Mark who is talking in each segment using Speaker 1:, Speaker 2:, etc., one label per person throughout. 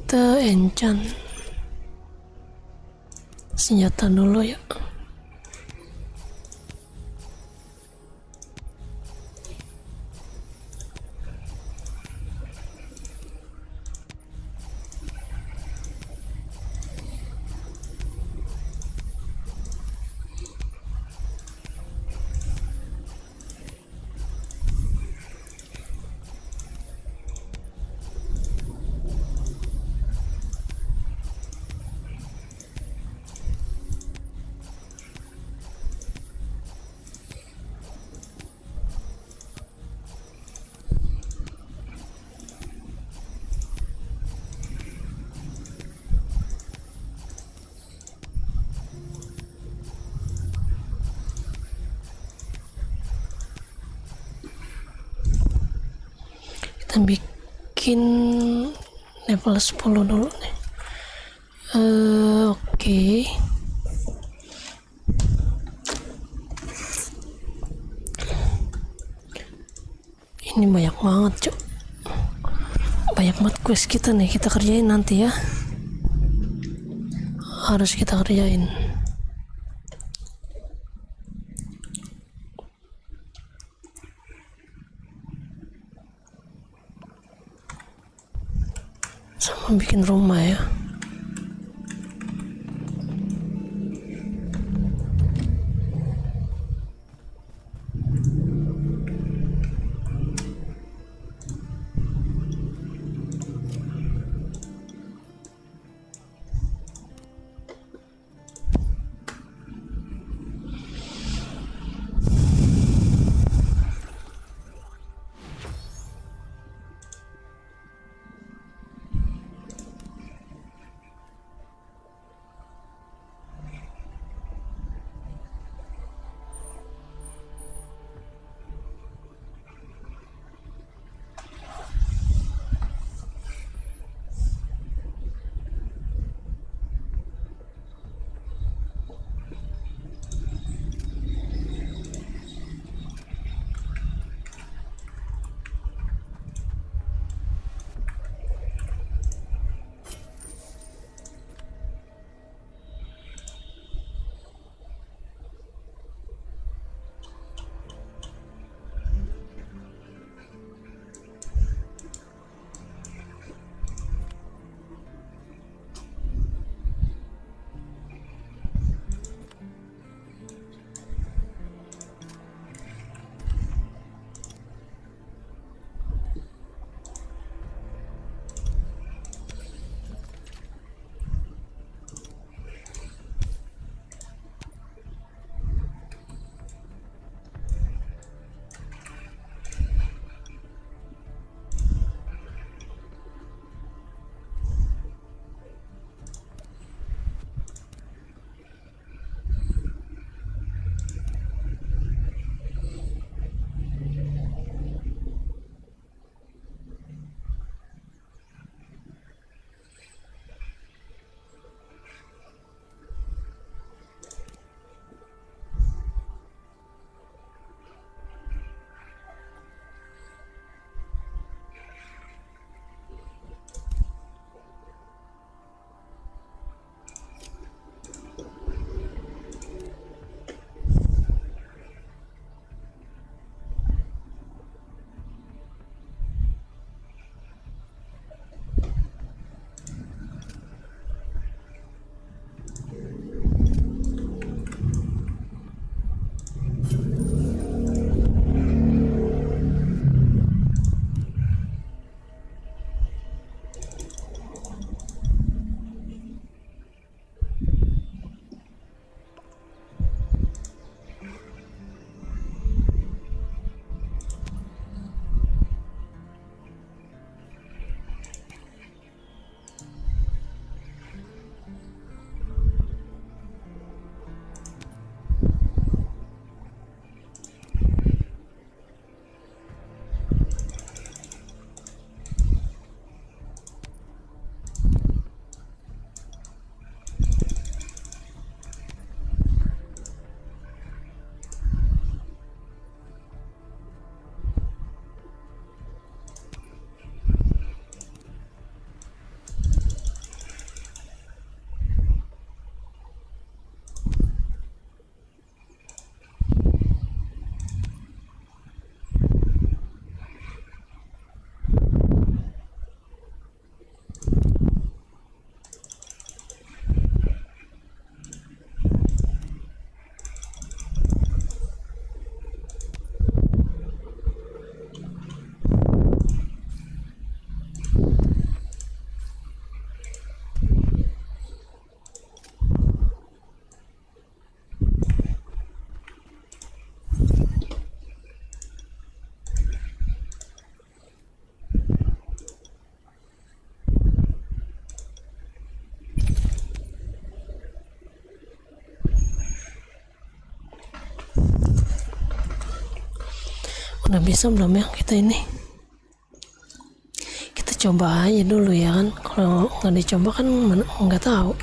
Speaker 1: kita enchant senjata dulu ya. Kita bikin level 10 dulu nih. Oke. Ini banyak banget, Cuk. Banyak banget quest kita nih, kita kerjain nanti ya. Harus kita kerjain. Sama bikin rumah ya. Udah bisa belum ya kita ini? Kita coba aja dulu ya kan. Kalau nggak dicoba kan nggak tahu.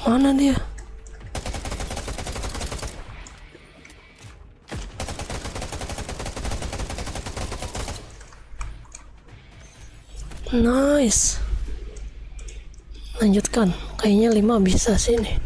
Speaker 1: Mana dia? Nice. Lanjutkan. Kayaknya 5 bisa sih nih.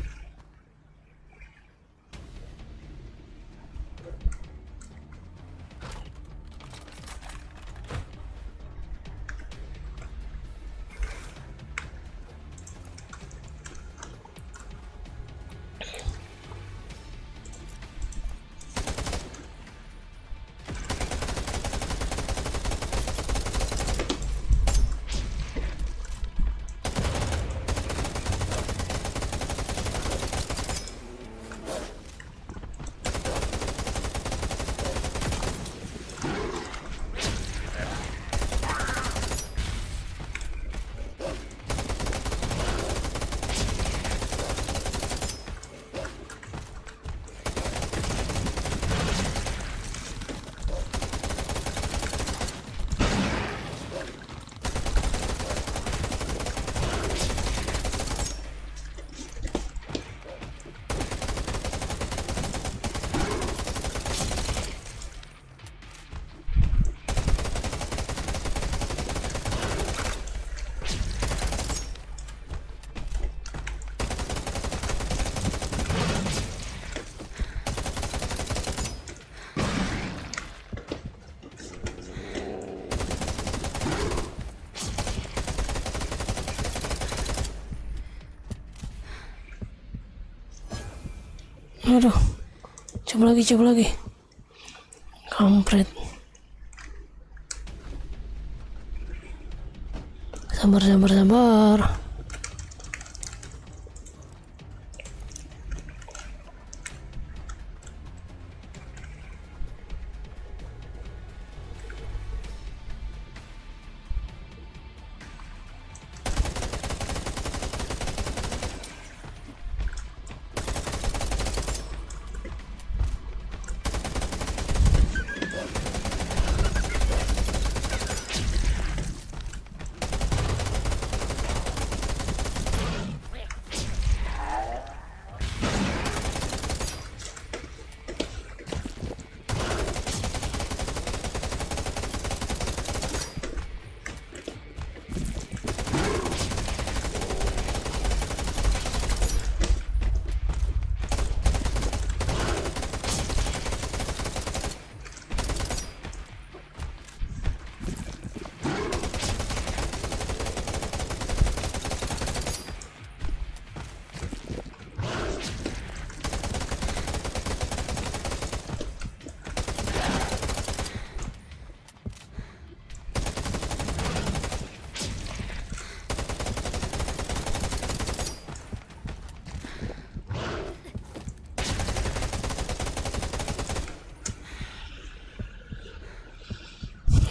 Speaker 1: Aduh, coba lagi. Kampret. Sabar.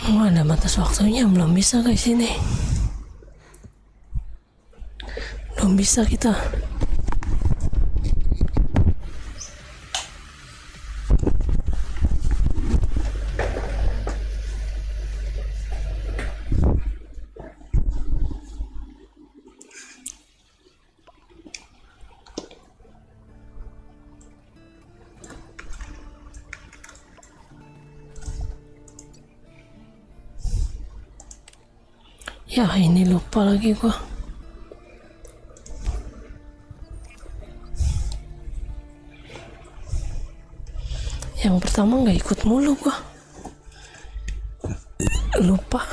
Speaker 1: Oh, ada batas waktunya, belum bisa guys ini. Belum bisa kita. Ya ini lupa lagi gua. Yang pertama nggak ikut mulu gua. Lupa.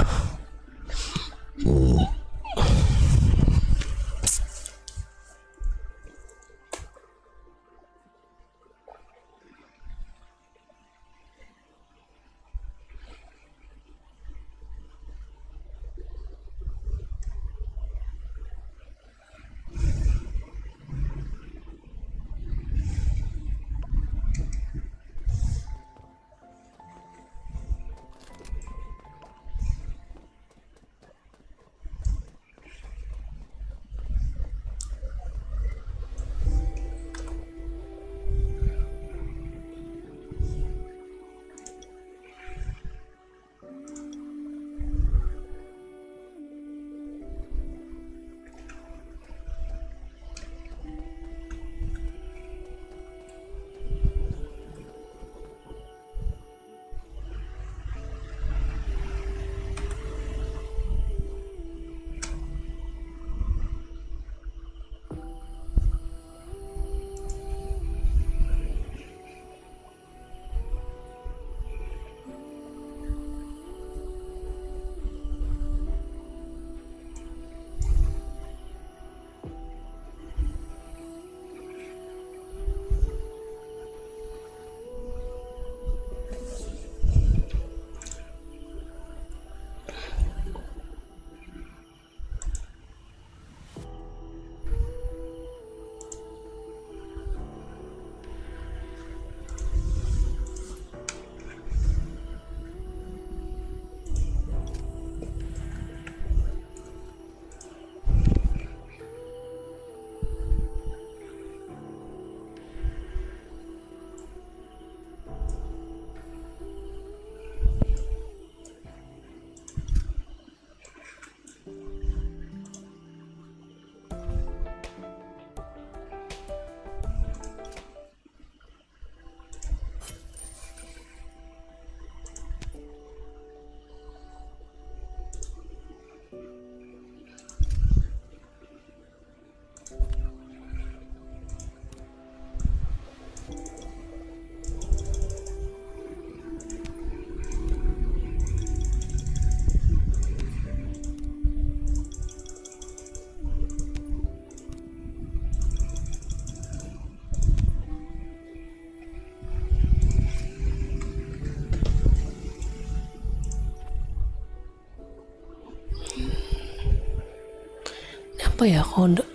Speaker 1: apa ya kode.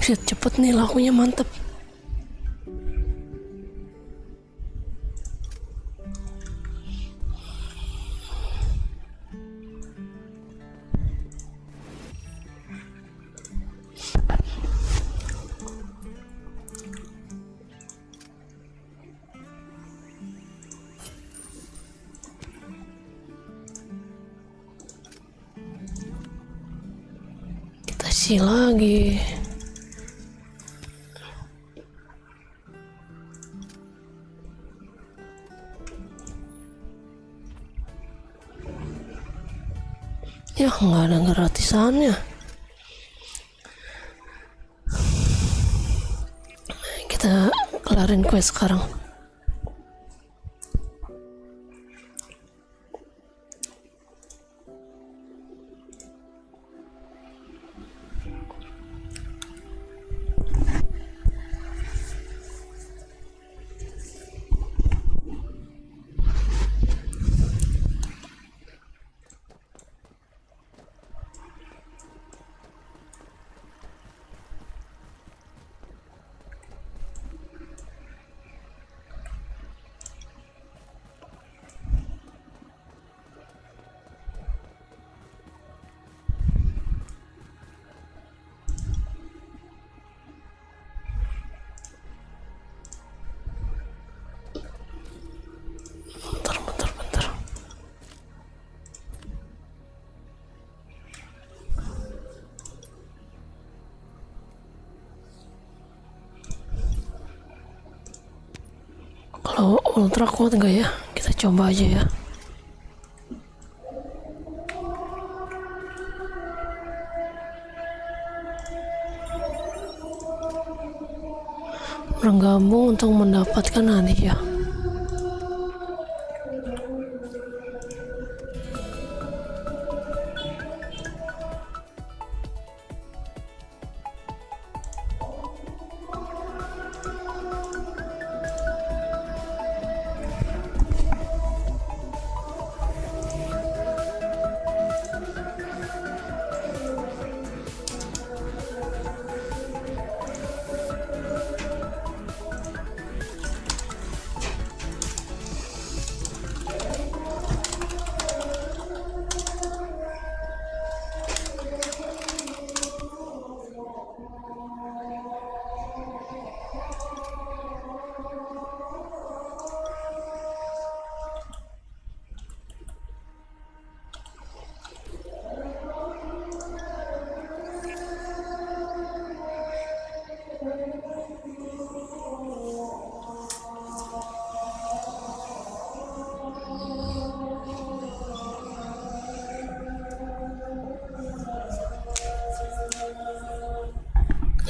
Speaker 1: Shit, cepet nih lakunya, mantep. Kita isi lagi. Ya nggak ada gratisannya. Kita kelarin quest sekarang. Bentar. Kalau ultra kuat enggak ya? Kita coba aja ya. Bergabung untuk mendapatkan hadiah.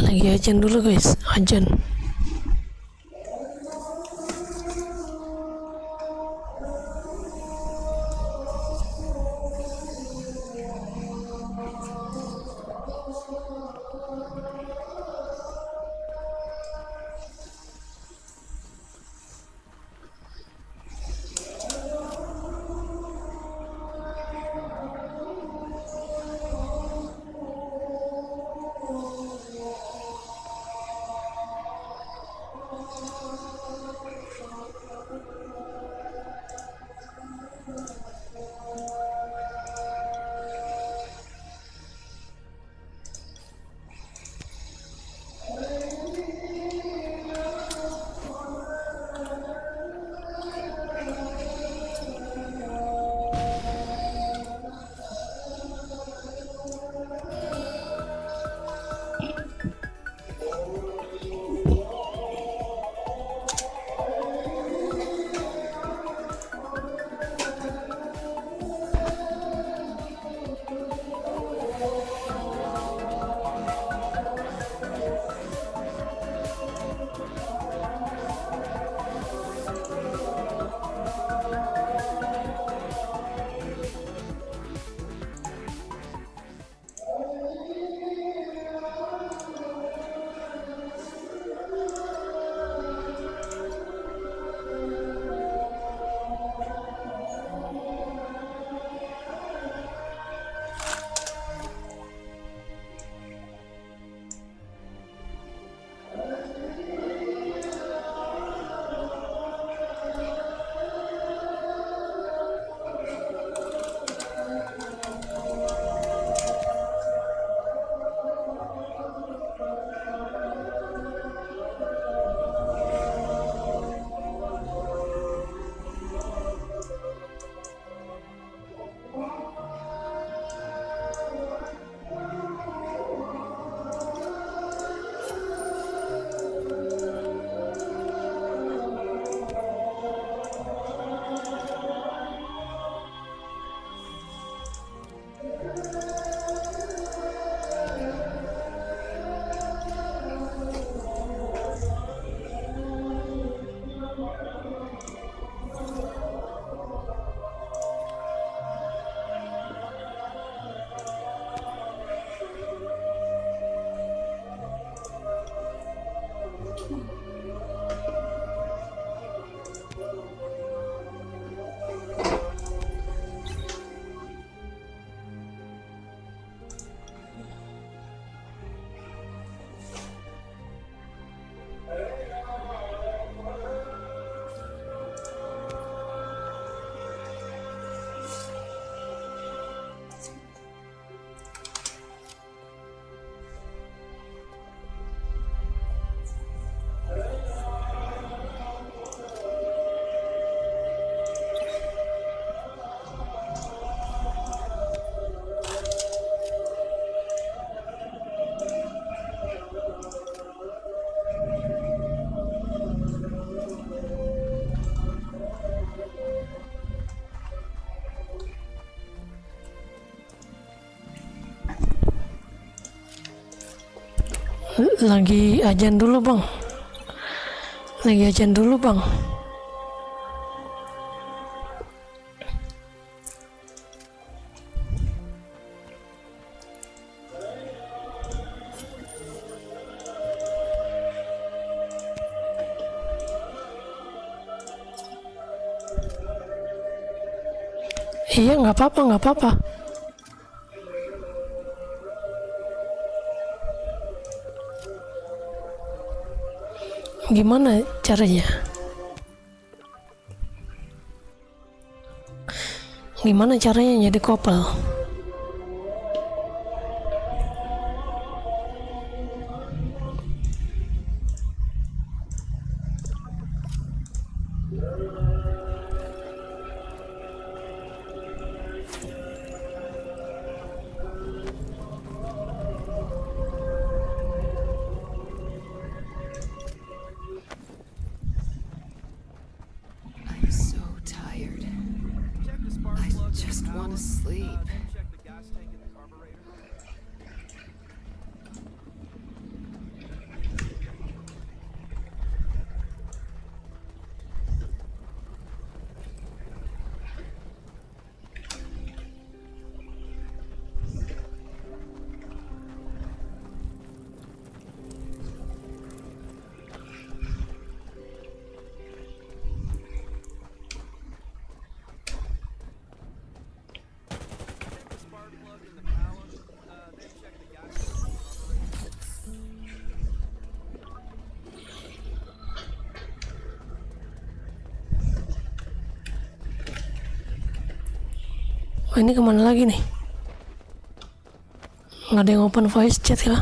Speaker 1: Lagi ajan dulu guys, ajan. Lagi ajan dulu bang. Lagi ajan dulu bang. Iya nggak apa-apa, nggak apa-apa. Gimana caranya? Gimana caranya jadi couple?
Speaker 2: I'm so tired. I just want to sleep.
Speaker 1: Oh, ini kemana lagi nih? Nggak ada yang open voice chat ya?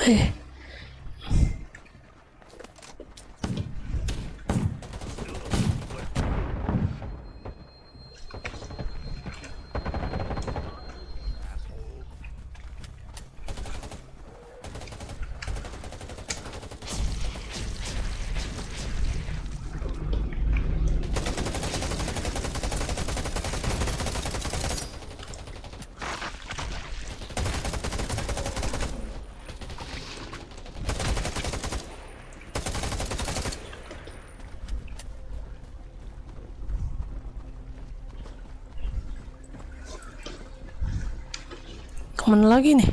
Speaker 1: Eh, kemana lagi nih?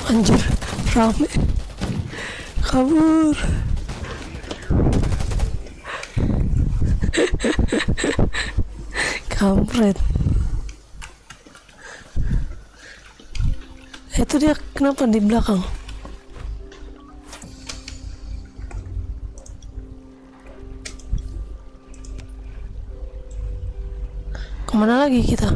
Speaker 1: Anjir, rame. Kabur. Kampret. Itu dia kenapa di belakang? Kemana lagi kita?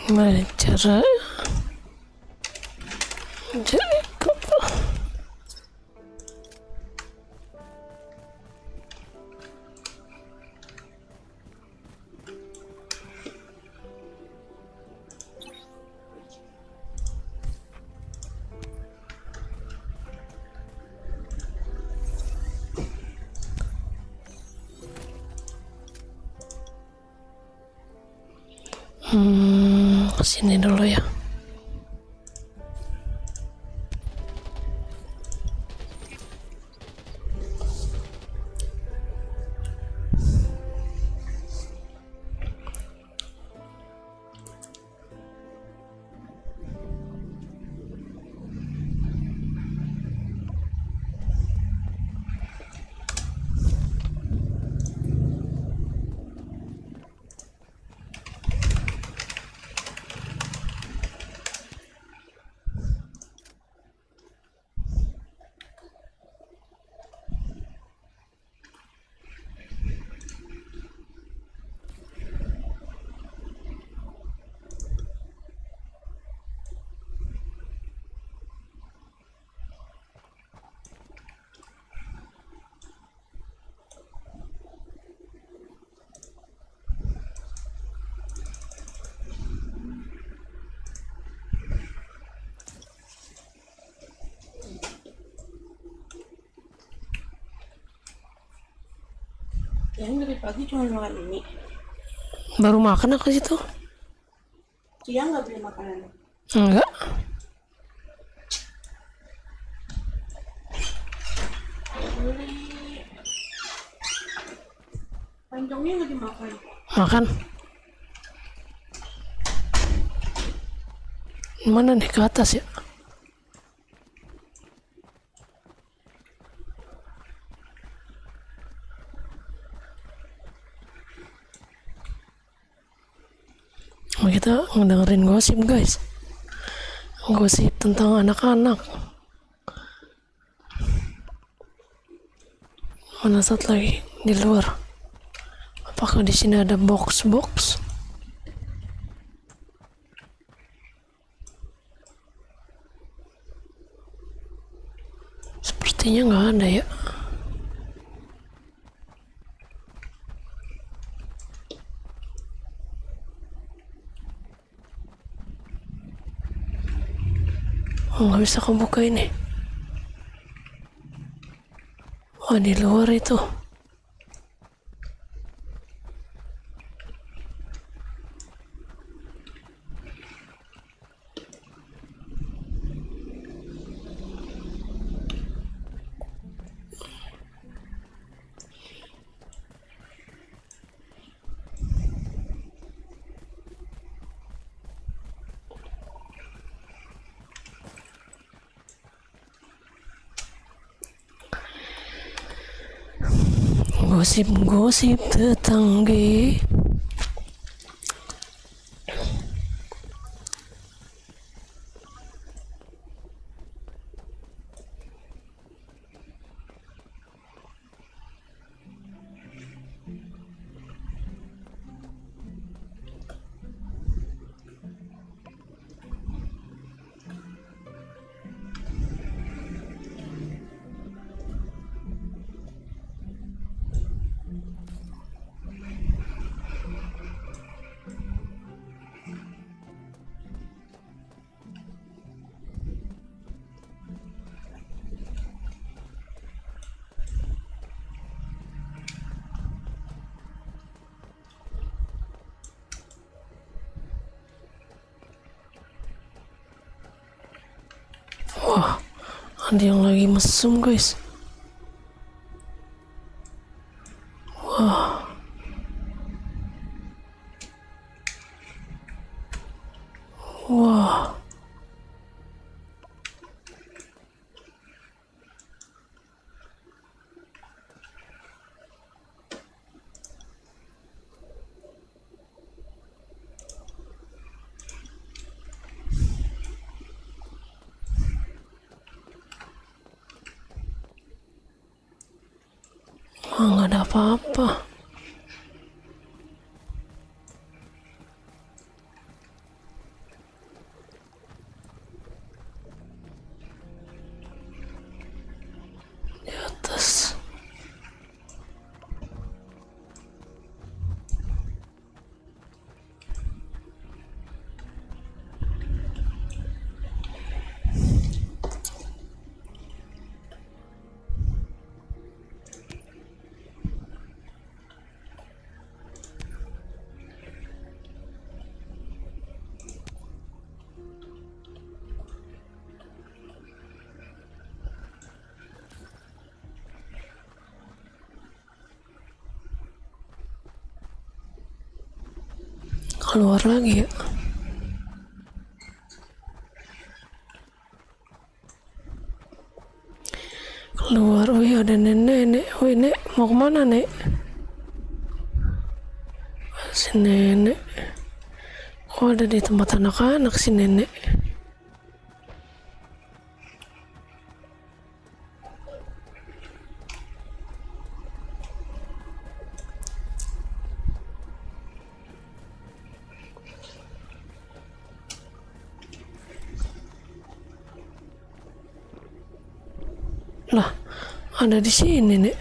Speaker 1: Gimana cara jadi kapal? Sini dulu ya.
Speaker 3: Yang dari pagi cuma makan ini.
Speaker 1: Baru makan aku situ.
Speaker 3: Siang nggak beli makanan.
Speaker 1: Enggak.
Speaker 3: Beli. Pancongnya nggak dimakan.
Speaker 1: Makan. Mana nih, ke atas ya? Kita ngedengerin gosip guys, gosip tentang anak-anak. Mana satu lagi di luar? Apakah di sini ada box-box? Sepertinya nggak ada ya. Oh, nggak bisa kebuka ini. Oh, di luar itu. Gosip-gosip tetangga. Wah, ada yang lagi mesum guys. Wah. Wah. Wah, nggak ada apa-apa. Di atas. Keluar lagi ya. Keluar. Oh iya, ada nenek. Wih, nek mau kemana nek? Si nenek. Kok ada di tempat anak-anak si nenek? Lah, ada di sini nek.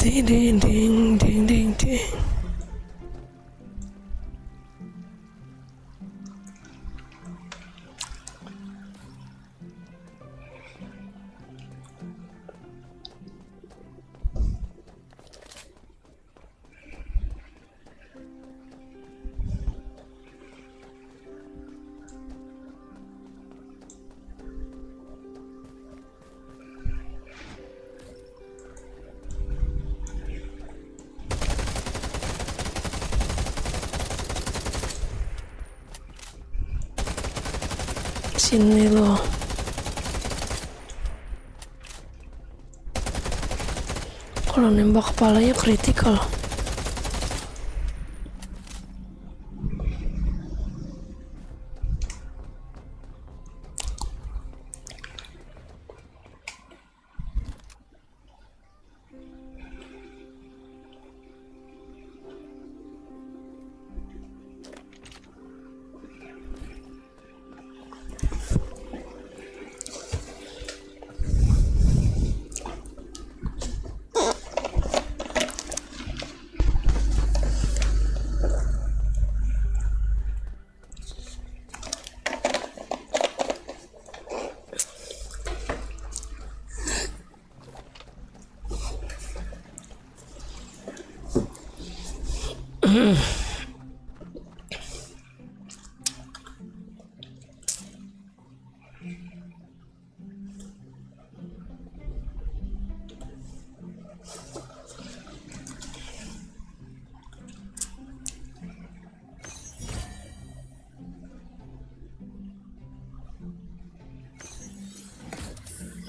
Speaker 1: Ding ding ding ding ding ding. Sini loh. Kalau nembak kepalanya kritikal.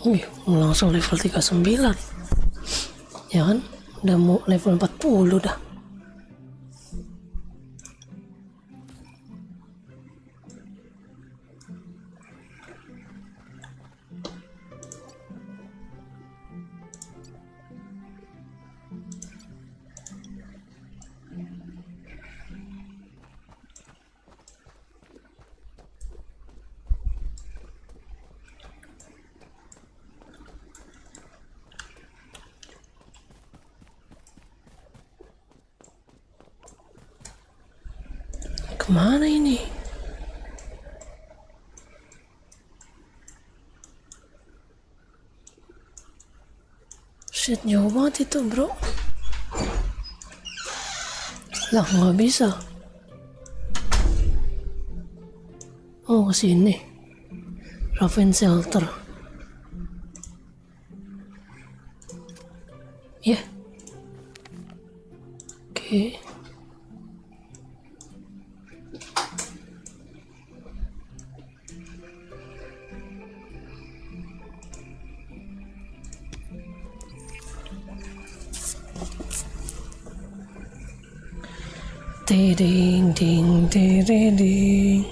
Speaker 1: Wih, langsung level 39. Ya kan? Udah mau level 40 dah. Kemana ini? Shit, jauh banget itu bro. Lah nggak bisa. Oh kesini. Raven Shelter. Ya. Yeah. Oke. Ding ding ding ding.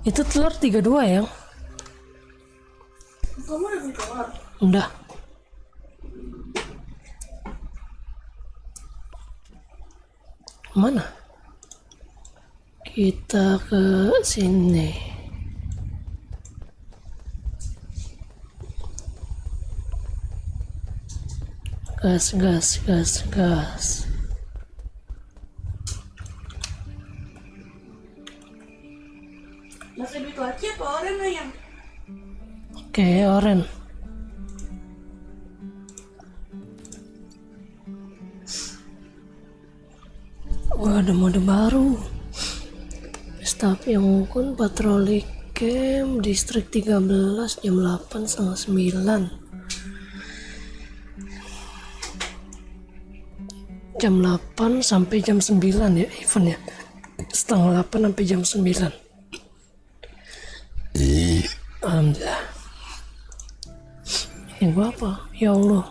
Speaker 1: Itu telur 32 ya?
Speaker 3: Kamu udah beli telur?
Speaker 1: Udah. Mana? Kita ke sini. Gas, gas, gas, gas.
Speaker 3: Masih duit lagi apa orang ayam?
Speaker 1: Oke, oren. Wah, ada mode baru. Staf yang pun patroli camp distrik 13 jam 8:30. Jam 8 sampai jam 9 ya eventnya. 7:30 sampai jam 9. Alhamdulillah. Ini gua apa? Ya Allah,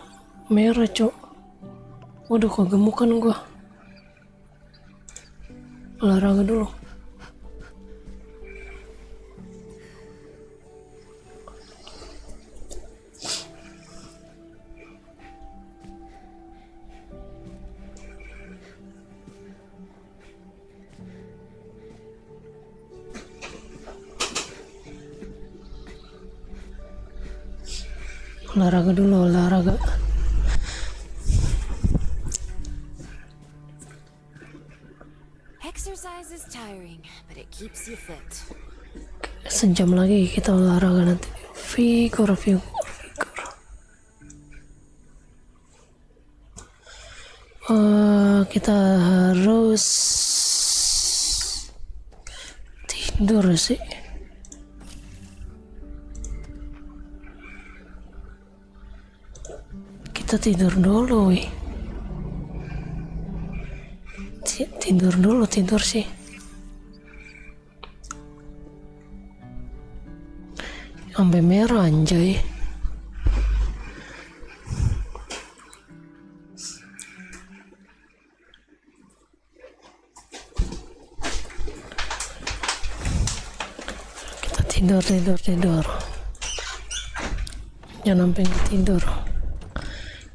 Speaker 1: merah cok. Waduh, kegemukan gua. Olahraga dulu. Olahraga dulu, olahraga.
Speaker 2: Exercise is tiring, but it keeps you fit.
Speaker 1: Sejam lagi kita olahraga nanti. Vigor. Kita harus tidur sih. Kita tidur dulu, wih. Tidur dulu, tidur sih. Sampai merah anjay. Kita tidur. Jangan sampai nggak tidur.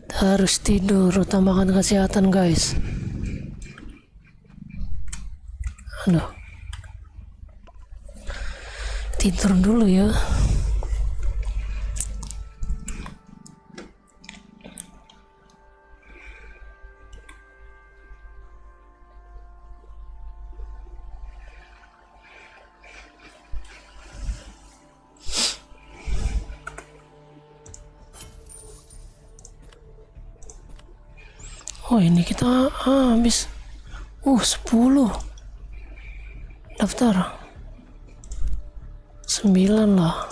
Speaker 1: Kita harus tidur, utamakan kesehatan guys. Aduh. Tidur dulu ya. Oh ini kita habis 10 daftar 9 lah.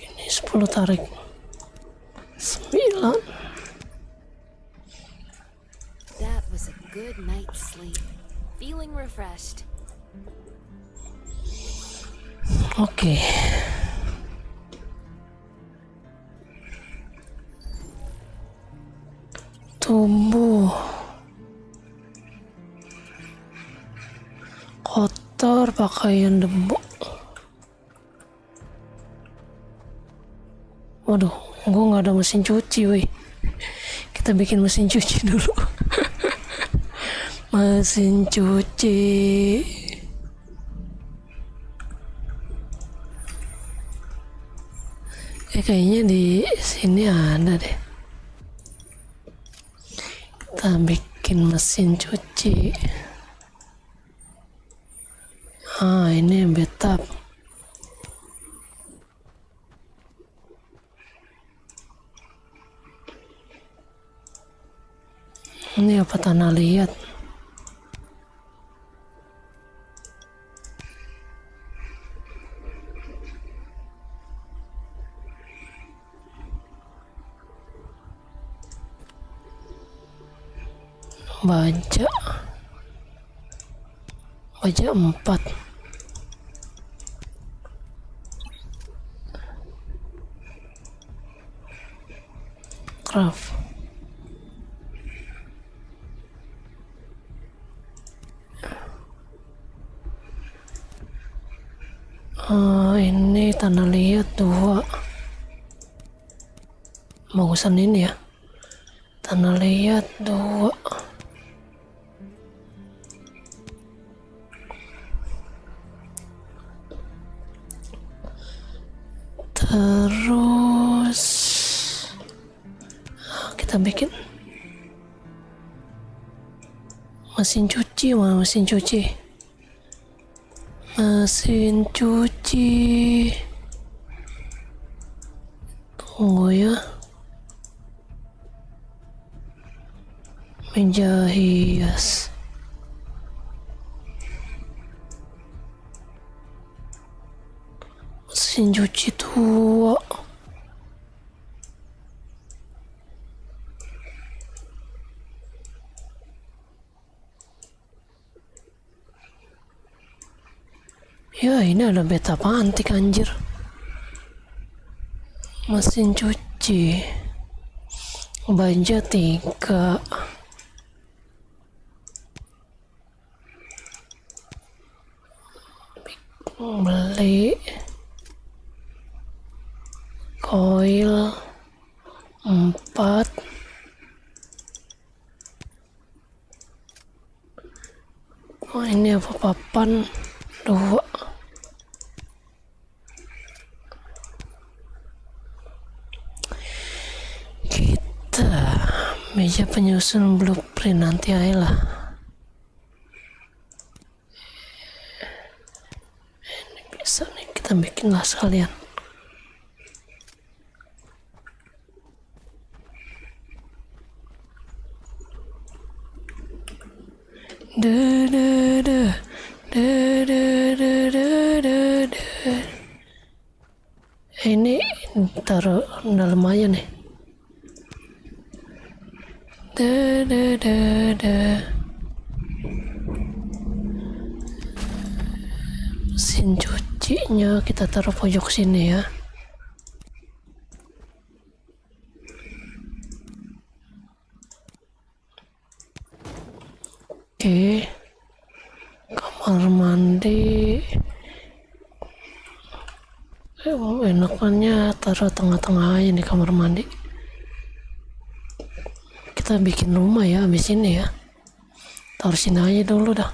Speaker 1: Ini 10 tarik 9.
Speaker 2: That was a good night's sleep. Feeling refreshed.
Speaker 1: Oke. Tubuh kotor, pakaian debu. Waduh, gue nggak ada mesin cuci, weh. Kita bikin mesin cuci dulu. Mesin cuci. Kayaknya di sini ada deh. Kita bikin mesin cuci. Ini bathtub. Ini apa tanah liat? Baja 4. Craft. Ini tanah liat 2. Bagusan ini ya. Tanah liat 2. Terus kita bikin mesin cuci. Mesin cuci. Tunggu ya. Meja hias. Mesin cuci tua. Ya ini ada bathtub antik anjir. Mesin cuci. Baja 3. Beli koil 4. Ini apa, papan 2. Kita meja penyusun blueprint nanti aja lah. Ini bisa nih, kita bikin lah sekalian. Ini taruh dalam aja nih. Mesin cucinya kita taruh pojok sini ya. Oke, kamar mandi. Enakannya taruh tengah-tengah aja nih kamar mandi. Kita bikin rumah ya abis ini ya. Taruh sini aja dulu dah.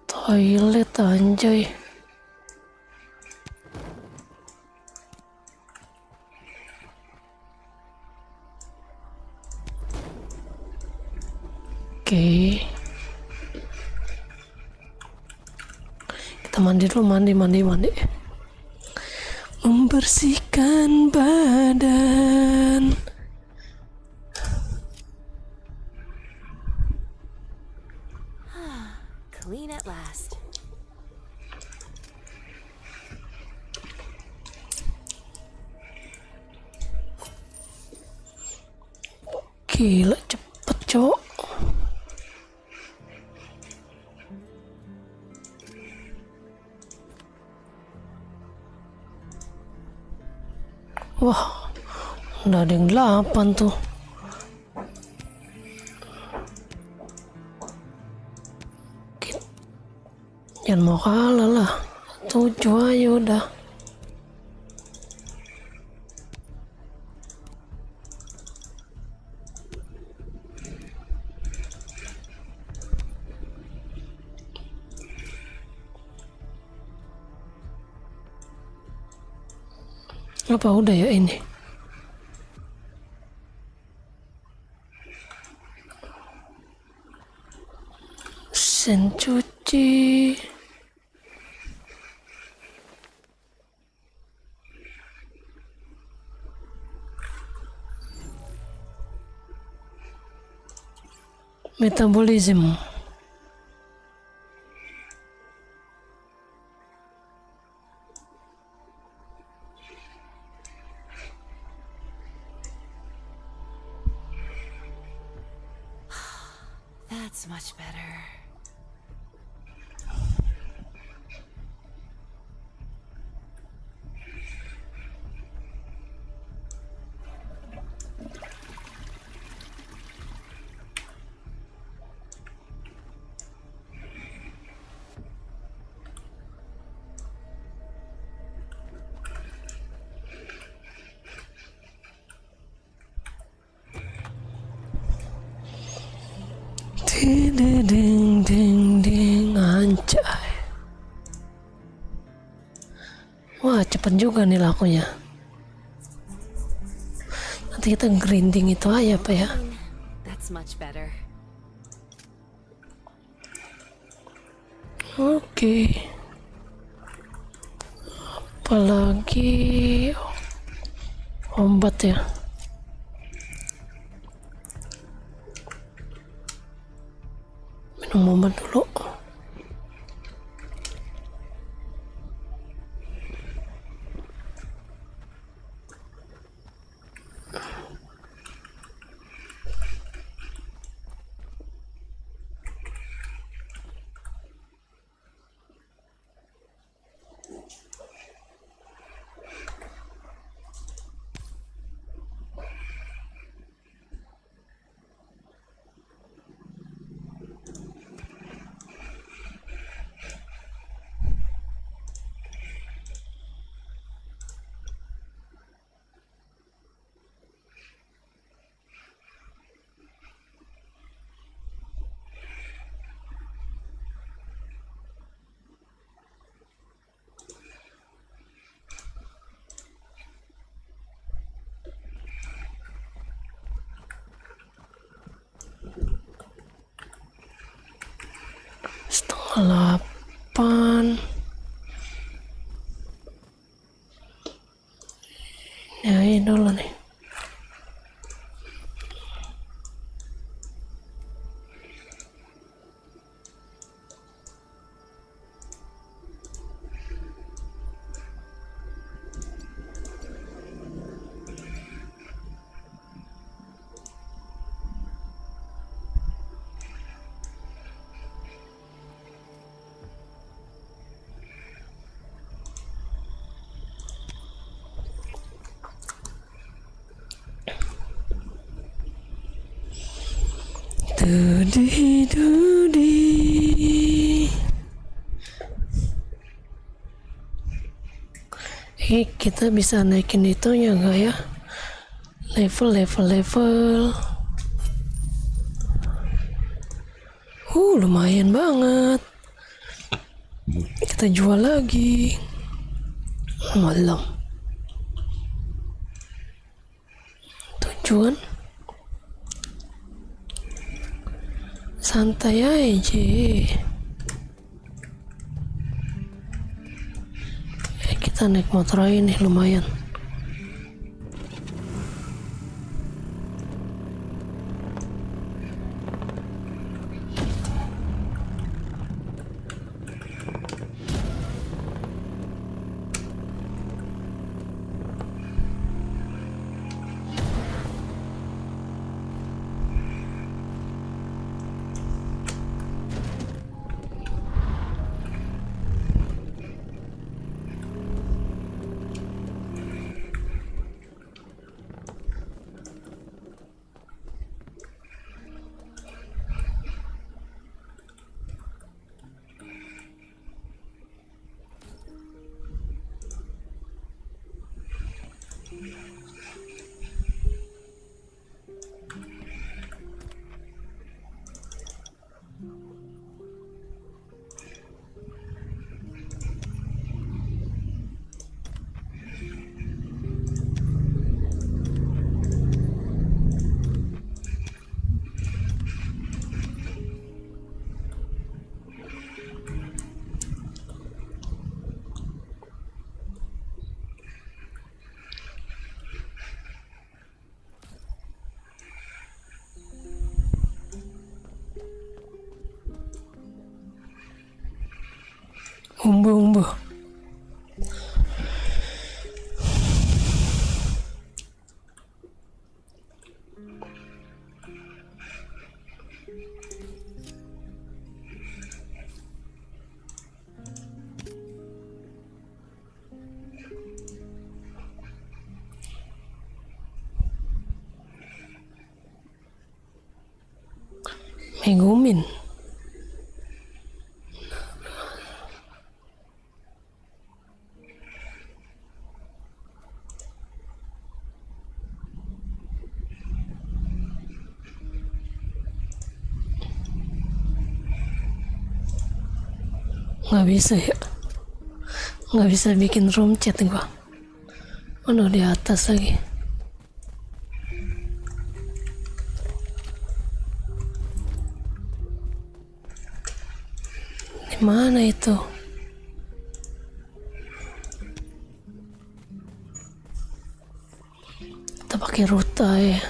Speaker 1: Toilet anjay. Oke. Kita mandi dulu, mandi. Membersihkan badan.
Speaker 2: Clean at last.
Speaker 1: Gila cepet cok. Wah, udah ada yang 8 tuh. Jangan mau kalah lah. 7 aja udah. Apa udah ya ini? Mesin cuci. Metabolism.
Speaker 2: That's much better.
Speaker 1: Ding ding ding anjay. Wah cepet juga nih lakunya. Nanti kita grinding itu aja apa ya.
Speaker 2: That's much better.
Speaker 1: Oke. Apalagi obat ya. Minum obat dulu. Setengah 8. Ya ini dulu nih. Dudi dudi. Kita bisa naikin itunya enggak ya? Level. Lumayan banget. Kita jual lagi. Malam. Tujuan santai aja. Kita naik motor aja nih, lumayan. Umbu. Megumin. Nggak bisa ya, nggak bisa bikin room chat gua. Aduh, di atas lagi. Di mana itu? Kita pakai ruta ya.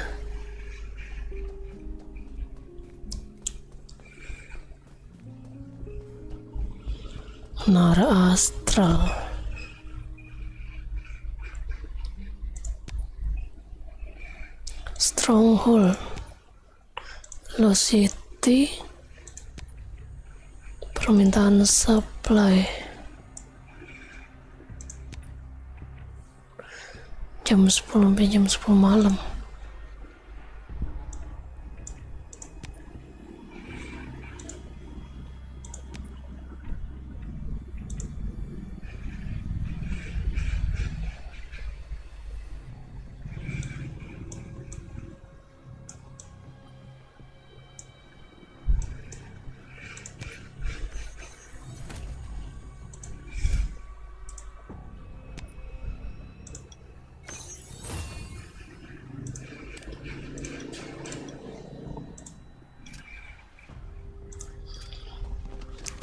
Speaker 1: Menara astral. Stronghold. Lost City. Permintaan supply. Jam 10 sampai jam 10 malam.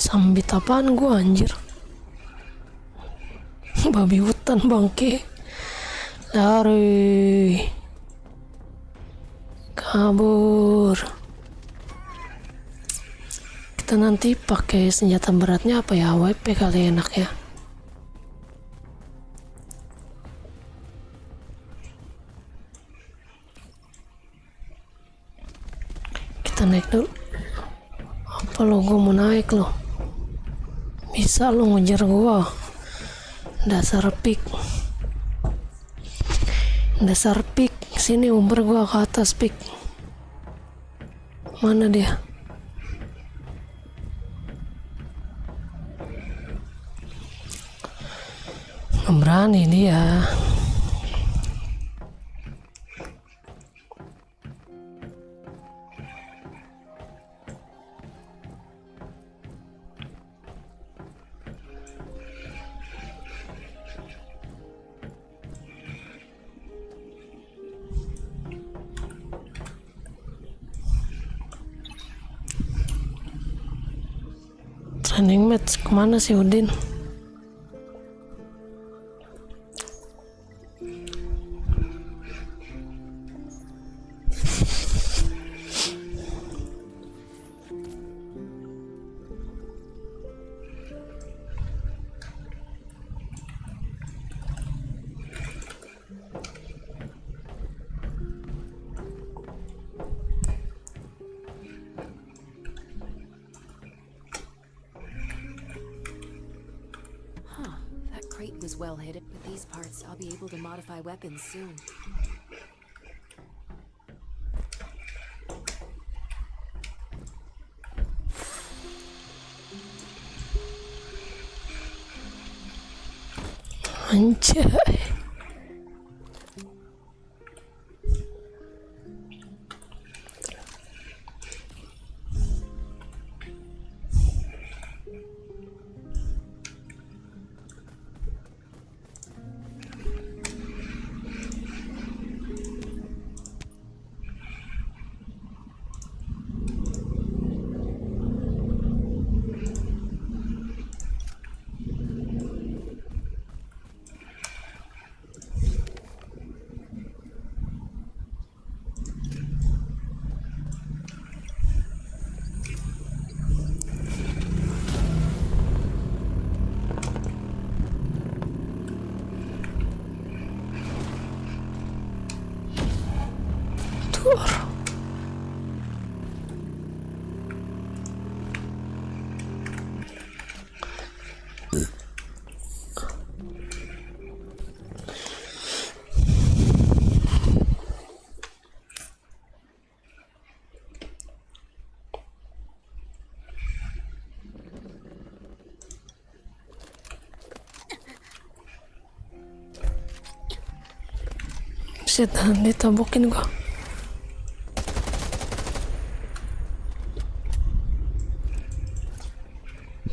Speaker 1: Sambit apaan gua anjir? Babi hutan bangke. Lari. Kabur. Kita nanti pakai senjata beratnya apa ya? AWP kali enak ya. Kita naik dulu. Apa lo, gua mau naik lo? Bisa lo ngejar gua. Dasar pik. Sini umber gua ke atas pik. Mana dia? Nggak berani dia. Training match kemana sih Udin?
Speaker 2: That crate was well hidden. With these parts, I'll be able to modify weapons soon.
Speaker 1: Anjay. Tur. Shit, ditabokin gua.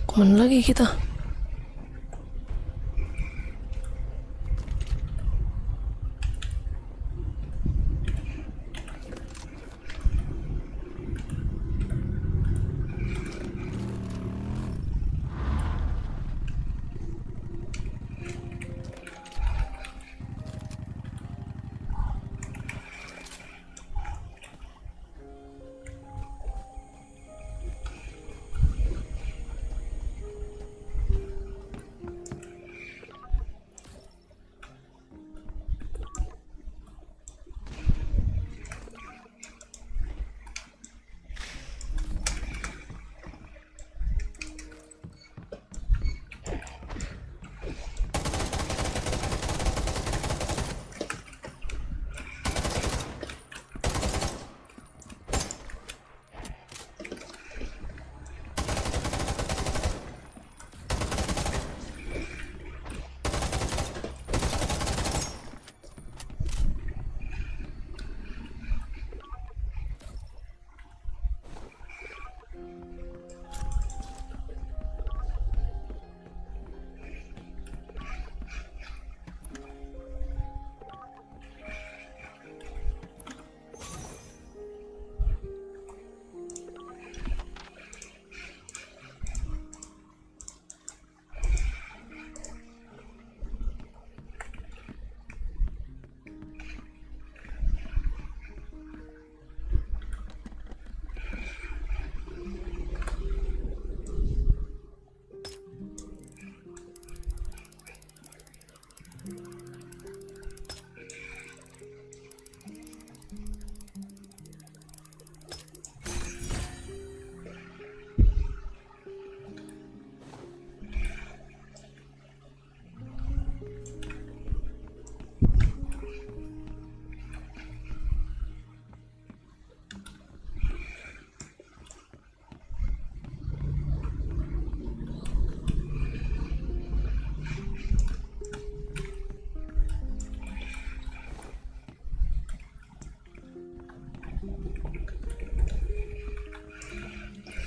Speaker 1: Kemana lagi kita?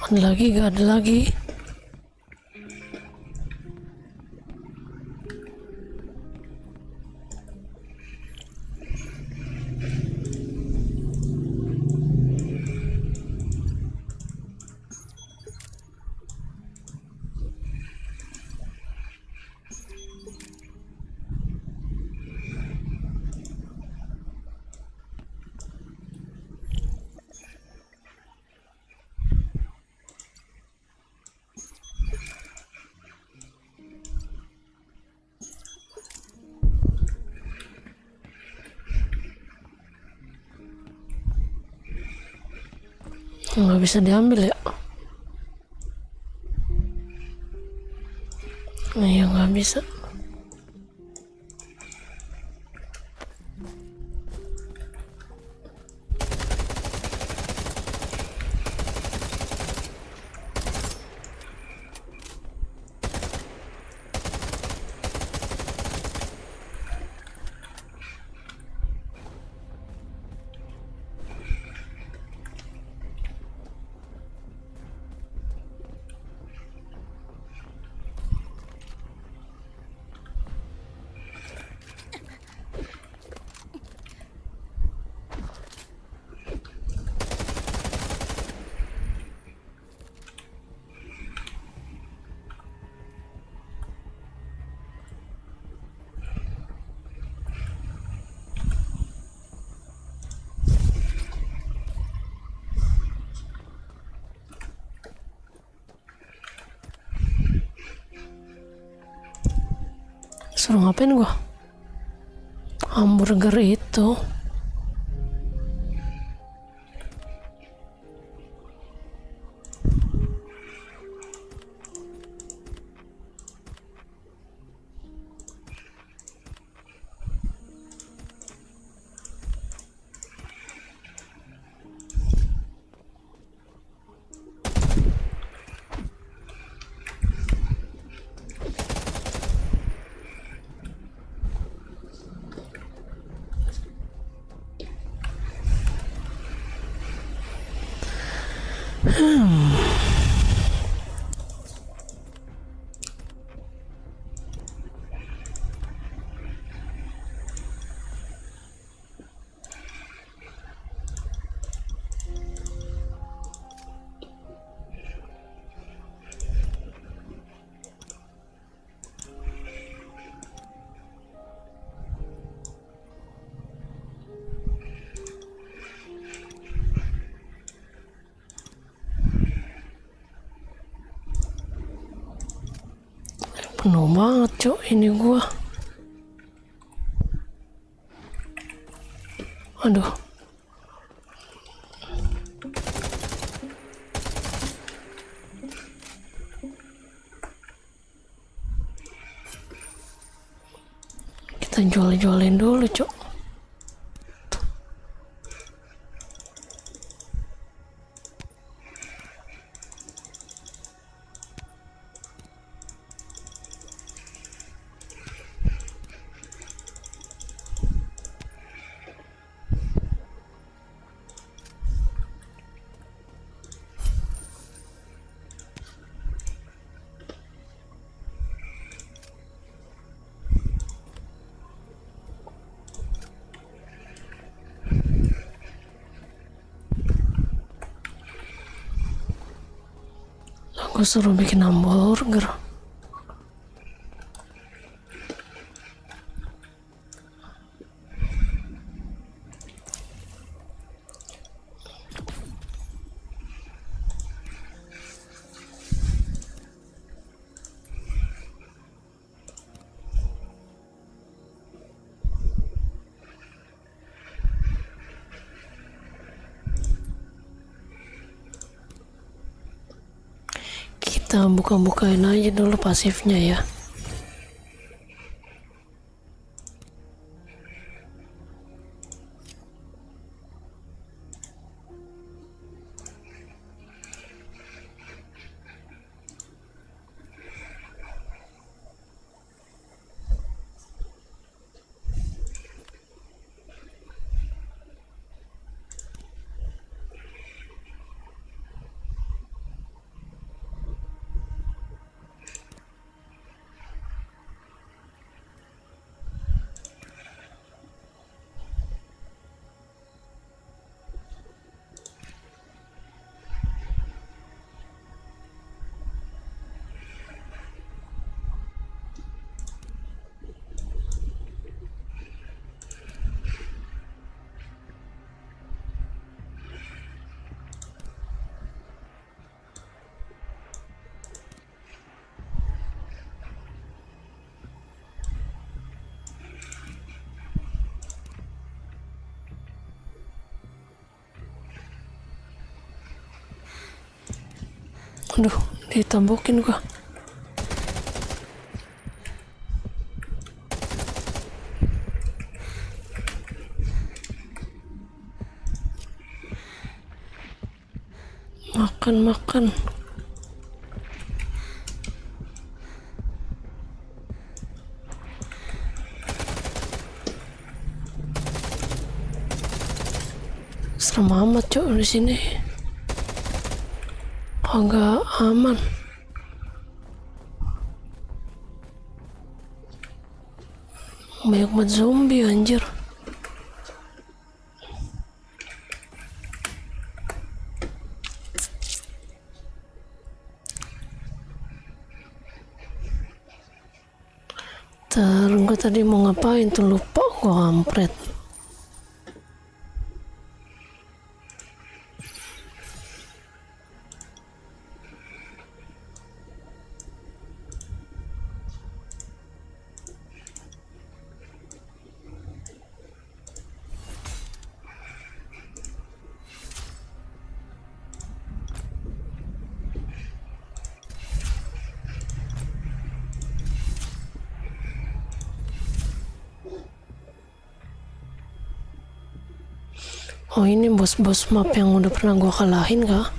Speaker 1: Ada lagi, gak ada lagi. Nggak bisa diambil ya? Iya, nggak bisa. Suruh ngapain gua? Hamburger itu. Penuh banget cok ini gua. Aduh. Kita jual-jualin dulu cok. Aku suruh bikin hamburger. Kita buka-bukain aja dulu pasifnya ya. Aduh, ditambokin gua. Makan. Serem amat cok di sini. Agak aman. Banyak banget zombie anjir. Gue tadi mau ngapain tuh lupa gue kampret. Oh ini bos-bos map yang udah pernah gue kalahin kah?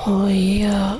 Speaker 1: Oh iya.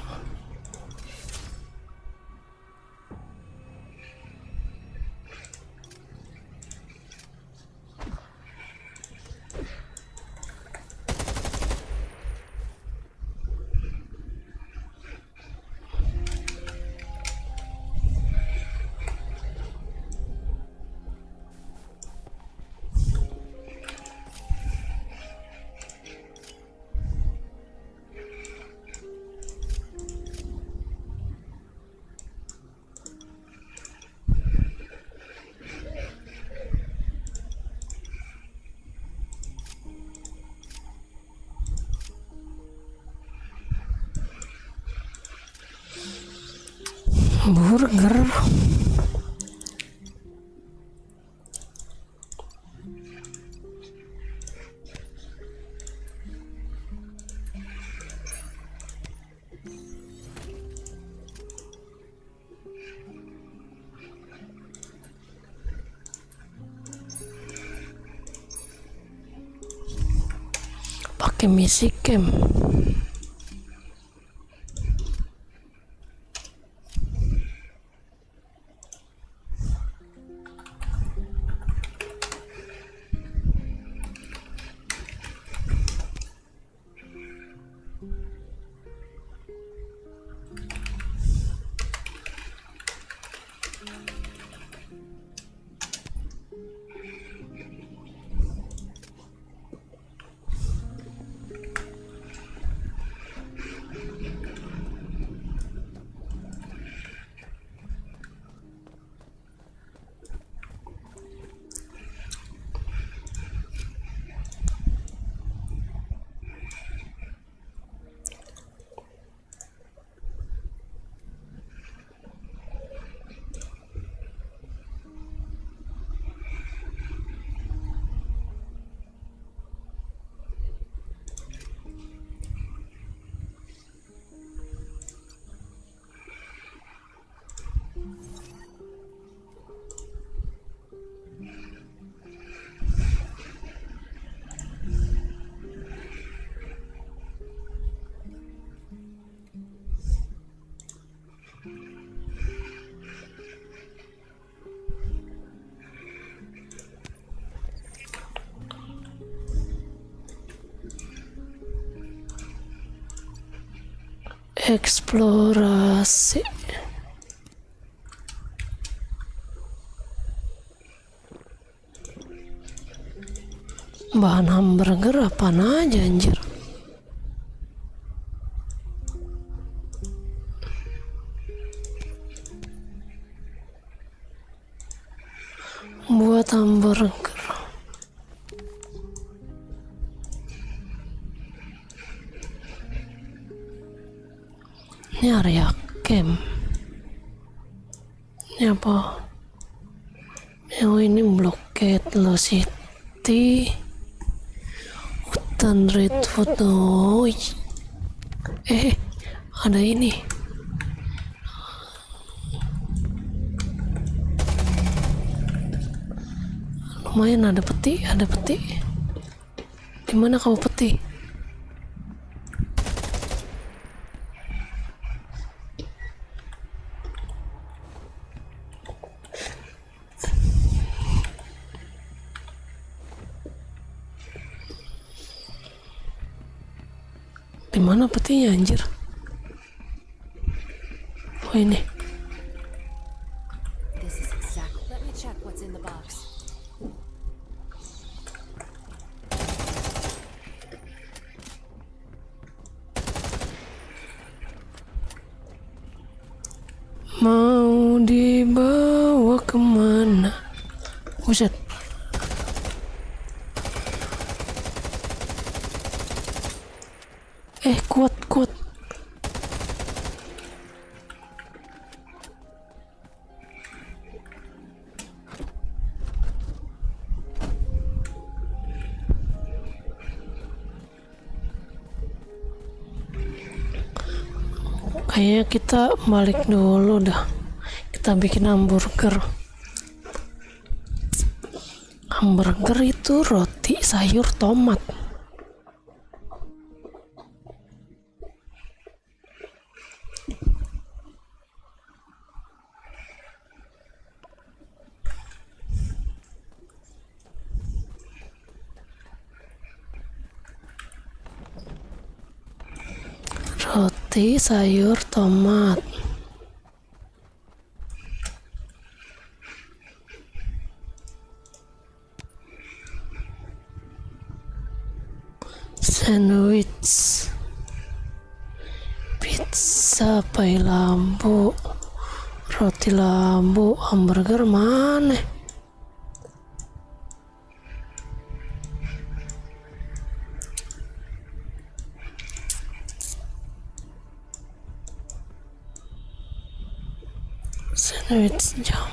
Speaker 1: Burger. Pakai misi camp. Eksplorasi. Bahan hamburger apaan aja anjir. Buat hamburger. Ini area camp. Ini apa? Oh ini Blockade Low City, hutan Redwood. Oh ada ini. Lumayan ada peti. Dimana kau peti? Dimana petinya anjir? Oh ini.
Speaker 2: This is exact. Let me check what's in the box.
Speaker 1: Mau dibawa kemana? Buset. Kuat. Kayaknya kita balik dulu dah. Kita bikin hamburger. Hamburger itu roti, sayur, tomat. Roti, sayur, tomat. Sandwich, pizza, pai lampu, roti lampu, hamburger mana? Sandwich jam.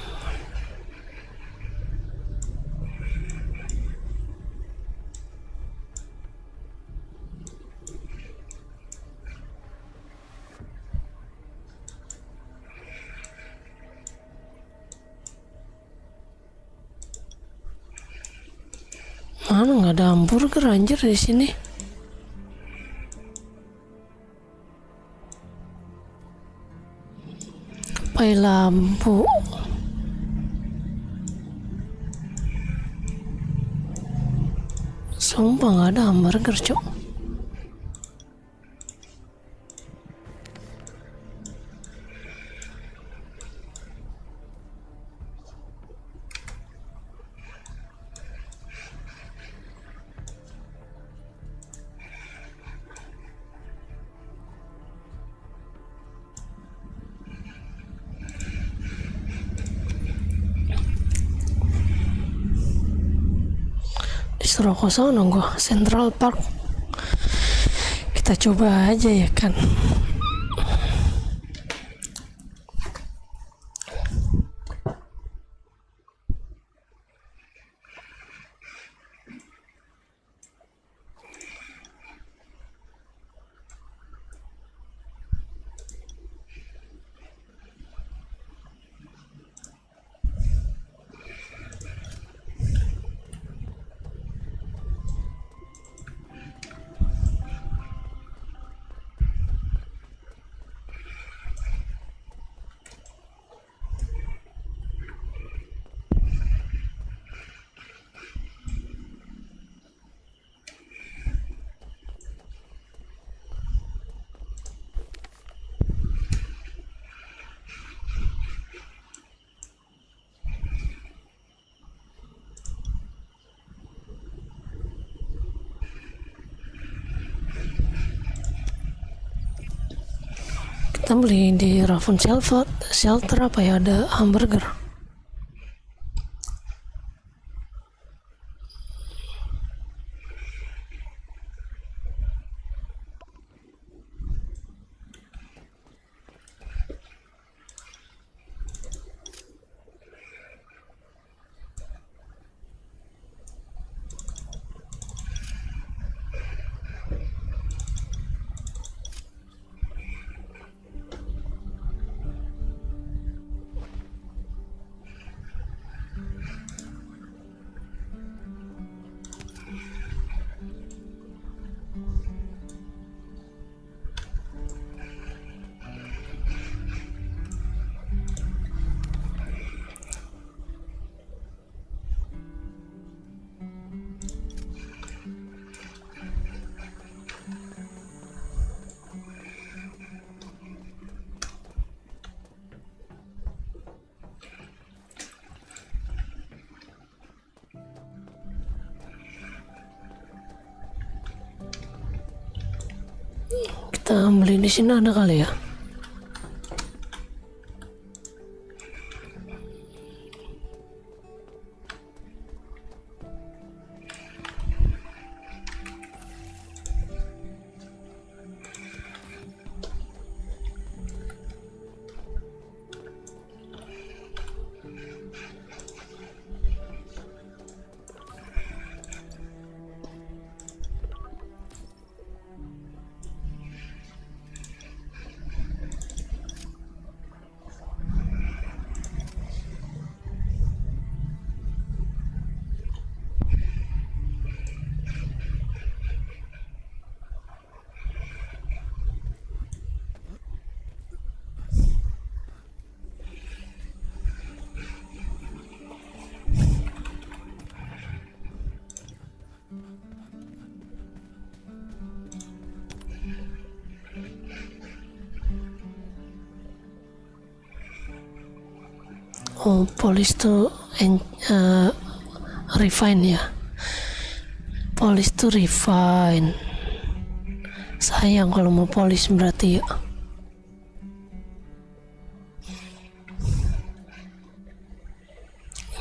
Speaker 1: Mana nggak ada hamburger anjir di sini? Pai lampu. Sumpah nggak ada hamburger, cok. Disuruh ke sono gua, Central Park. Kita coba aja ya kan. Kita beli di Raven Shelter apa ya, ada hamburger. kita beli di sini ada kali ya. Oh, polish tuh refine ya. Polish tuh refine. Sayang kalau mau polish berarti ya.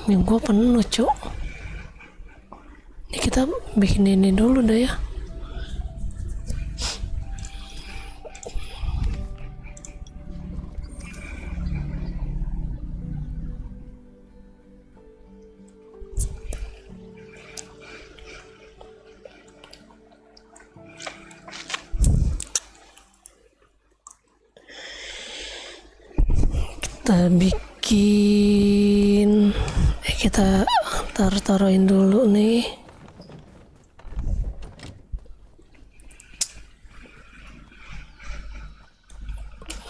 Speaker 1: Ini gua penuh, Cok. Ini kita bikin ini dulu dah ya. Kita bikin kita taruhin dulu nih.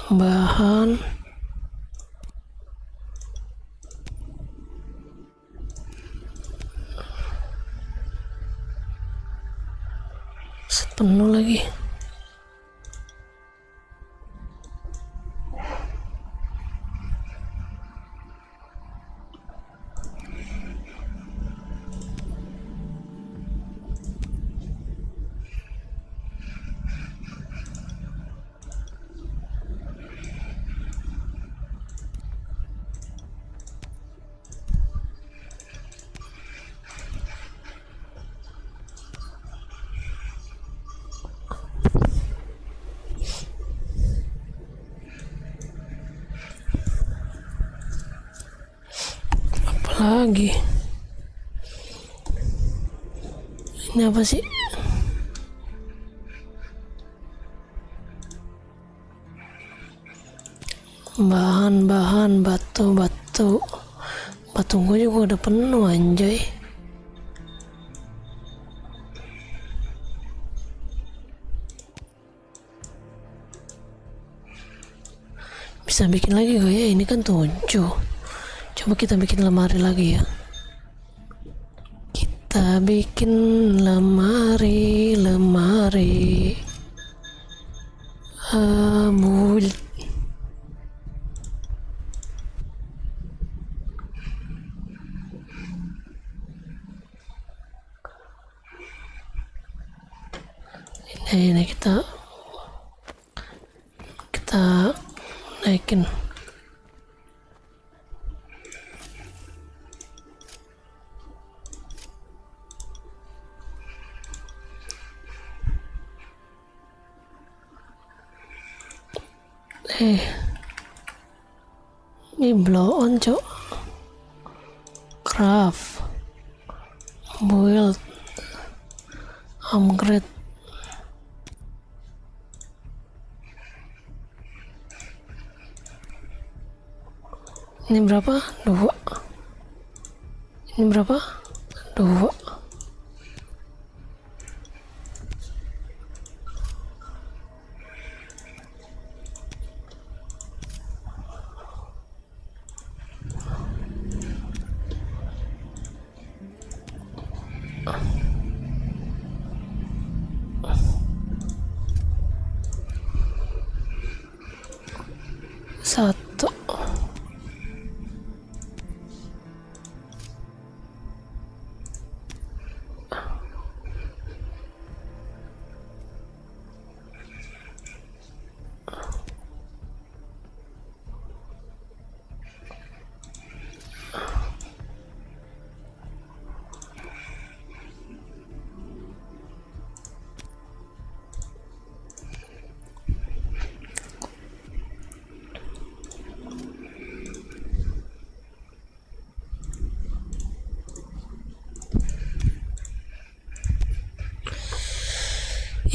Speaker 1: Bahan penuh lagi. Lagi ini apa sih? Bahan batu gue juga udah penuh anjay. Bisa bikin lagi gak ya? Ini kan 7. Coba kita bikin lemari lagi ya. Kita bikin lemari. Bulat. Ini kita naikin. Ini blow on, Cok. Craft, build, upgrade. Ini berapa? 2. Ini berapa? 2. Satu.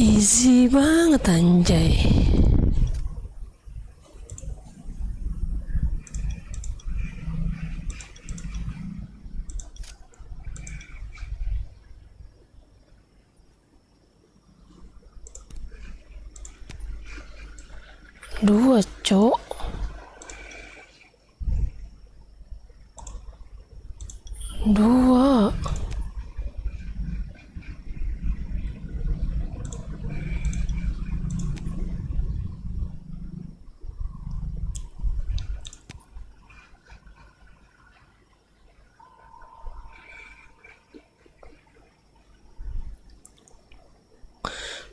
Speaker 1: Easy banget anjay. Dua, cok. Dua.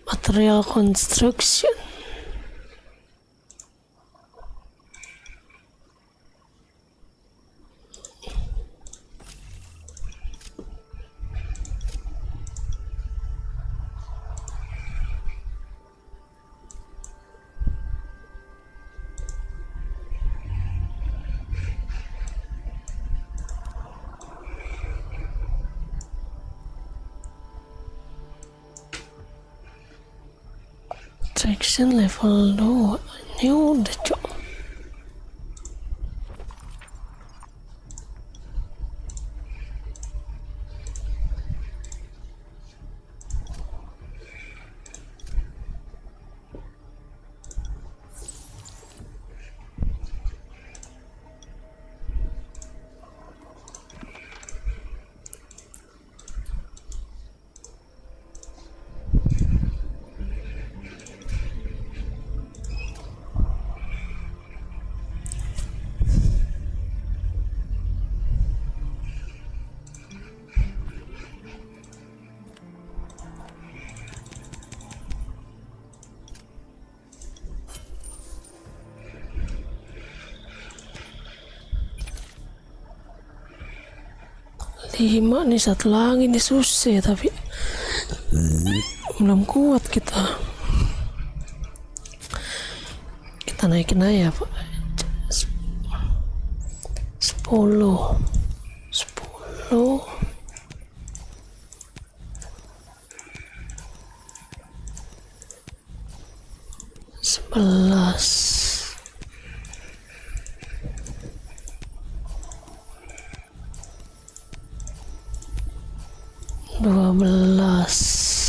Speaker 1: Material construction. Traction level 2. Ini udah, cok. Lima nih, satu lagi nih susah tapi belum kuat kita. Kita naikin aja Pak. 10 11 12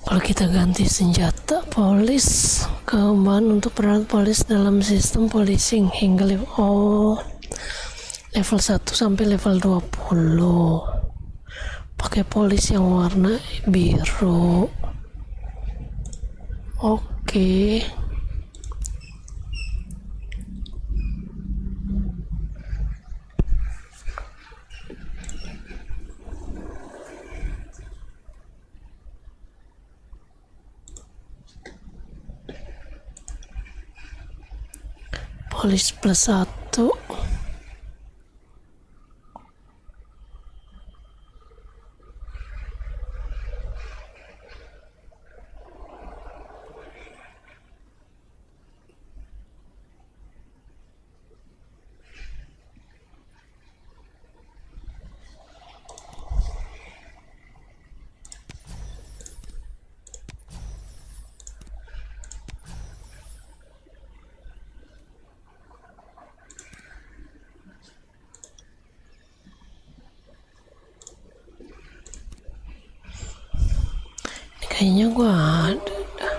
Speaker 1: Kalau kita ganti senjata polis ke bahan untuk peran polis dalam sistem policing hingga level 1 sampai level 20. Pakai polis yang warna biru. Oke. Polis plus 1. Kayaknya gua ada dah.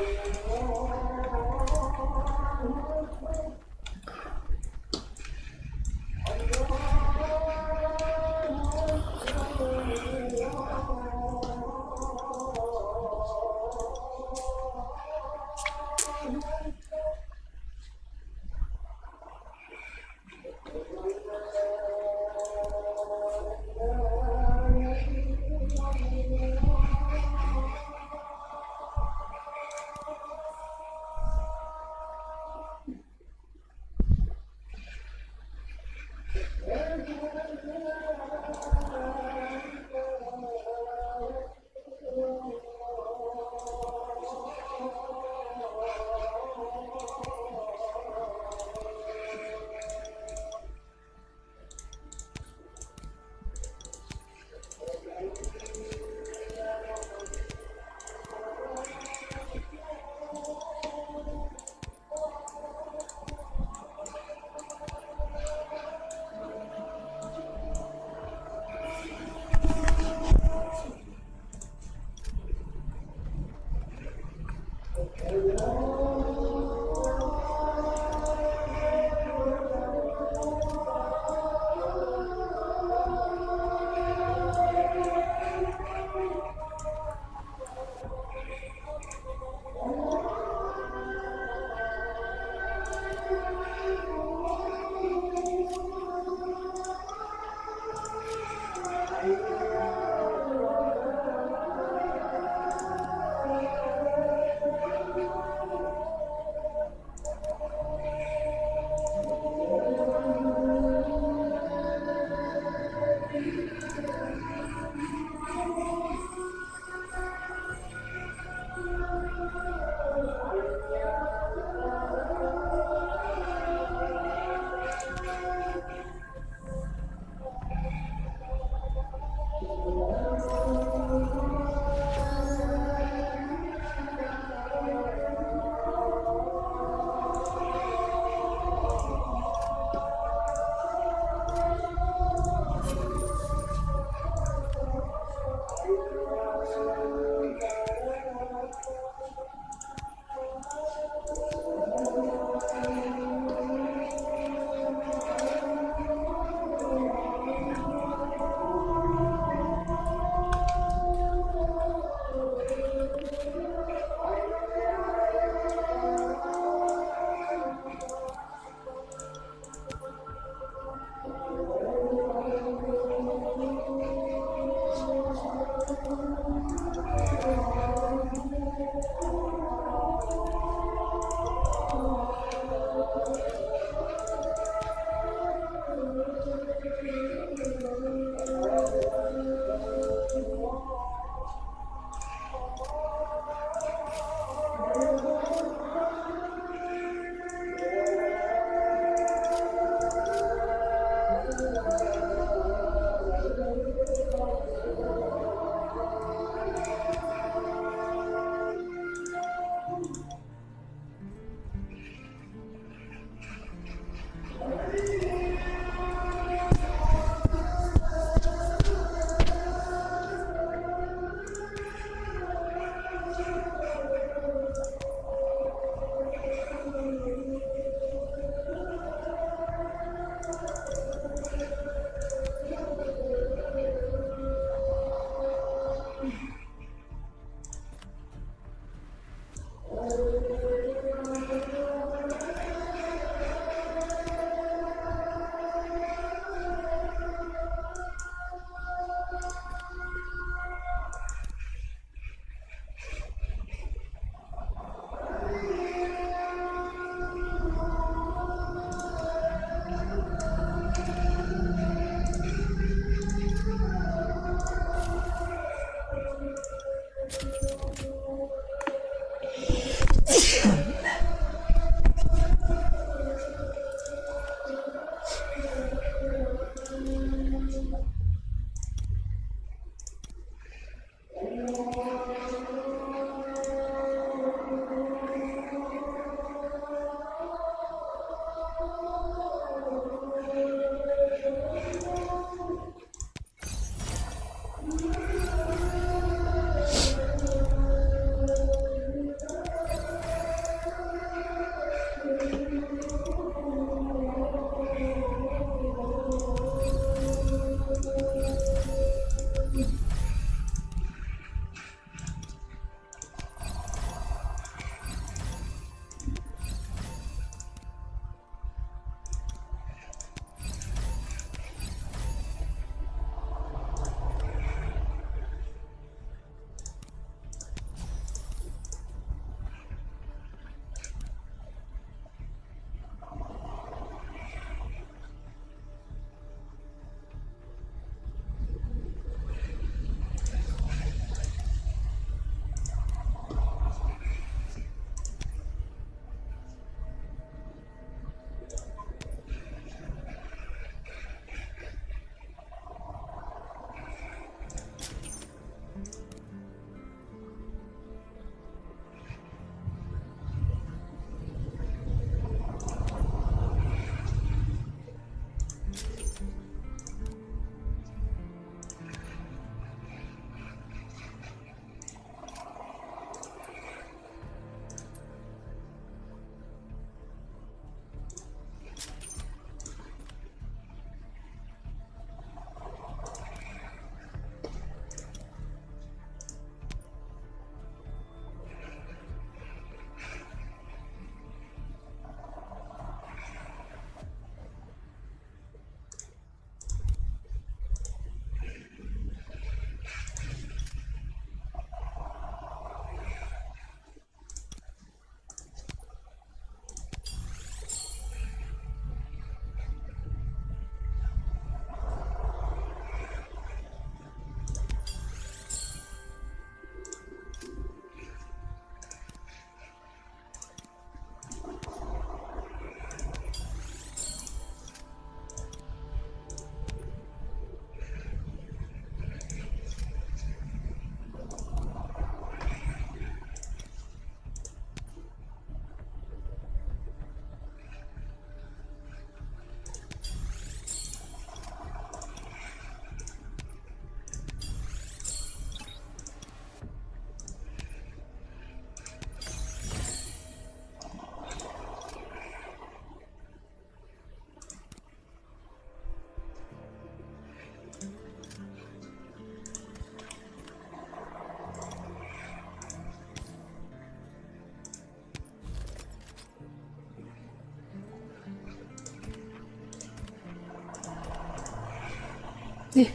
Speaker 1: Ih,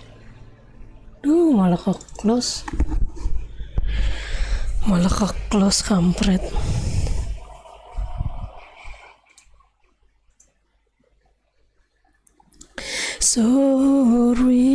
Speaker 1: duh malah ke close kampret. Sorry.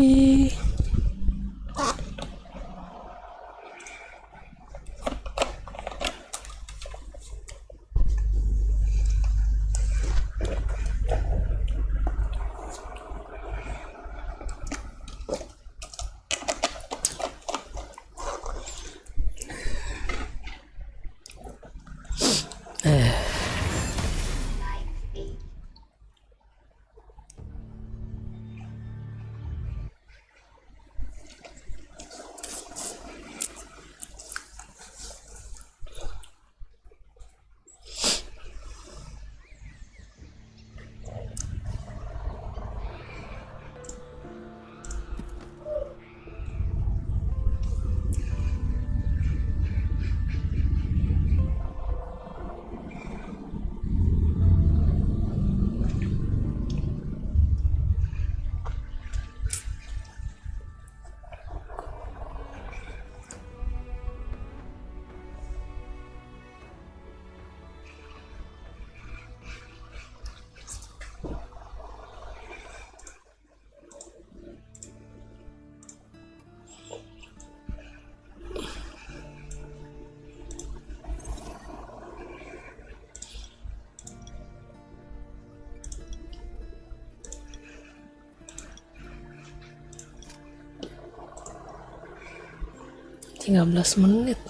Speaker 1: Tiga 13 menit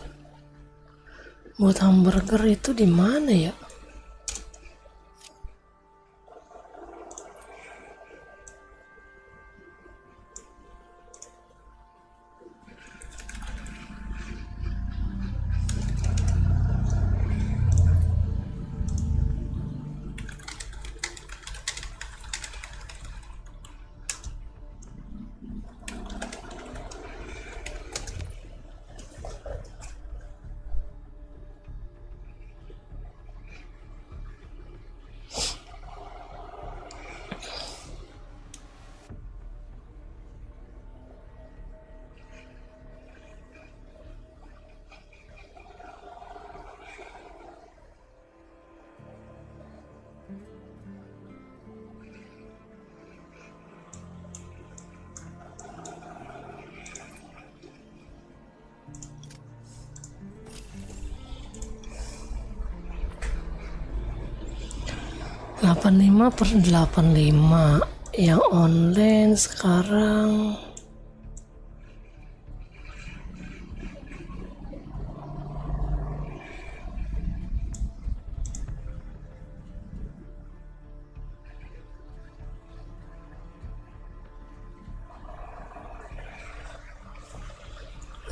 Speaker 1: buat hamburger itu di mana ya? Lima per 85 yang online sekarang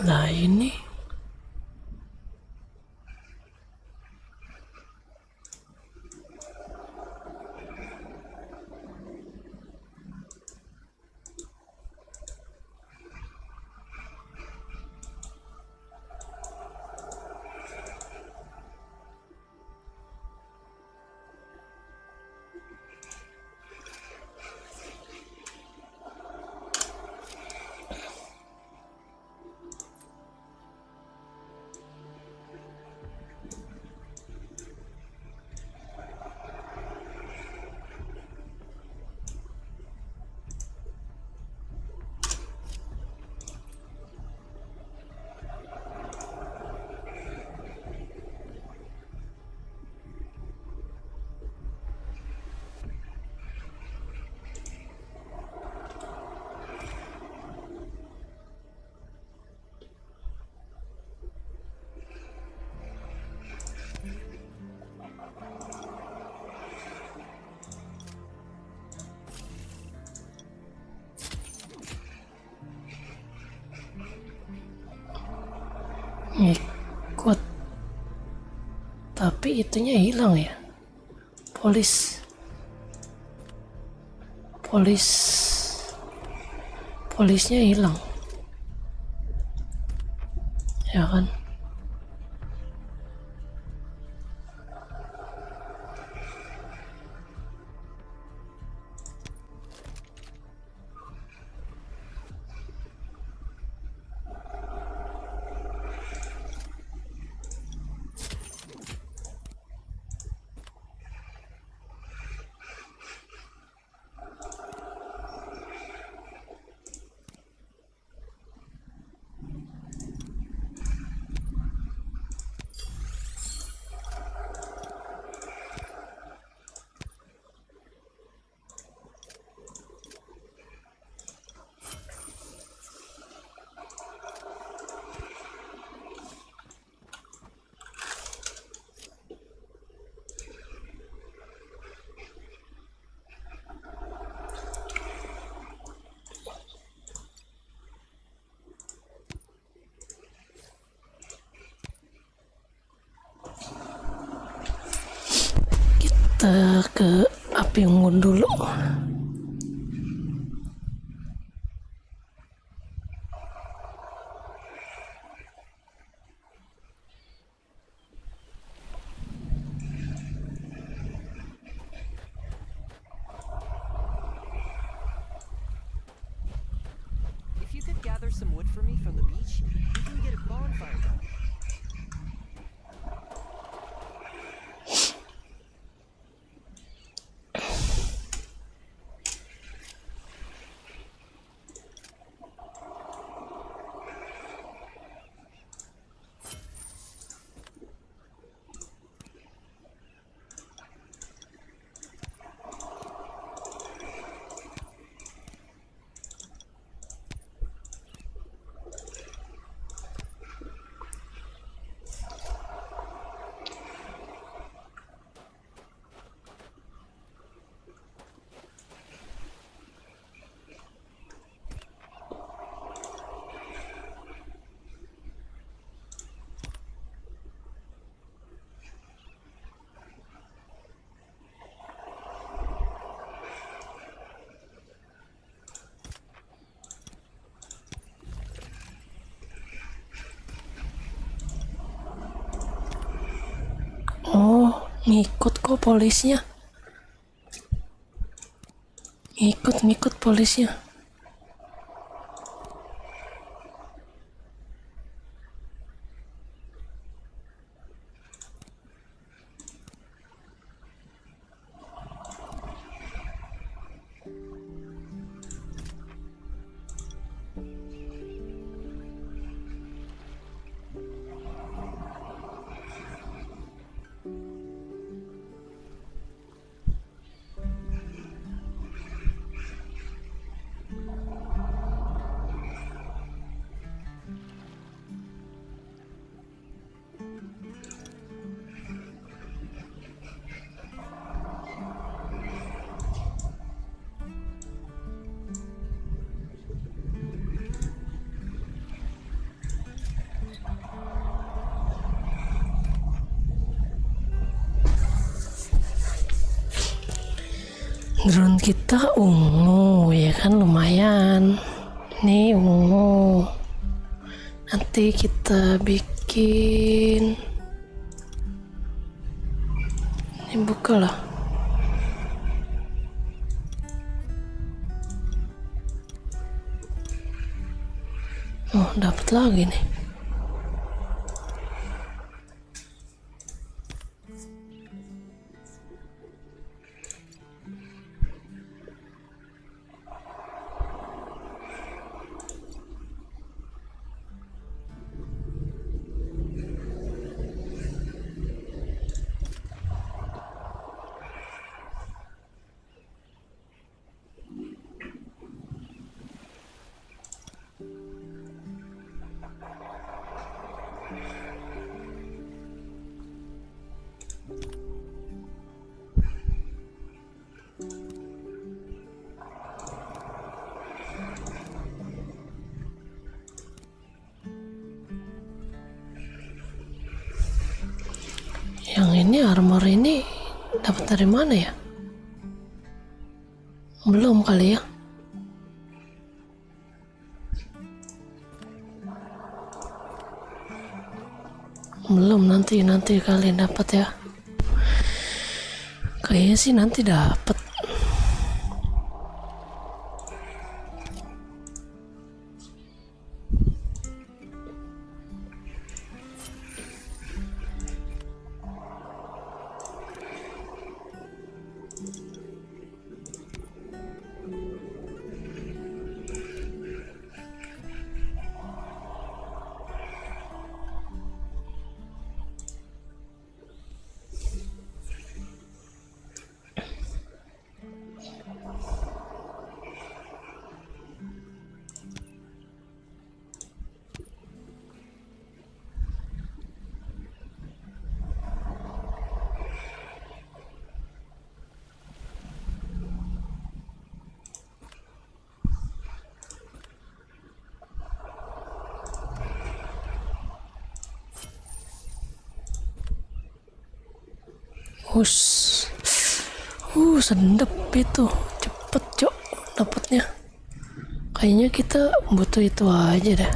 Speaker 1: nah ini ngikut tapi itunya hilang ya, polisnya hilang ya kan. kita ke api unggun dulu.
Speaker 4: If you could gather some wood for me from the beach, we can get a bonfire going.
Speaker 1: Oh, ngikut kok polisnya. Ngikut polisnya. Drone kita ungu ya kan, lumayan nih ungu. Nanti kita bikin ini, buka lah. Oh, dapat lagi nih. Yang ini armor ini dapat dari mana ya? Belum kali ya? Belum, nanti kalian dapat ya. Kayaknya sih nanti dapat. Hush. sedep itu. Cepet, Cok, dapatnya. Kayaknya kita butuh itu aja dah.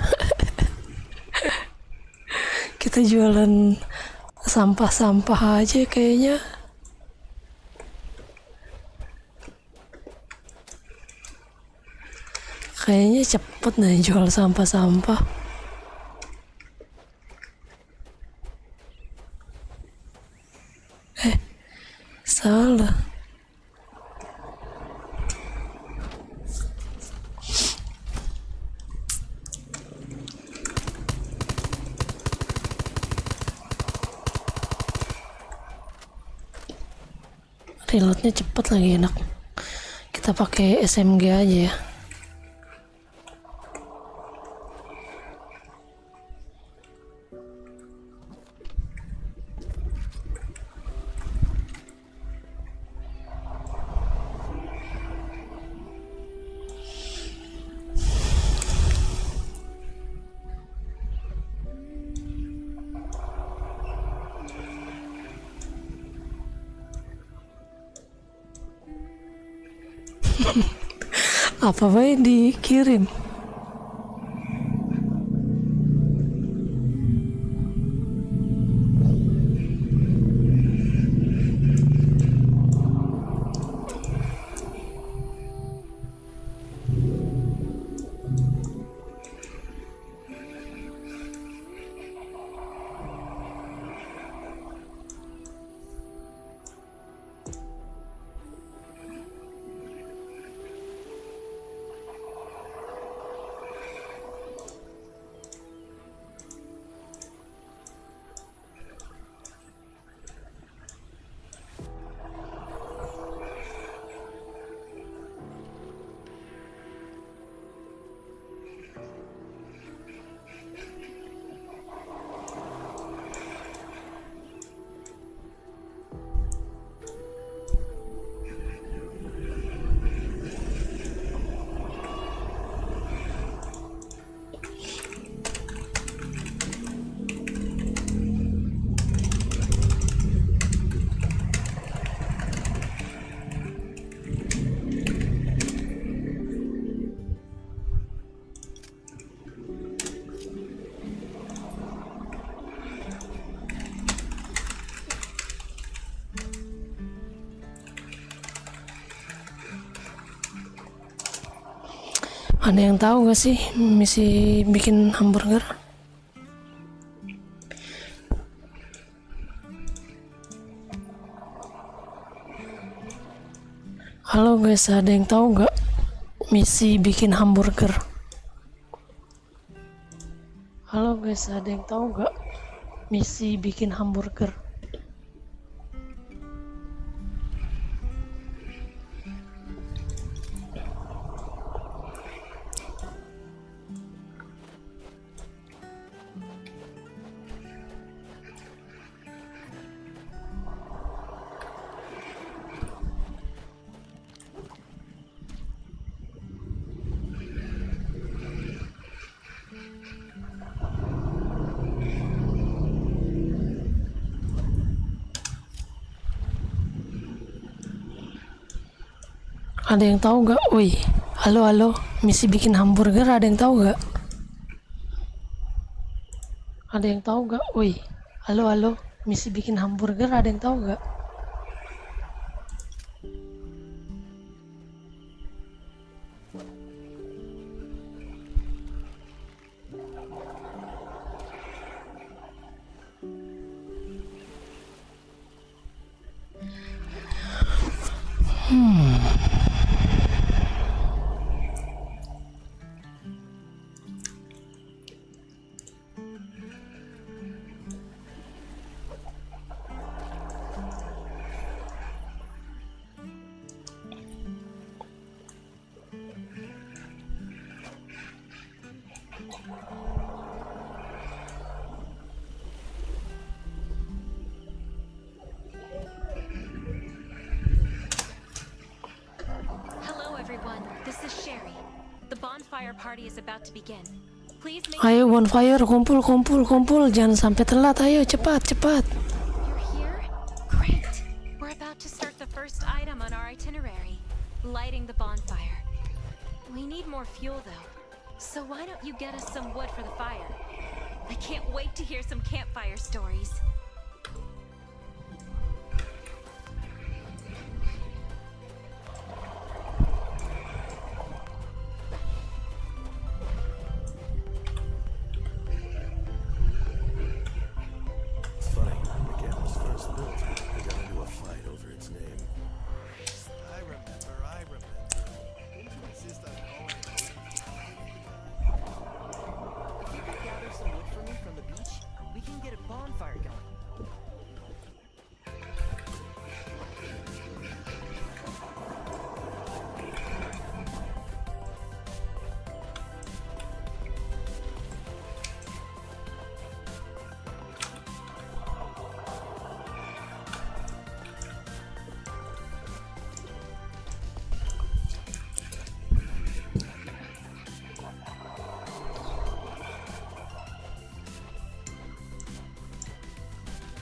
Speaker 1: Kita jualan sampah-sampah aja kayaknya. Kayaknya cepet nih jual sampah-sampah. Salah. Reloadnya cepet lagi, enak. Kita pakai SMG aja ya. Apa baik dikirim? Ada yang tahu gak sih misi bikin hamburger? Halo guys, ada yang tahu gak misi bikin hamburger? Halo guys, ada yang tahu gak misi bikin hamburger? Ada yang tahu gak? Woi, halo, misi bikin hamburger ada yang tahu gak? Ada yang tahu gak? Woi, halo, misi bikin hamburger ada yang tahu gak?
Speaker 5: Hello everyone, this is Sherry. The bonfire party is about to begin. Please make
Speaker 1: Ayo bonfire, kumpul, jangan sampai telat, ayo cepat.
Speaker 5: you're here. Great. We're about to start the first item on our bonfire. We need more fuel though. So why don't you get us some wood for the fire? I can't wait to hear some campfire stories.
Speaker 6: It's funny, when the camp was first built, they got into a fight over its name. I remember. Didn't you insist on calling it
Speaker 4: If you could gather some wood for me from the beach, we can get a bonfire going.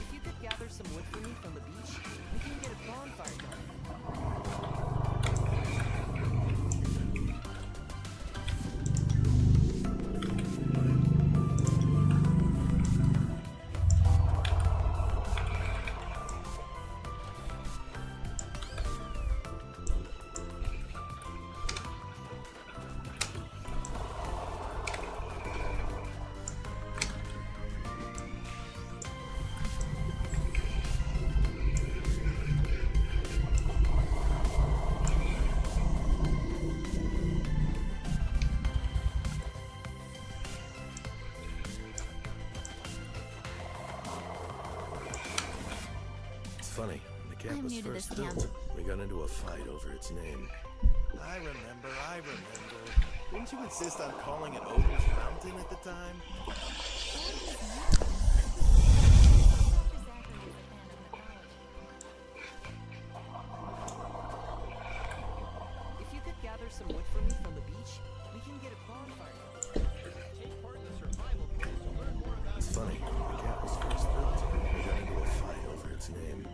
Speaker 4: If you could gather some wood for me from the beach, we can get a bonfire going.
Speaker 6: It's funny, when the camp
Speaker 2: I'm
Speaker 6: was
Speaker 2: new to this
Speaker 6: first built, we got into a fight over its name. I remember. Didn't you insist on calling it Odin's Mountain at the time?
Speaker 4: If you could gather some wood for me from the beach, we can get a bonfire going. Take part in the survival quiz to learn more about
Speaker 6: It's funny, when the camp was first built, we got into a fight over its name.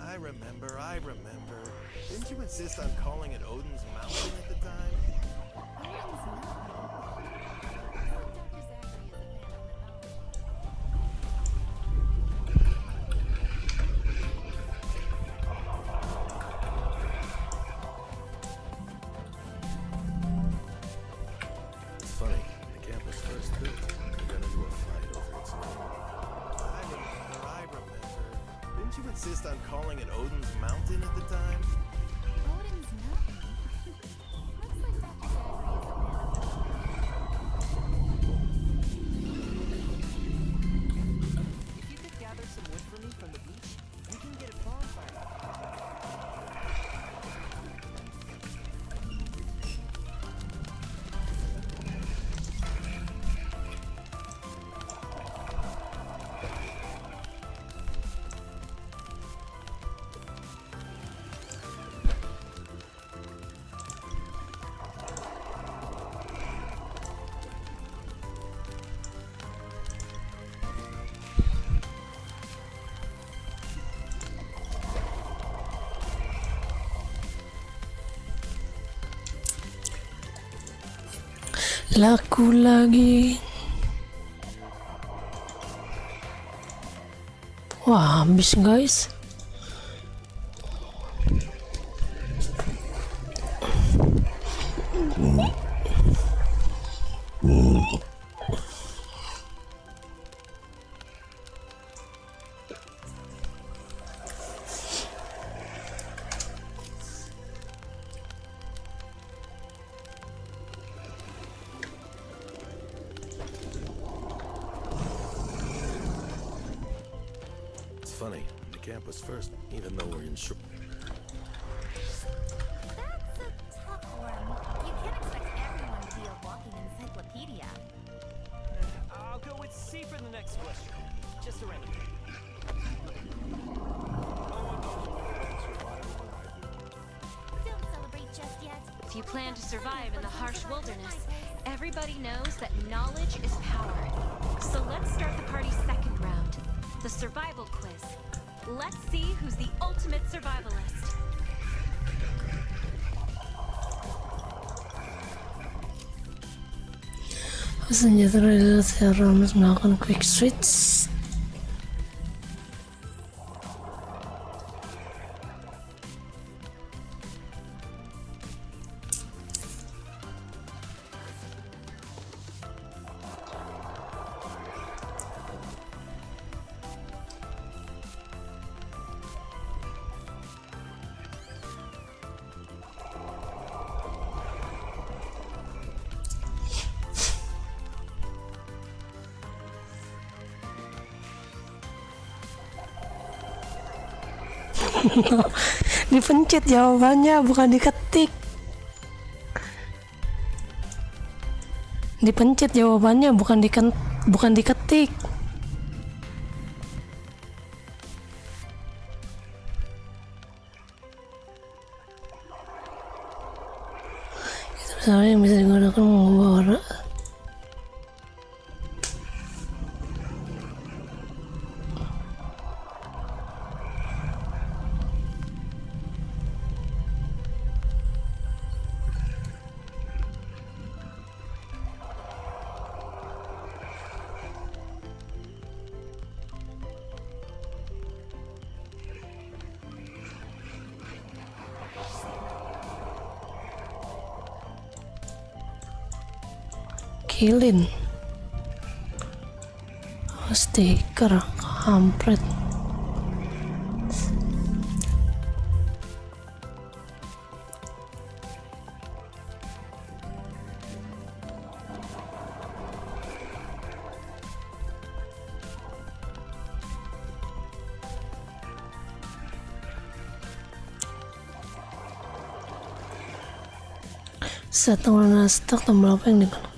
Speaker 6: I remember. Didn't you insist on calling it Odin's Mountain at the time? It's funny, when the camp was first built, we got into a fight over its name. I remember. Didn't you insist on calling it Odin's Mountain at the time?
Speaker 2: Odin's Mountain? Looks like Dr. Zachary is a fan of
Speaker 4: If you could gather some wood for me from the beach, we can get a bonfire going.
Speaker 1: Laku lagi. Wah, habis guys.
Speaker 6: It's funny, the camp was first, even though we're in short.
Speaker 2: That's a tough one. You can't expect everyone to be a walking encyclopedia.
Speaker 4: I'll go with C for the next question. Just a random.
Speaker 2: Don't celebrate just yet.
Speaker 5: If you plan to survive in the harsh wilderness, everybody knows that knowledge is power. So let's start the party's second round, the survival quiz. Let's see who's the ultimate survivalist.
Speaker 1: Senjata rela secara melakukan quick switch. Dipencet jawabannya, bukan diketik. Dipencet jawabannya, bukan diketik. Itu misalnya yang bisa digunakan mengubah warna. Kilin, stiker, kampret. Set warna stok tombol apa yang digunakan?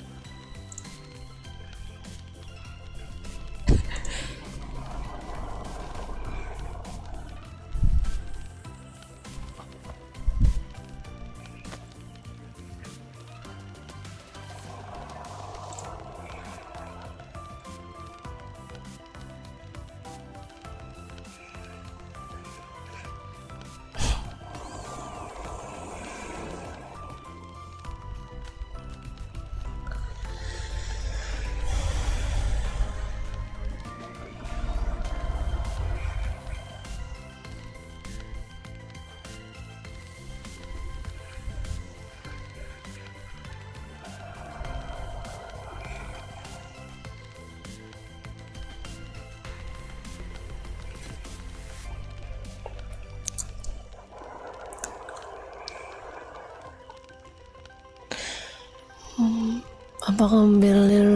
Speaker 1: Apakah membelir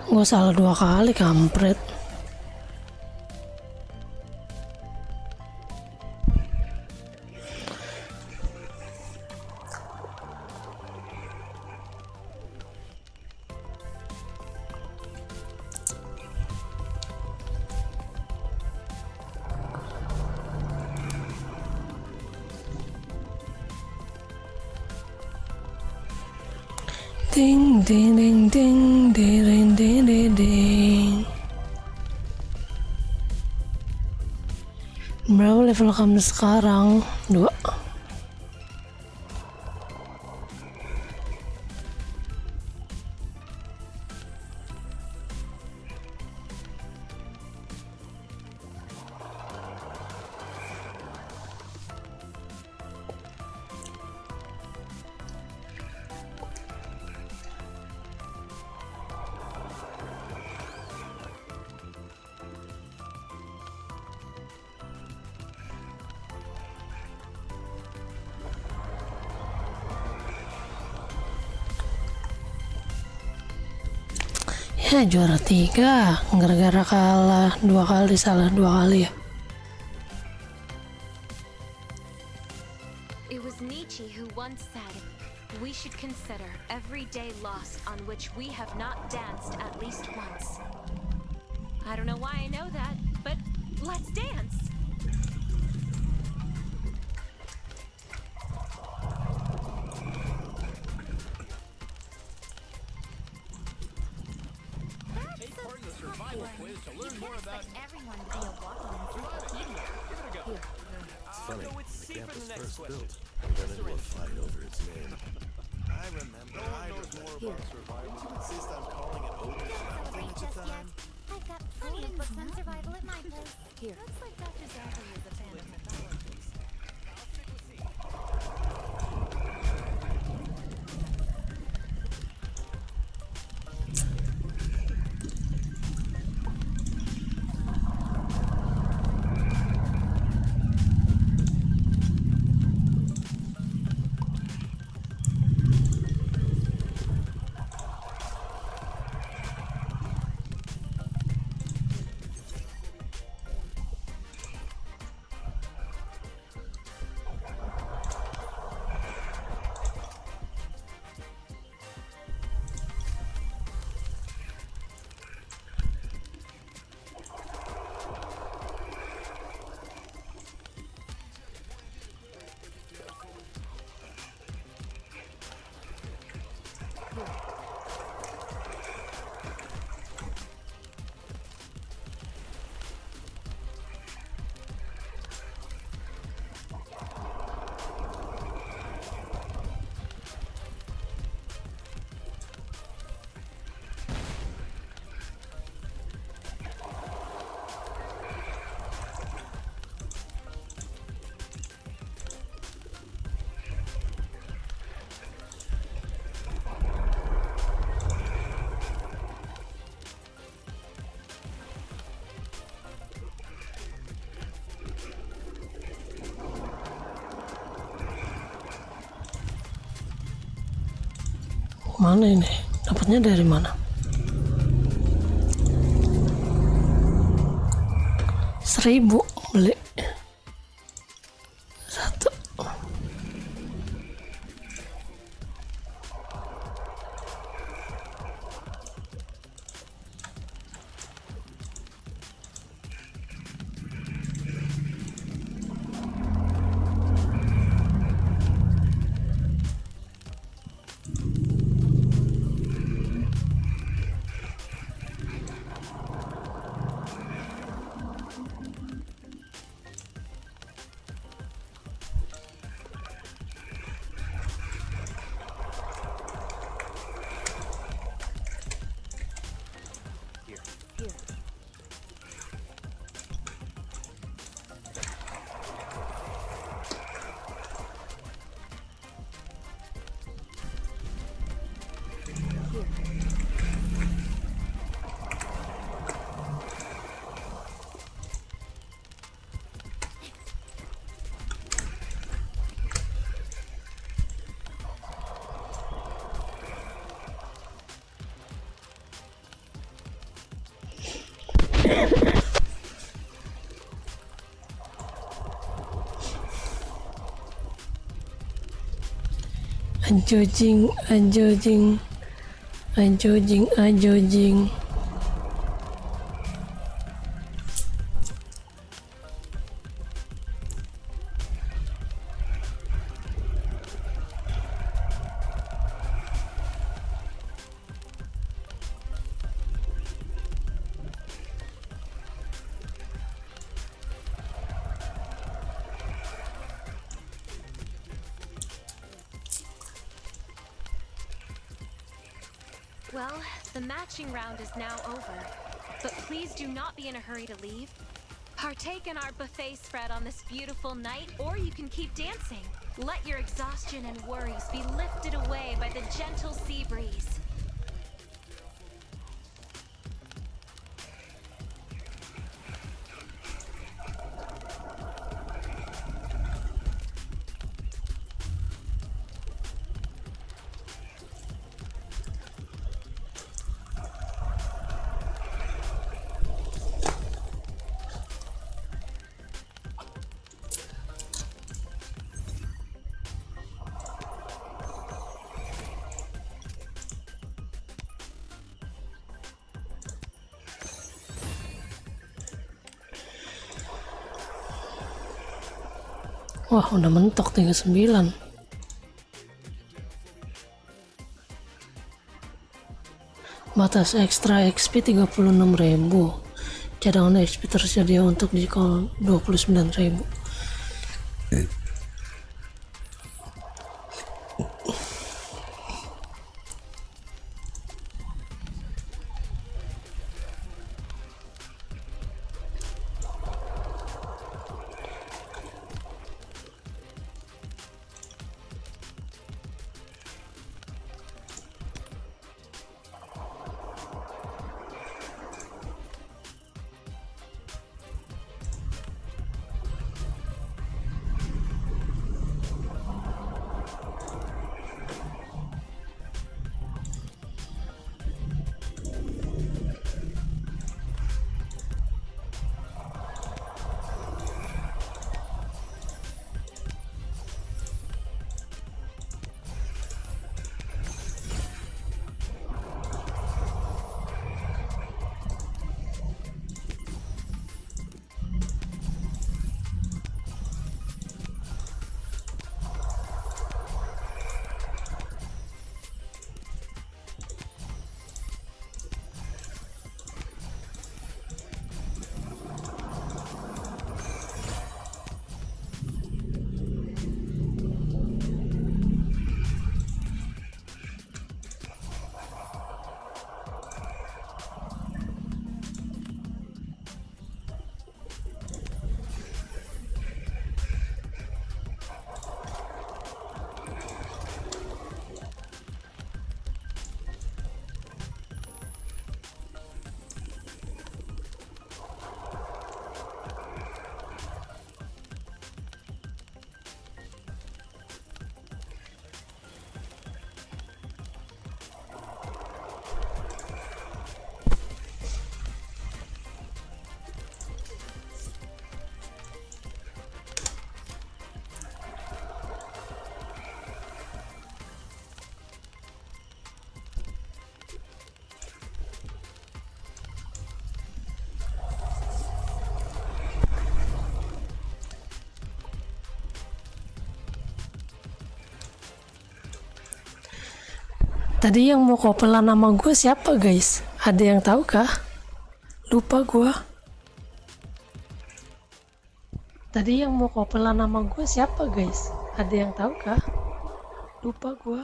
Speaker 1: gue salah 2 kali, kampret. Ding ding ding ding ding ding ding ding. Berapa level kamu sekarang? 2. Ya juara 3 gara-gara kalah 2 kali, salah 2 kali ya.
Speaker 5: It was Nietzsche who once said, "We should consider every day lost on which we have not danced at least once." I don't know why I know that, but let's dance.
Speaker 6: It's funny.
Speaker 4: Go with
Speaker 6: When the
Speaker 4: C
Speaker 6: camp
Speaker 4: for
Speaker 6: was
Speaker 4: the next
Speaker 6: first
Speaker 4: question.
Speaker 6: built, we got into a fight over its name. I remember Iverman. Didn't you insist on calling it Odin's Mountain at the
Speaker 7: Just
Speaker 6: time?
Speaker 7: yet. I've got plenty of books on survival at my place.
Speaker 2: Here.
Speaker 7: Looks like Dr. Zachary is a fan of mythology.
Speaker 1: Mana ini? Dapatnya dari mana? 1.000 beli satu. Anjing, anjing, anjing, anjing.
Speaker 5: Well, the matching round is now over. But please do not be in a hurry to leave. Partake in our buffet spread on this beautiful night, or you can keep dancing. Let your exhaustion and worries be lifted away by the gentle sea breeze.
Speaker 1: Wah, udah mentok 39. Batas ekstra XP 36.000. Cadangan HP tersedia untuk diskon 29.000. Tadi yang mau kopelan nama gue siapa guys? Ada yang tahu kah? Lupa gue. Tadi yang mau kopelan nama gue siapa guys? Ada yang tahu kah? Lupa gue.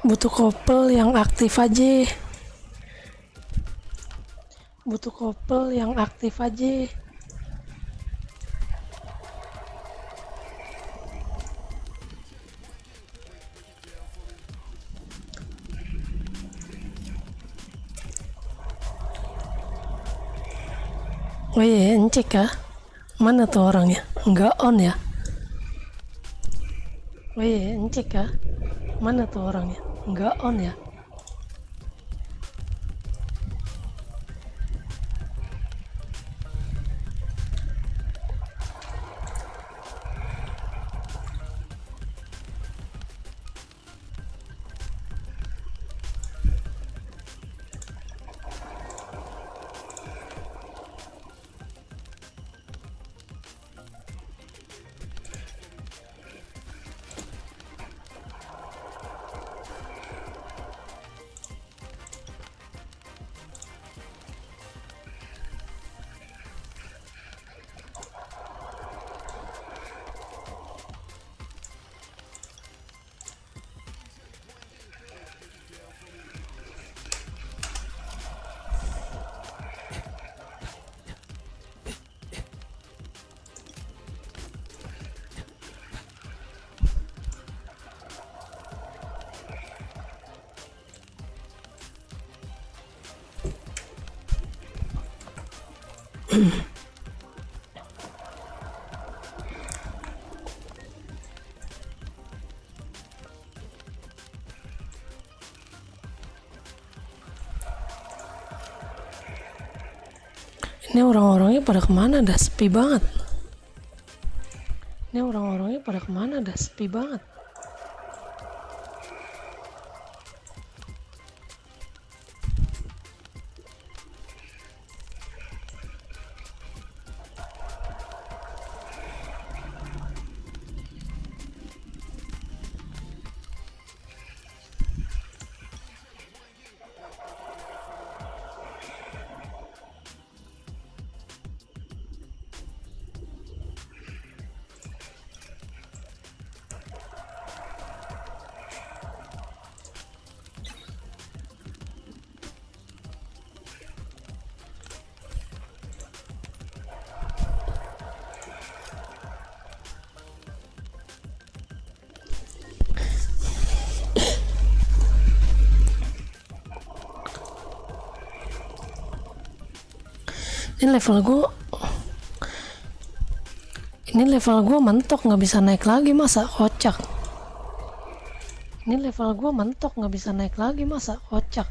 Speaker 1: Butuh couple yang aktif aja. Butuh couple yang aktif aja. Oh iya, cek kah? Mana tuh orangnya? Enggak on ya? Oh iya, cek kah? Mana tuh orangnya? Enggak on ya? Ini orang-orangnya pada kemana? Dah sepi banget. kemana dah, sepi banget. Ini level gue mentok, nggak bisa naik lagi, masa kocak. Ini level gue mentok, nggak bisa naik lagi, masa kocak.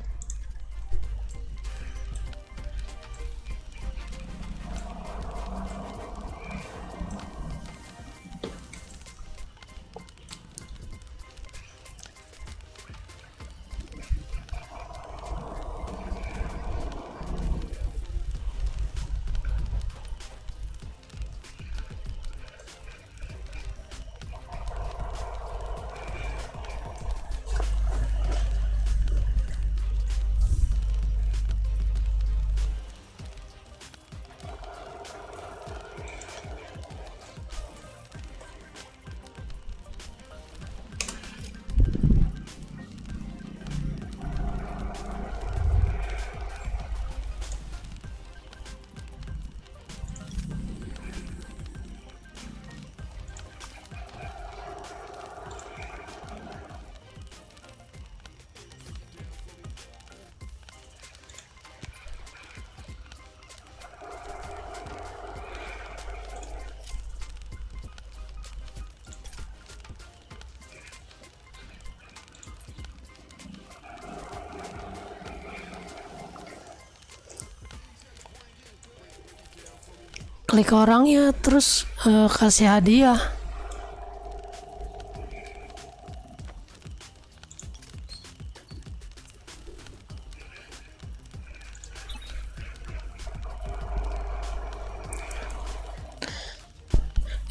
Speaker 1: Klik orangnya terus kasih hadiah.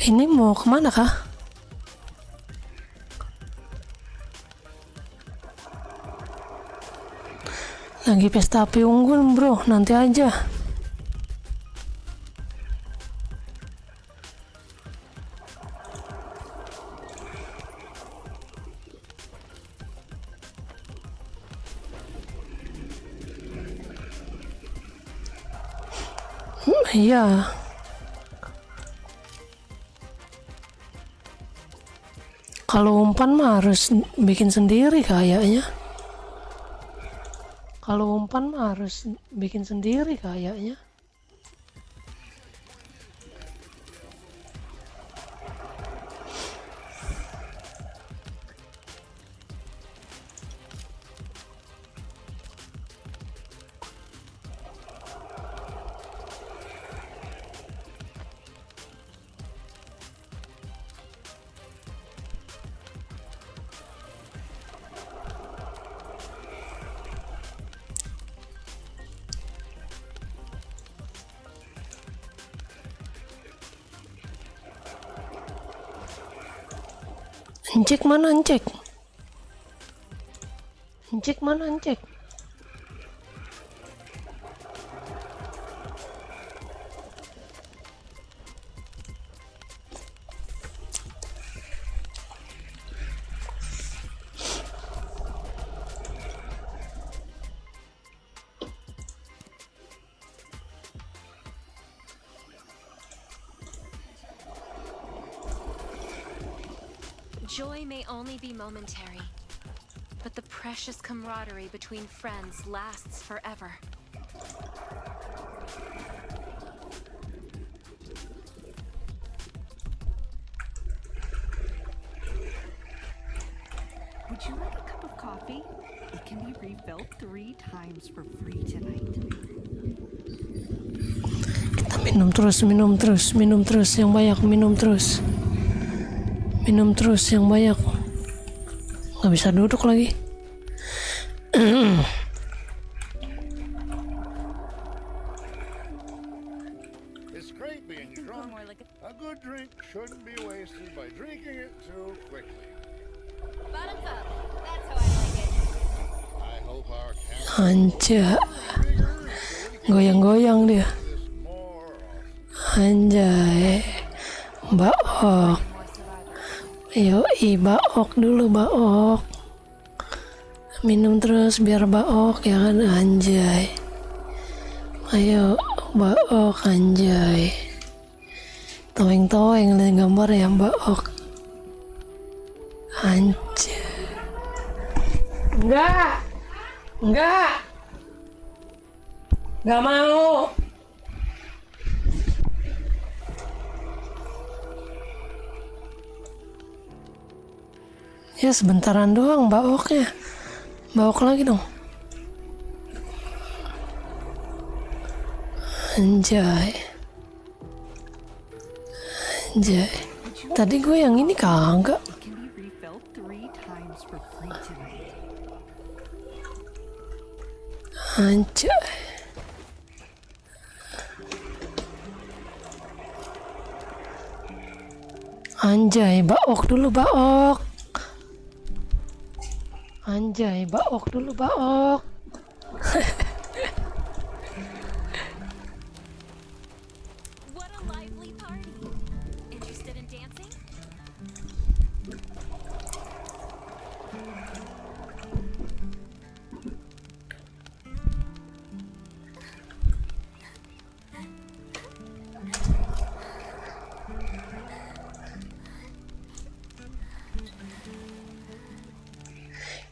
Speaker 1: Ini mau kemana kah? Lagi pesta api unggun bro, nanti aja. Iya. Kalau umpan mah harus bikin sendiri kayaknya. Kalau umpan mah harus bikin sendiri kayaknya. Encik mana encik? Encik mana encik?
Speaker 5: Joy may only be momentary, but the precious camaraderie between friends lasts forever.
Speaker 8: Would you like a cup of coffee? It can be refilled 3 times for free tonight.
Speaker 1: Kita minum terus, yang banyak minum terus. Minum terus yang banyak. Nggak bisa duduk lagi.
Speaker 9: It's great being drunk. A good drink shouldn't be wasted by drinking it too quickly.
Speaker 7: Bottoms up. That's how I like it.
Speaker 9: I hope our camera
Speaker 1: Anjay. Goyang-goyang dia.
Speaker 9: is more often.
Speaker 1: Anjay. Baok. Yoi, baok dulu, baok. Minum terus biar baok ya kan, anjay. Ayo, baok anjay. Toeng-toeng lihat gambar ya, baok. Anjay. Enggak. Enggak mau. Ya sebentaran doang baoknya. Baok lagi dong. Anjay. Tadi gue yang ini kagak.
Speaker 8: It can be refilled 3 times for free tonight.
Speaker 1: Anjay. Anjay, baok dulu, baok. Anjay, baok dulu, baok.
Speaker 5: What a lively party. Interested in dancing?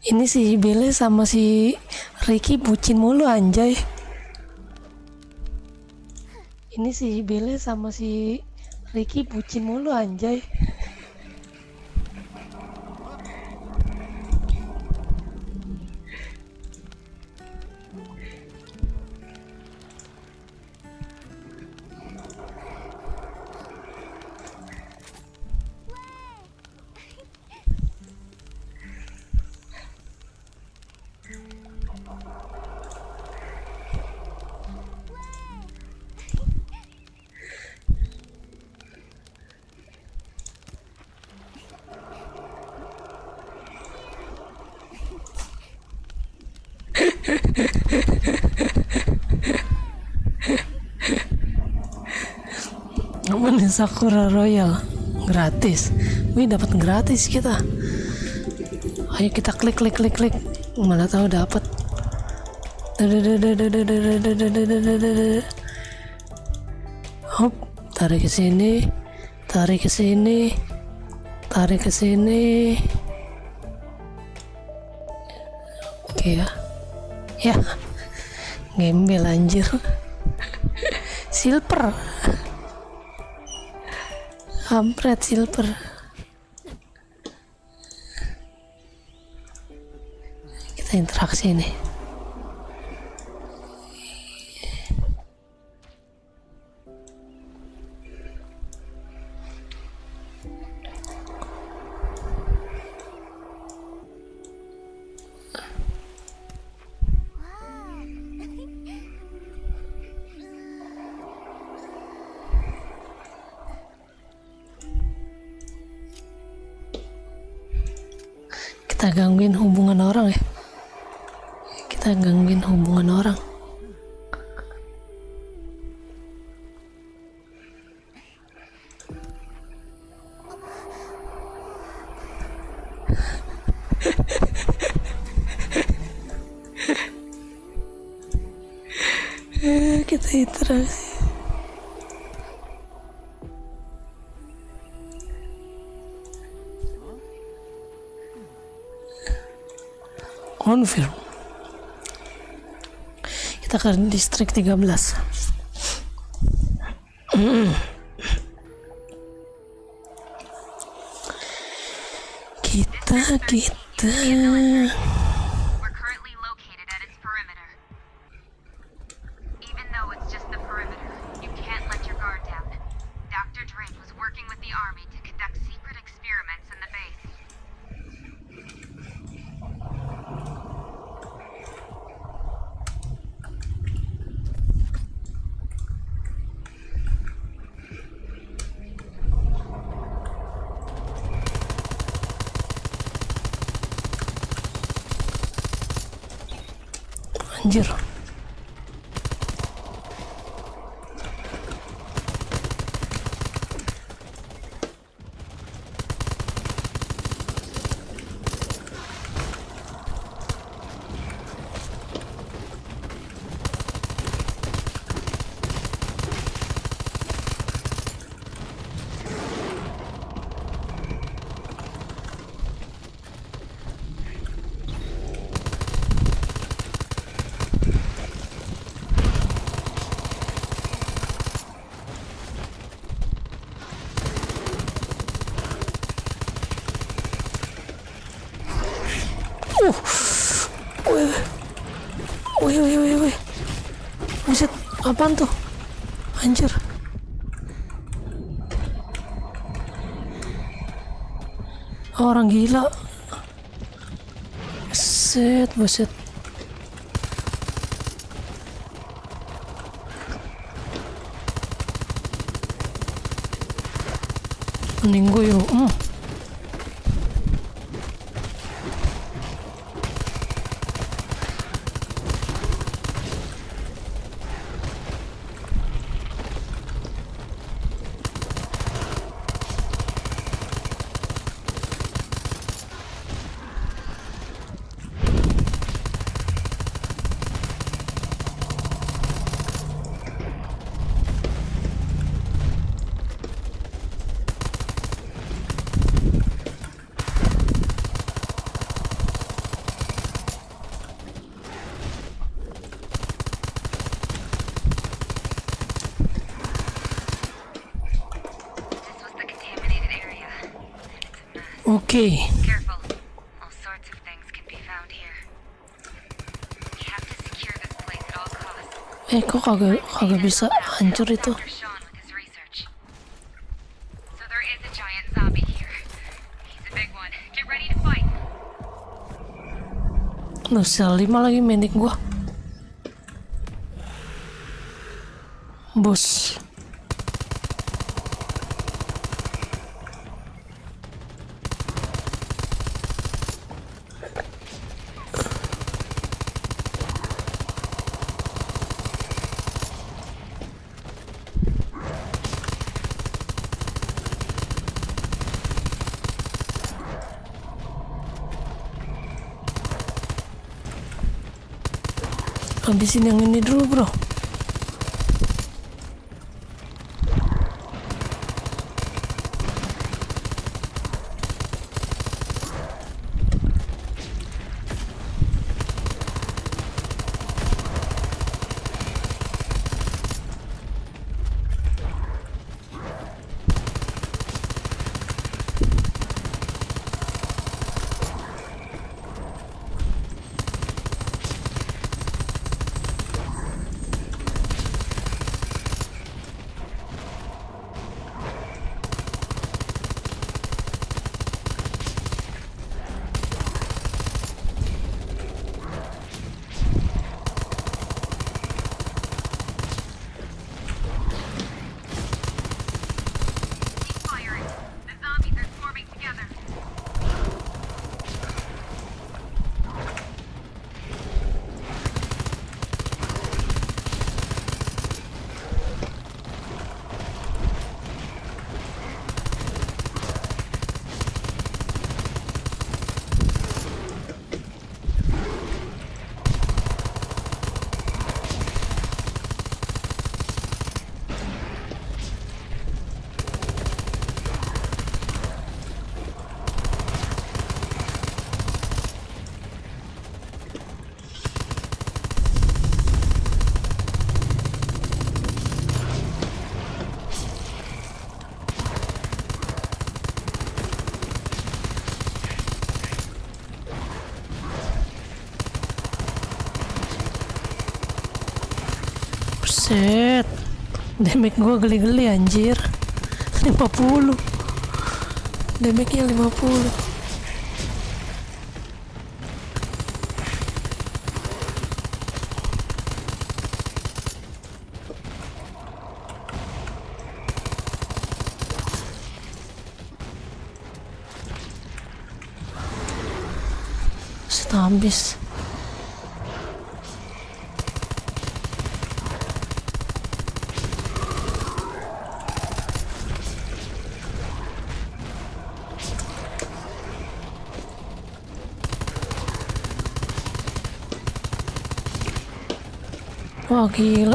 Speaker 1: Ini si Belle sama si Ricky bucin mulu anjay. Ini si Belle sama si Ricky bucin mulu anjay. Namanya Sakura Royal gratis. Wih, dapat gratis kita. Ayo kita klik. Mana tahu dapat. Hop, tarik ke sini. Oke ya. Ya. Gembel anjir. Silver. Kampret silver. Kita interaksi nih. Kita gangguin hubungan orang ya. Kita interaksi. Confirm. Kita ke distrik 13. Kita
Speaker 5: We're currently located at its perimeter. Even though it's just the perimeter, you can't let your guard down. Dr. Drake was working with the army to conduct secret experiments in
Speaker 1: Anjir. Wih. Buset, apaan tuh? Anjir. Orang gila. Buset. Mending gue yuk. Oke.
Speaker 7: Careful. All sorts of things can be found here. We have to secure this place at all costs.
Speaker 1: Kok kagak bisa hancur itu?
Speaker 7: Dr. Sean with his research. So there is a giant zombie here. He's a big one. Get ready to fight.
Speaker 1: Sel 5 lagi menik gua. Bos. Habisin yang ini dulu, bro. Buset, damage gue geli-geli anjir. 50 damage-nya 50. Habis. Wah gila.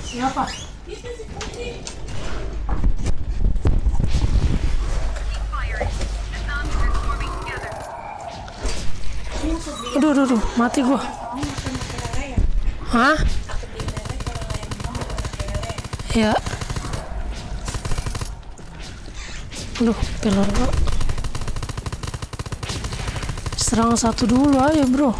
Speaker 1: Siapa? Aduh, mati gua. Hah? Ya. Aduh, pelor gua. Serang satu dulu aja, bro.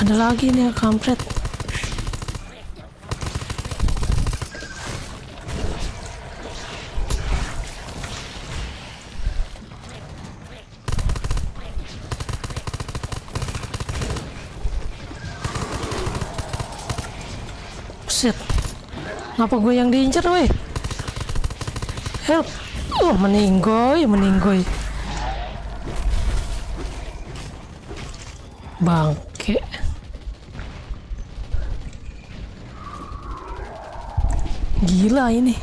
Speaker 1: Ada lagi nih kampret. Buset. Ngapa gue yang diincar weh? Help. Meninggoy. Bangke. Gila ini.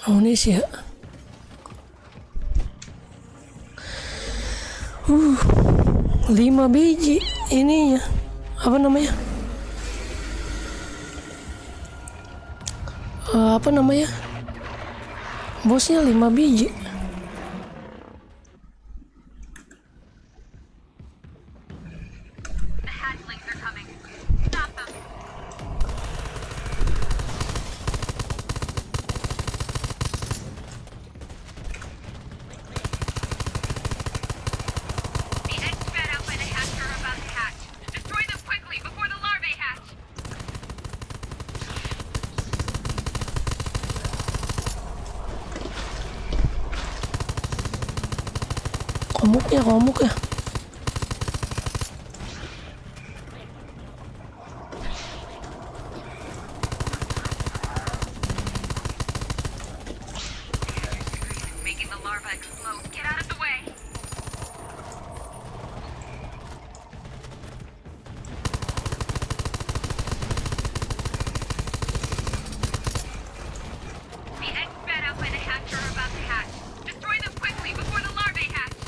Speaker 1: Amunisi ya. 5 biji ininya. Apa namanya? Apa namanya? Bosnya 5 biji. Komuknya.
Speaker 7: Making the larva explode. Get out of the way. The eggs spat out by the hatch are about to hatch. Destroy them quickly before the larvae hatch.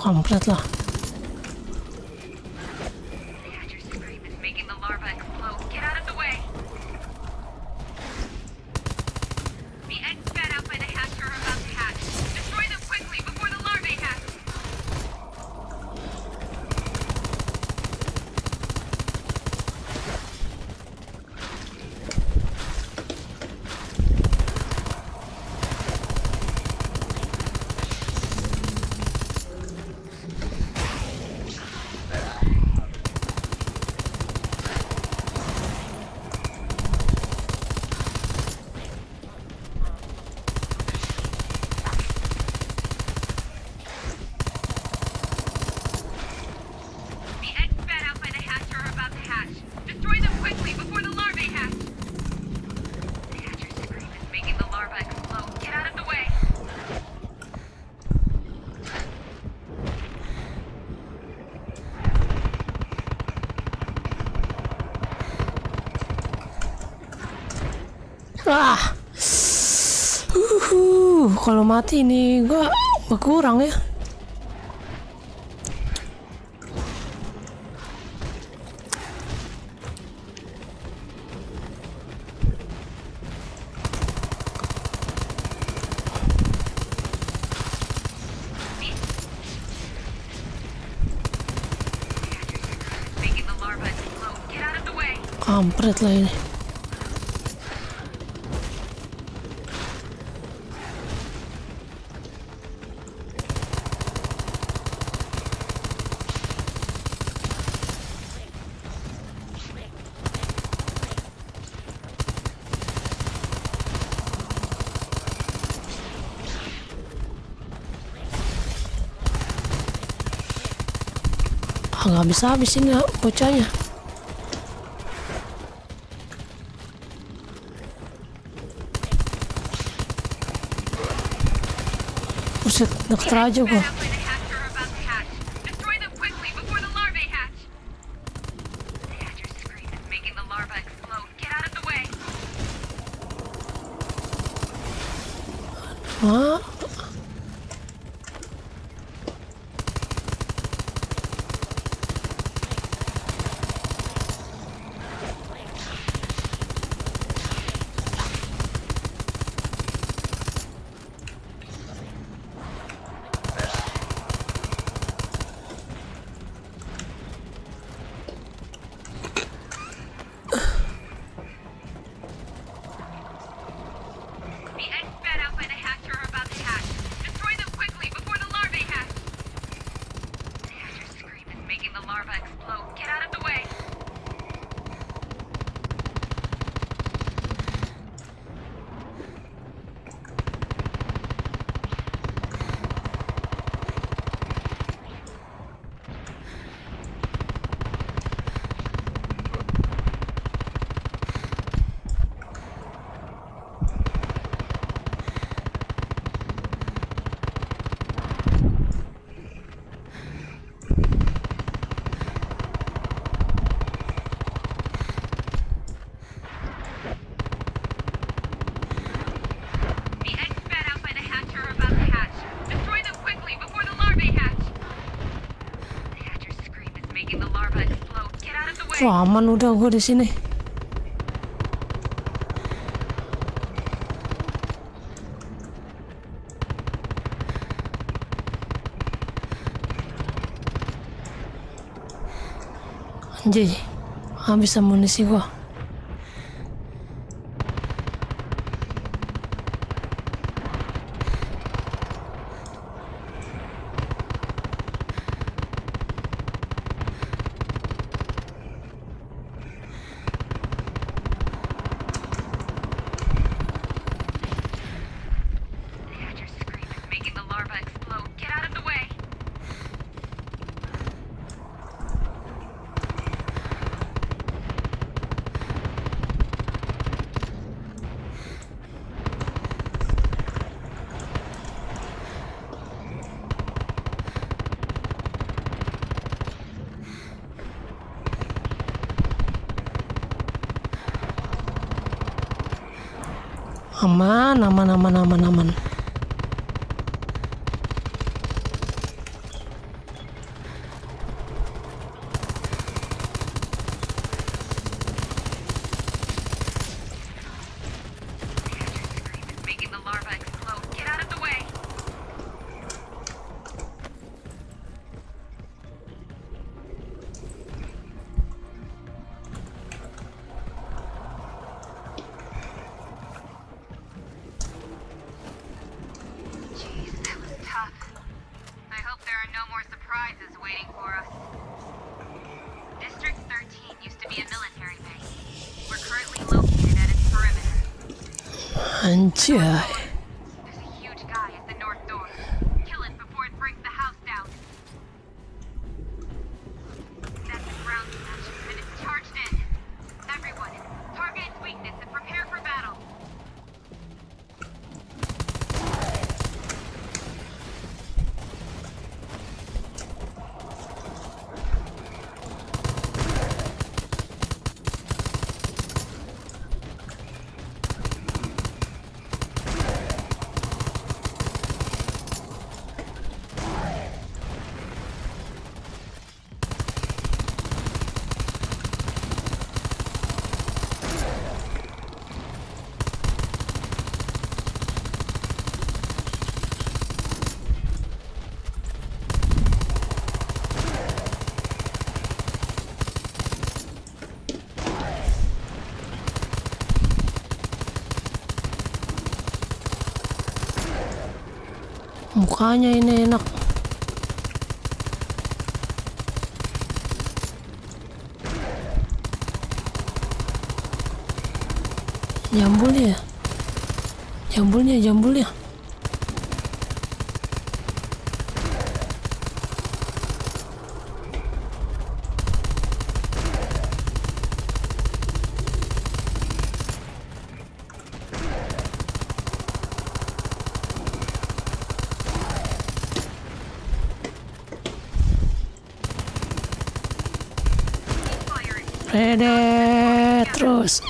Speaker 1: Kampret lah.
Speaker 7: Hatcher's scream is making the larva explode. Get out of the way. The eggs spat out by the hatcher are about to hatch. Destroy them quickly before the larvae hatch. The eggs spat out by the hatcher are about to hatch. Destroy them quickly before the larvae hatch. The hatcher's scream is making the larva explode. Get out of the way.
Speaker 1: Kalau mati ini gua berkurang ya.
Speaker 7: Making the larva explode. Get out of the way.
Speaker 1: Kampret lah ini. Nggak bisa habisin ya bocahnya. Buset, deket aja gua.
Speaker 7: Spat out by the hatcher are about to hatch. Destroy them quickly before the larvae hatch. The hatcher's scream is making the larva explode. Get out of the way.
Speaker 1: Hah?
Speaker 7: The eggs spat out by the hatcher are about to hatch. Destroy them quickly before the larvae hatch. The hatcher's scream is making the larva explode. Get out of the way. The eggs spat out by the hatcher are about to hatch. Destroy them quickly before the larvae hatch. The hatcher's scream is making the larva explode. Get out of the way.
Speaker 1: Wah, aman udah gua di sini. Anjir, habis amunisi gua.
Speaker 7: The hatcher's scream is making the larva explode. Get out of the way.
Speaker 1: Aman, aman, aman, aman, aman.
Speaker 7: surprises waiting for us. District 13 used to be a military base. We're currently located at its perimeter.
Speaker 1: Anjay.
Speaker 7: There's a huge guy at the north door. Kill it before it breaks the house down. That's a ground smash, and it's charged in. Everyone, target its weakness and prepare for battle.
Speaker 1: Mukanya ini enak. Jambulnya. Jambulnya. Redet terus.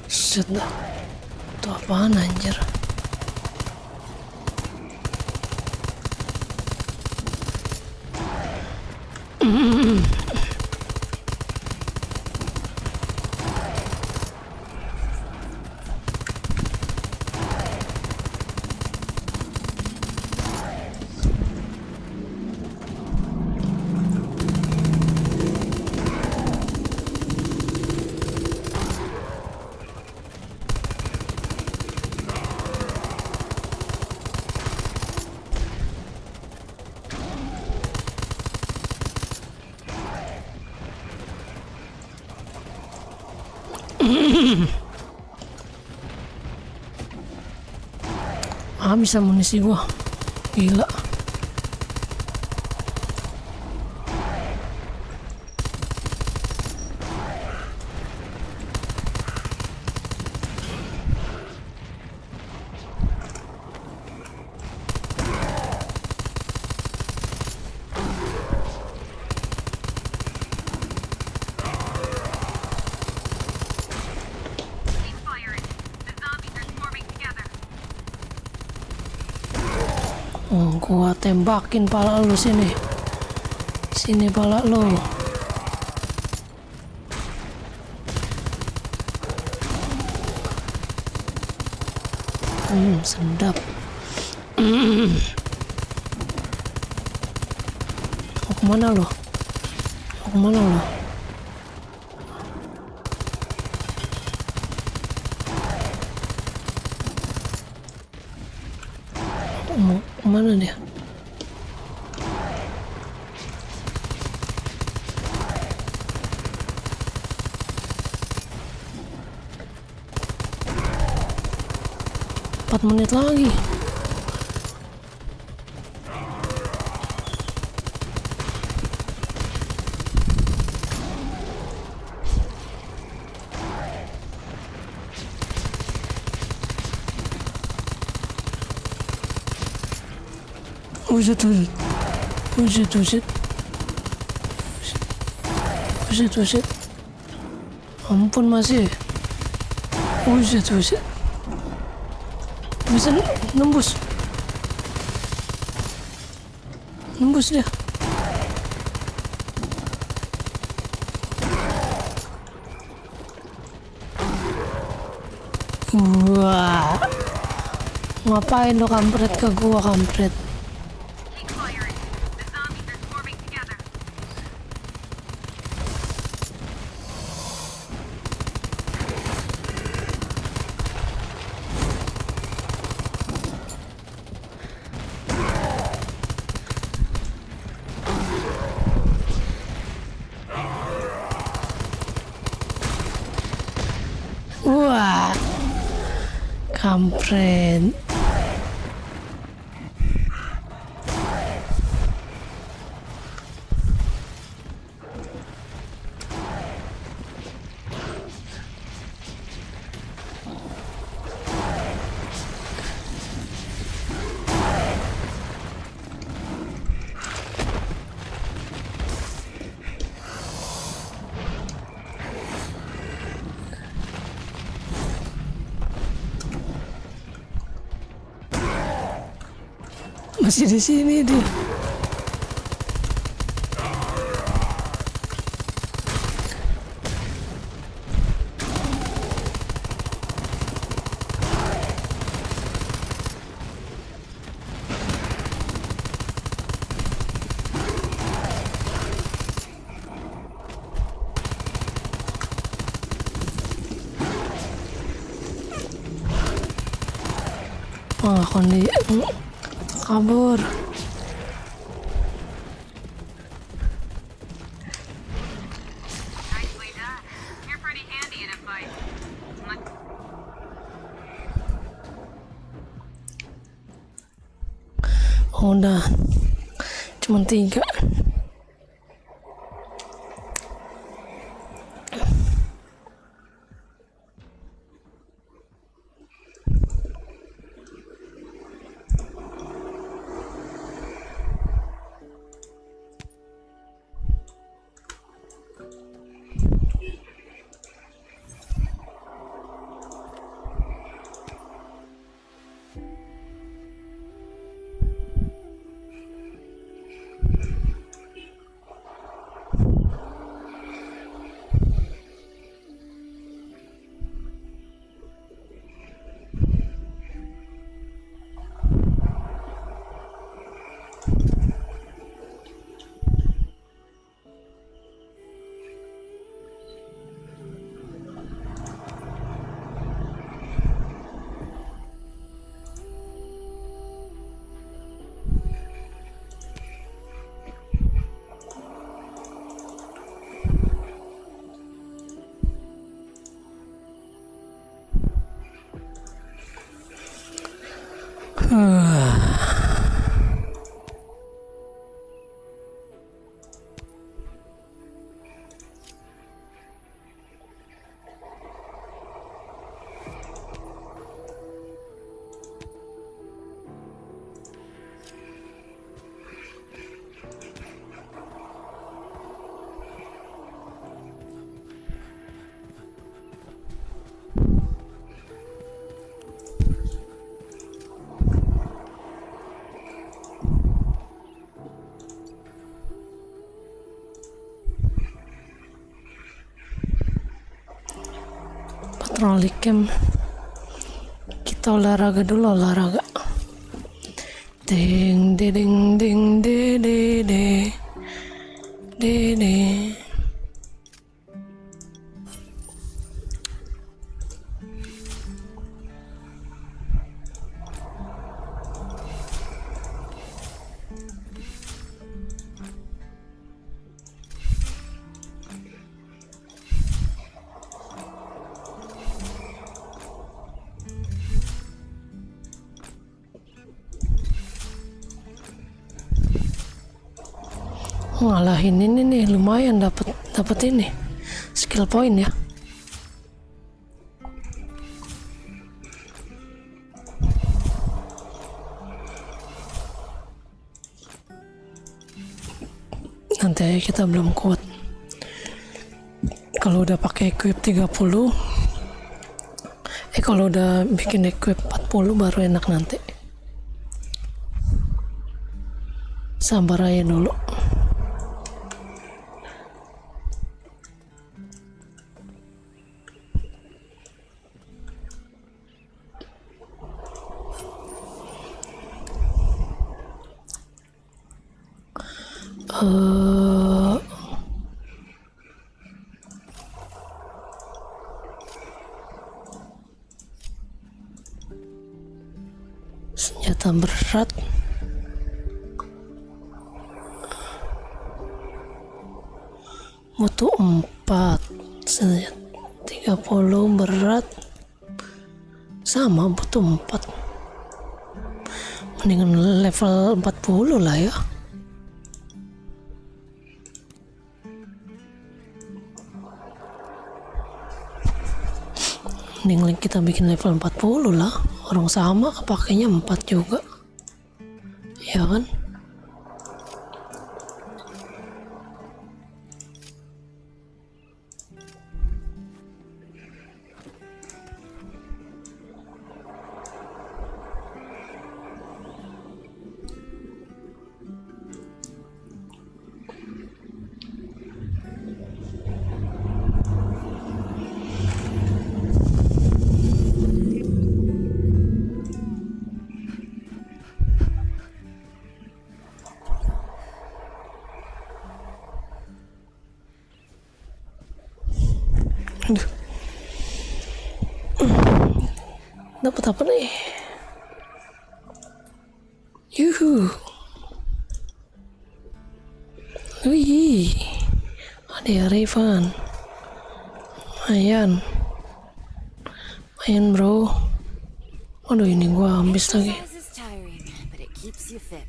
Speaker 1: Sudah. Itu apaan anjir? Habis amunisi gua. Gila. Gua tembakin pala lu sini. Sini pala lu. Sedap. Mau kemana lu? Mau kemana dia? Empat menit lagi. Buset. Ampun masih. Buset. Bisa nembus dia. Wah, ngapain lo kampret ke gua kampret? kampret. Masih di sini dia. Wah, kabur.
Speaker 7: Nicely done. You're pretty handy in a fight.
Speaker 1: Udah, cuman 3. Patroli camp. Kita olahraga dulu, olahraga. Ding ding ding ding ding ding ding. Ngalahin ini nih, lumayan dapat ini skill point ya. Nanti aja, kita belum kuat. Kalau udah pakai equip 30, kalau udah bikin equip 40 baru enak nanti. Sabar aja dulu. Senjata berat, mutu 4, senjata 30 berat, Sama butuh 4. Mendingan level 40 lah ya. Mending kita bikin level 40 lah. Orang sama pakainya 4 juga. Ya kan? Aduh. Dapat apa nih? Yuhu. Wih. Ada Revan. Mayan bro. Waduh, ini gua habis lagi.
Speaker 2: Exercise is tiring, but it keeps you fit.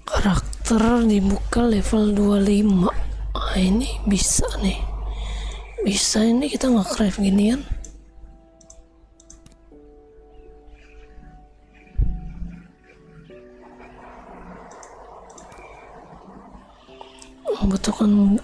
Speaker 1: Karakter dibuka level 25. Ah, ini bisa nih. Bisa ini kita nge-craft ginian. Membutuhkan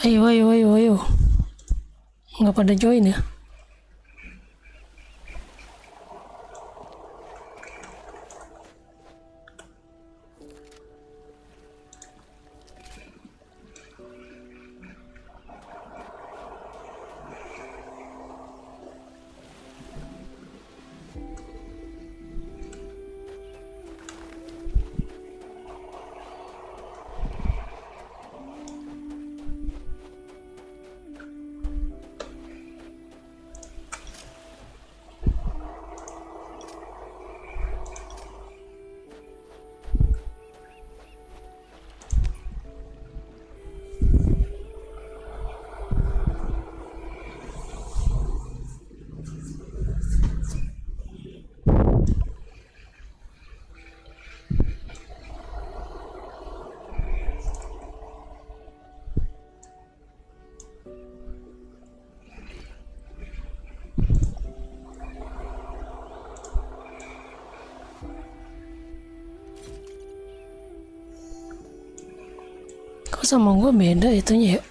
Speaker 1: ayo. Nggak pada join ya? Kok sama gua beda itunya ya?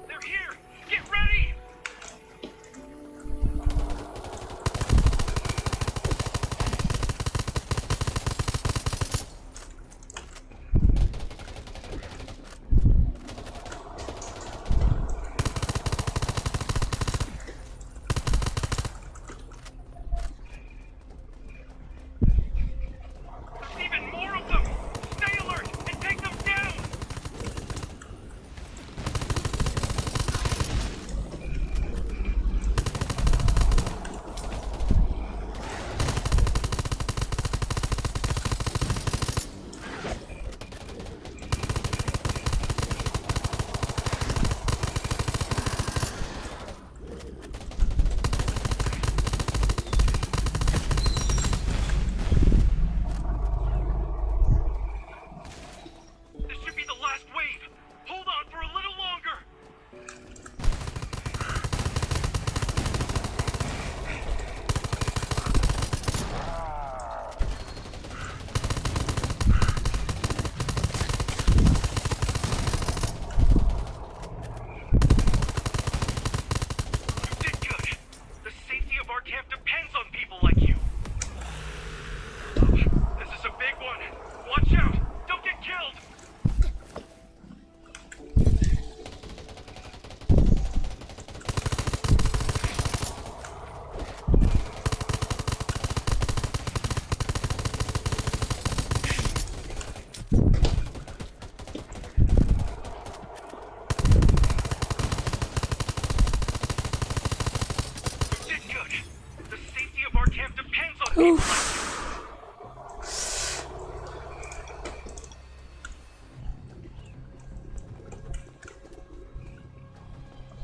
Speaker 4: They're here! Get ready!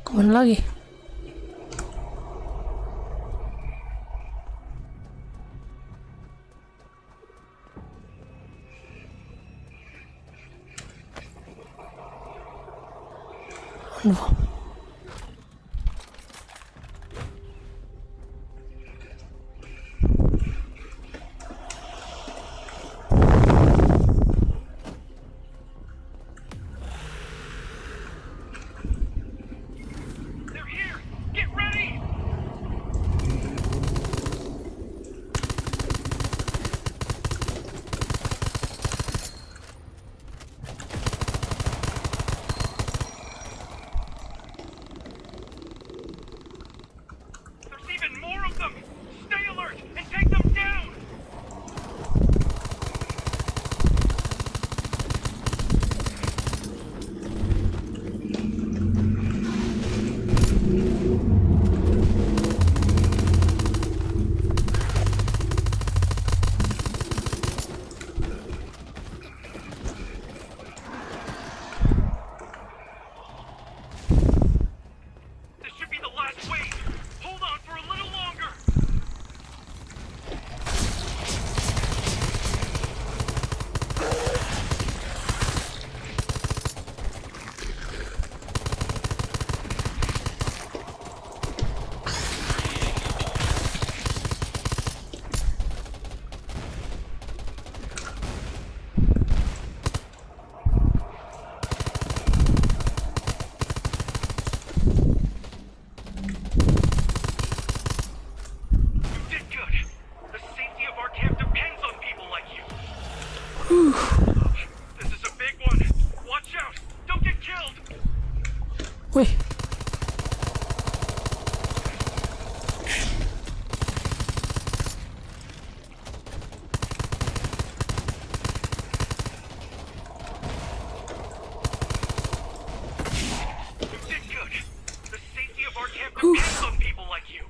Speaker 1: Kemana lagi? Aduh.
Speaker 4: They're here! Get ready! There's even more of them! Stay alert and take them down! This should be the last wave! Hold on for a little longer! You did good. The safety of our camp depends on people like you. This is a big one. Watch out! Don't get killed!
Speaker 1: Wih.
Speaker 4: You did good. The safety of our camp depends on people like you.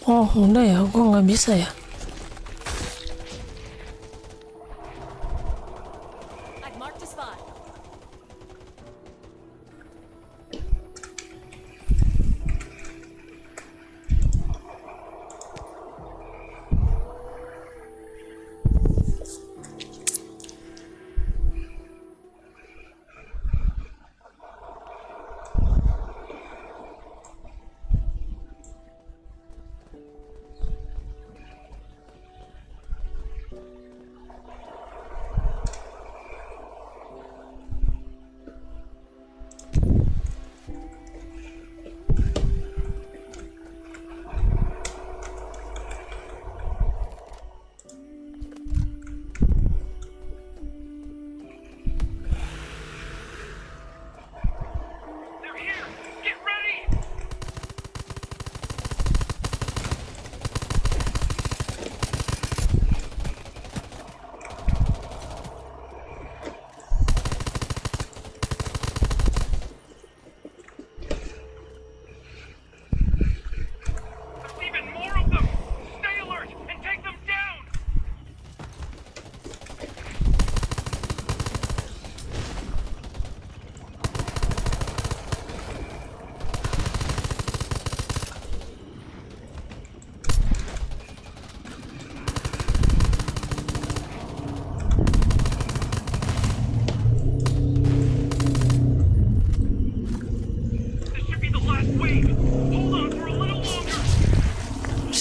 Speaker 1: Oh, udah ya, gua nggak bisa ya.
Speaker 2: I've marked a spot.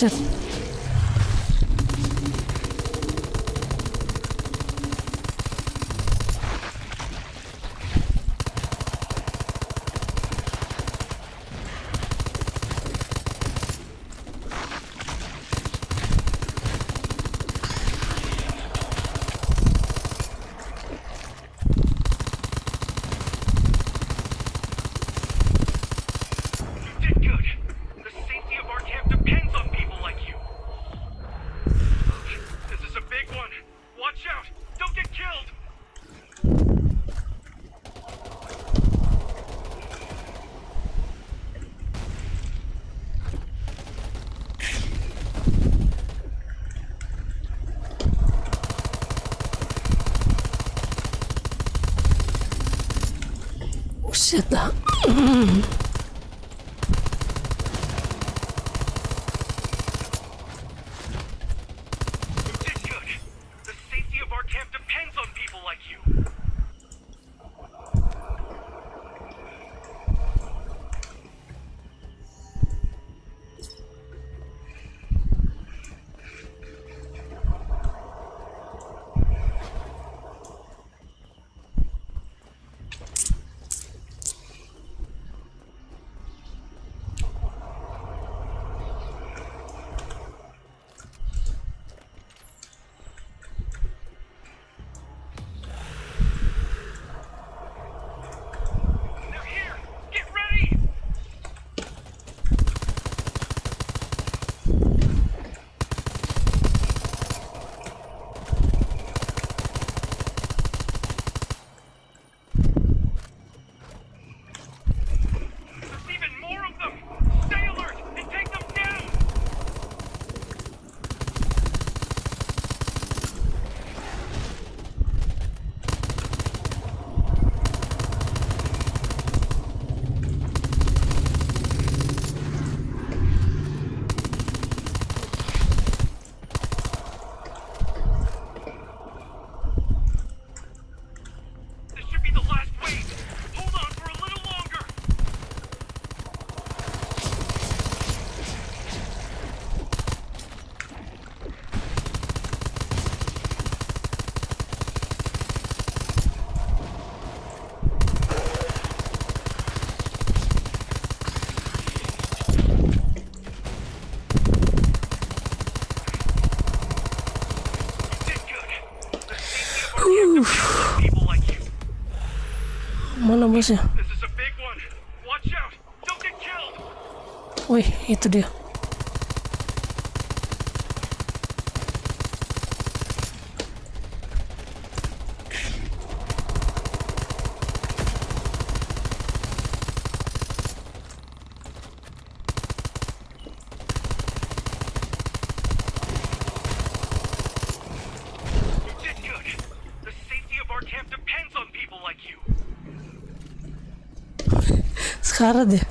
Speaker 1: Buset.
Speaker 4: You did good. The safety of our camp depends on people like you. This is a big one. Watch out! Don't get killed!
Speaker 1: Buset dah.
Speaker 4: You did good. The safety of our camp depends on people like you. They're here! Get ready! There's even more of them! Stay alert and take them down! This should be the last wave! Hold on for a little longer! You did good. The safety of our camp depends on people like you.
Speaker 1: Mana bosnya?
Speaker 4: This is a big one. Watch out! Don't get killed!
Speaker 1: Wih, itu dia.
Speaker 4: You did good. The safety of our camp depends on people like you.
Speaker 1: Sekarang deh.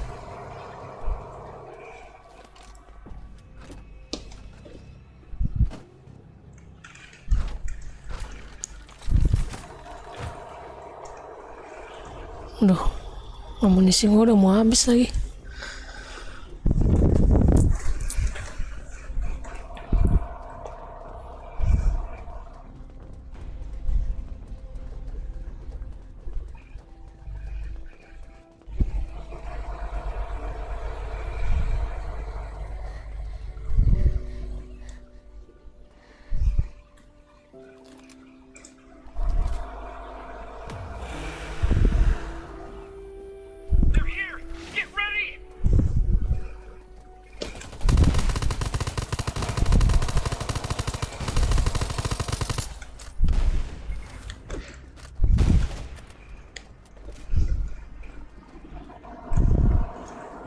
Speaker 1: Aduh, amunisi gue udah mau habis lagi.
Speaker 4: They're here! Get ready!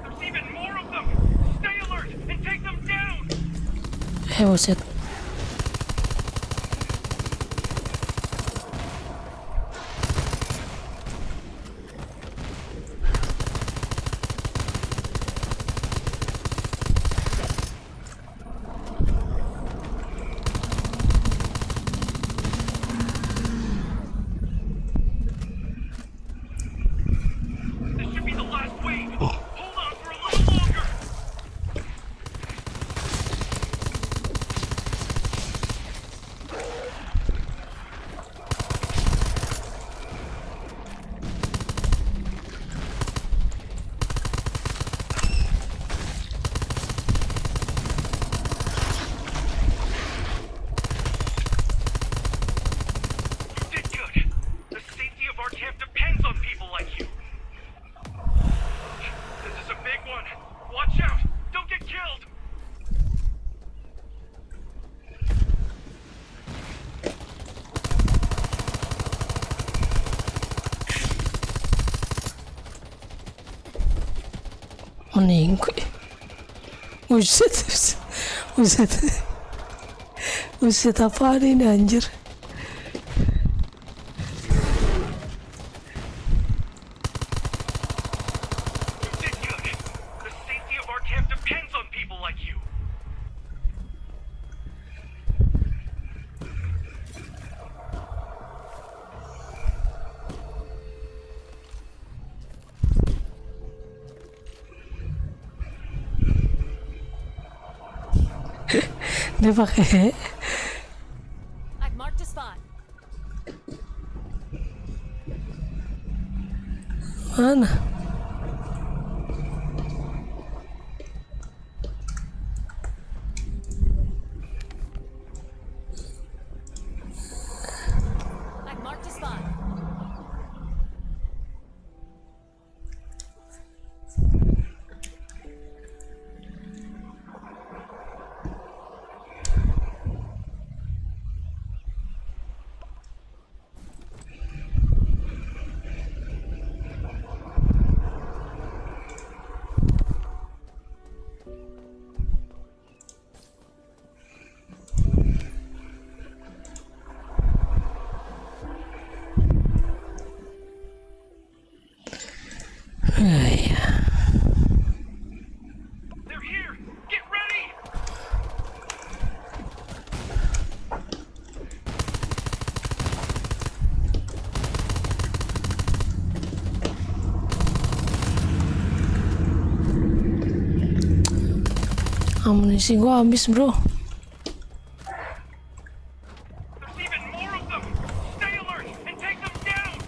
Speaker 4: There's even more of them! Stay alert and take them down!
Speaker 1: Buset.
Speaker 4: This should be the last wave! Hold on for a little longer!
Speaker 1: meninggal. Buset, buset, buset apaan ini anjir?
Speaker 4: You did good. The safety of our camp depends on people like you.
Speaker 1: Dia pakai
Speaker 5: I've marked a spot.
Speaker 1: mana?
Speaker 5: I've marked a spot.
Speaker 4: They're here. Get ready.
Speaker 1: Amunisi gua habis, bro.
Speaker 4: There's even more of them. Stay alert and take them down.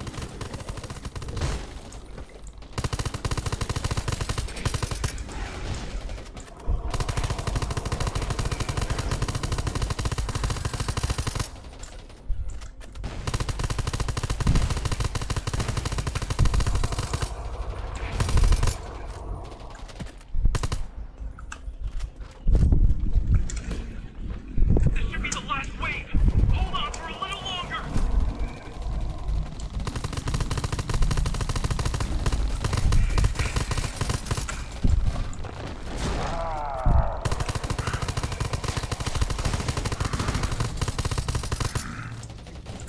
Speaker 4: This should be the last wave. Hold on for a little longer.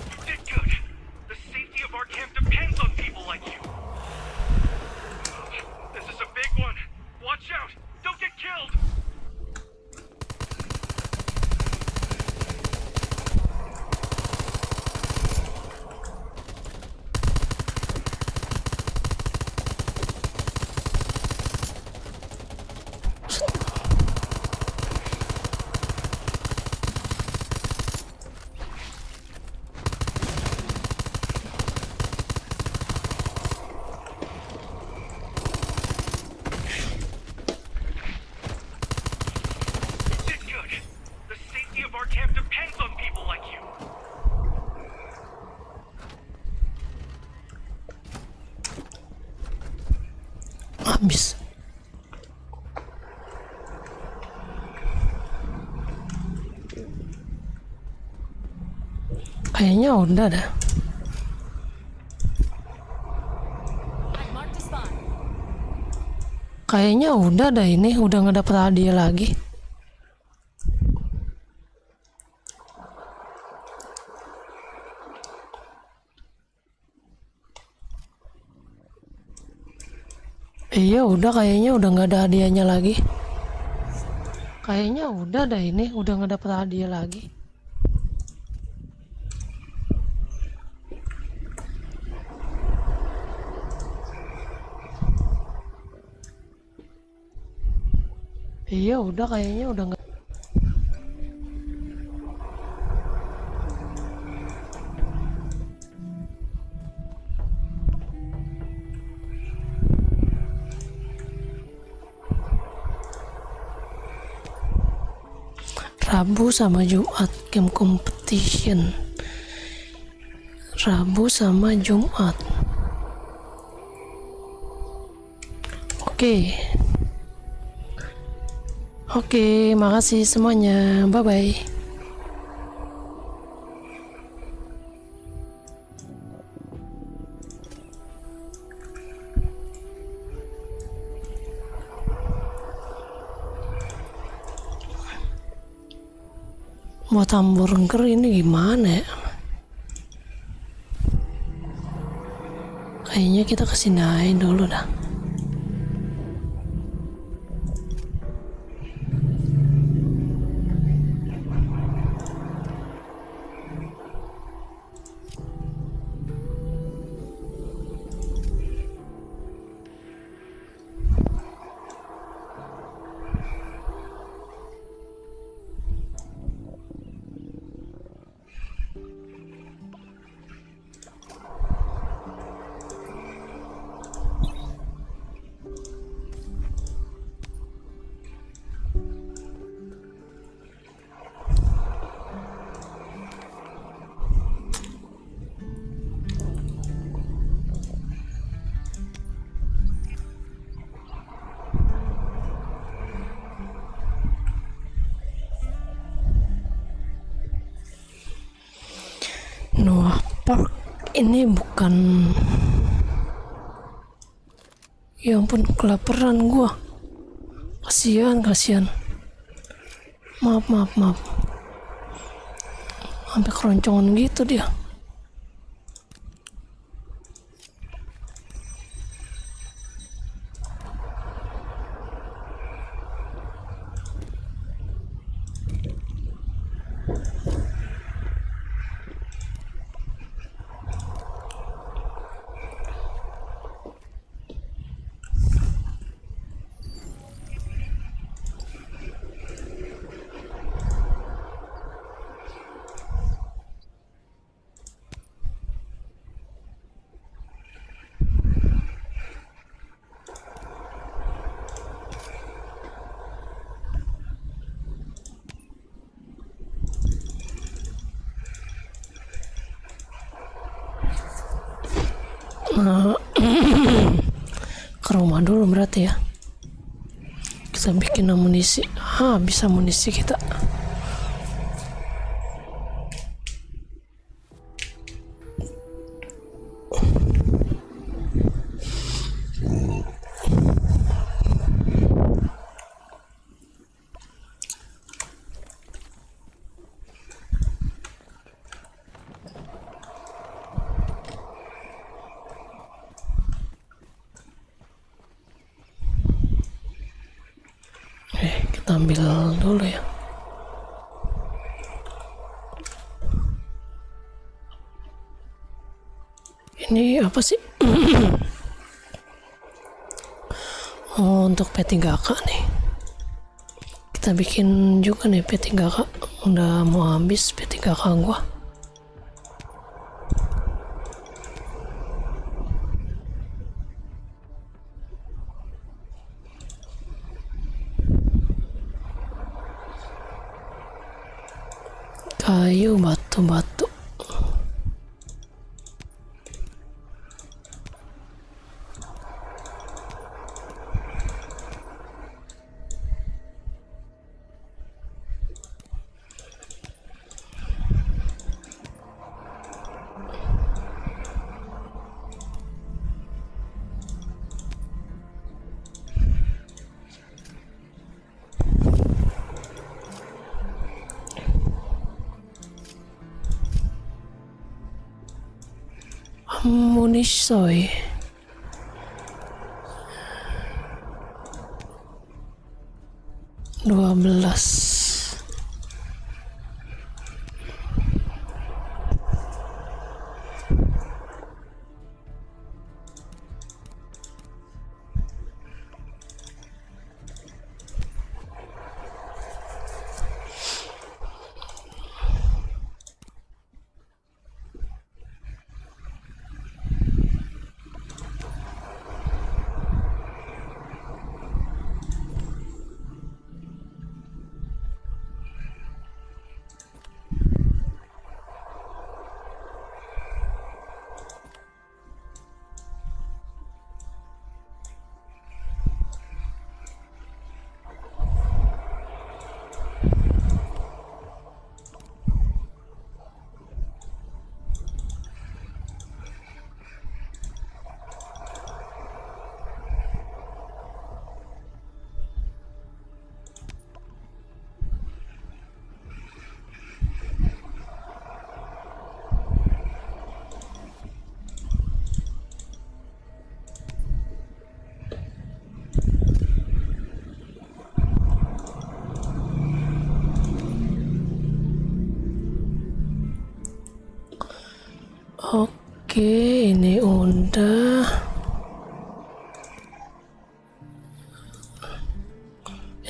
Speaker 4: You did good. The safety of our camp depends on people like you. This is a big one. Watch out. Don't get killed. You did good. The safety of our camp depends on people like you.
Speaker 1: Habis. Kayaknya udah dah.
Speaker 5: I've marked a spot.
Speaker 1: Kayaknya udah dah ini, udah nggak dapet hadiah lagi. Iya udah, kayaknya udah nggak ada hadiahnya lagi. Kayaknya udah dah ini, udah nggak dapet hadiah lagi. Iya udah, kayaknya udah nggak. Rabu sama Jumat game competition. Rabu sama Jumat. Oke. Oke, makasih semuanya. Bye bye. Buat hamburger ini gimana ya? Kayaknya kita kesini aja dulu dah. Noah Park ini bukan, ya ampun kelaparan gua, kasihan maaf sampai keroncongan gitu dia. Ke rumah dulu berarti ya. Kita bikin amunisi. Habis amunisi kita. Kita ambil dulu ya. Ini apa sih? Oh, untuk P3K nih. Kita bikin juga nih P3K. Udah mau habis P3K gua. Kayu, batu. Amunisi 12. Oke, ini udah.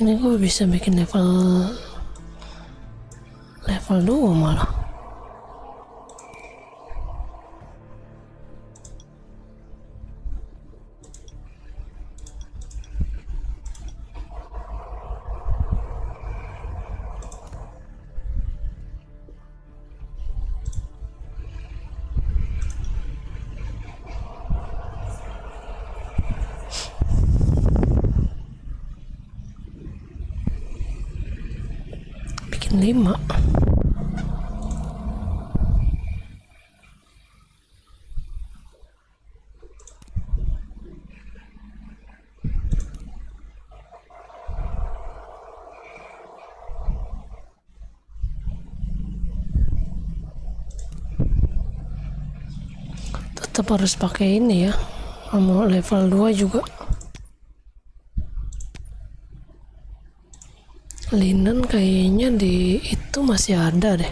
Speaker 1: Ini gue bisa bikin level 2 malah. Bikin 5. Tetap harus pakai ini ya, mau level 2 juga. Linen kayaknya di itu masih ada deh.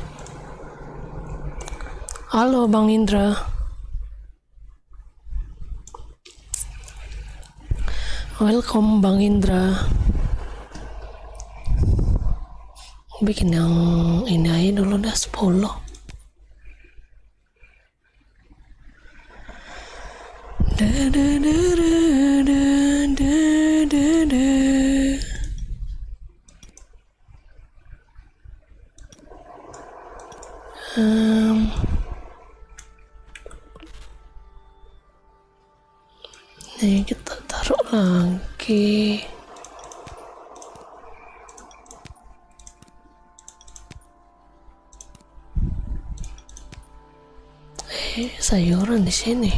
Speaker 1: Halo Bang Indra. Welcome Bang Indra. Bikin yang ini aja dulu dah 10. Da da da da da da da da. Nih kita taruh lagi. Sayuran di sini.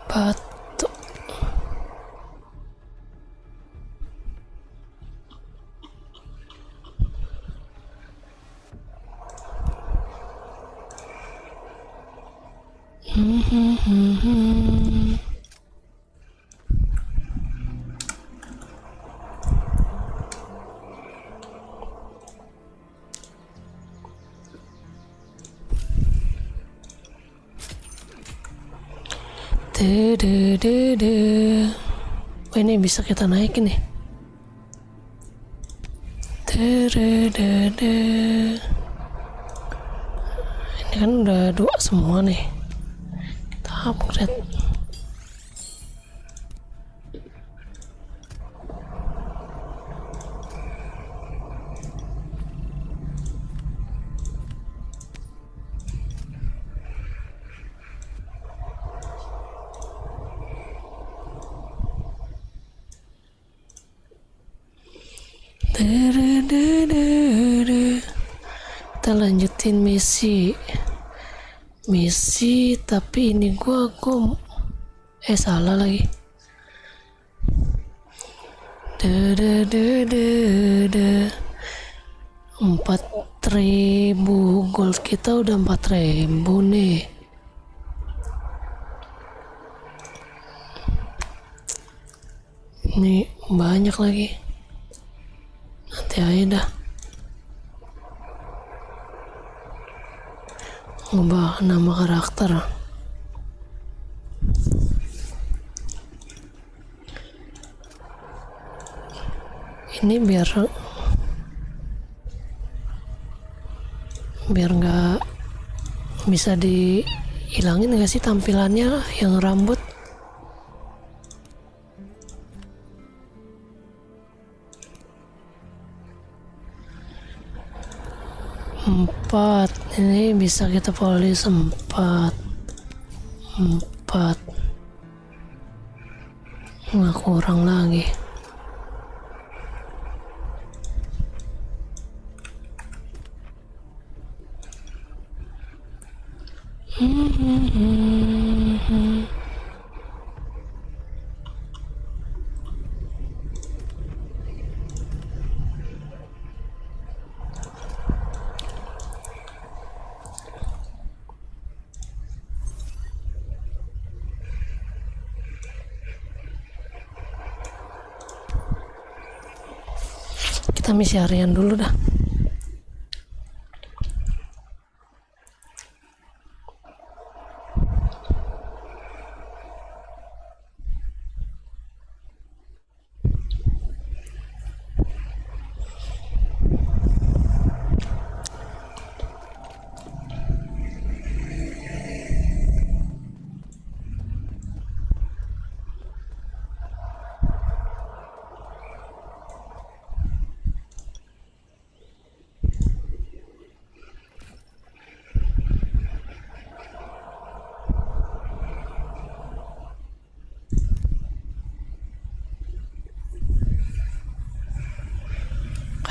Speaker 1: Batu. Oh, ini bisa kita naikin nih. Ini kan udah 2 semua nih. Kita upgrade. Kita lanjutin misi tapi ini gua salah lagi. 4.000 gold, kita udah 4.000 nih. Ini banyak lagi. Nanti aja dah. Ngubah nama karakter. Ini biar nggak bisa dihilangin nggak sih tampilannya yang rambut. Ini bisa kita polish 4. Nggak kurang lagi. Kita misi harian dulu dah.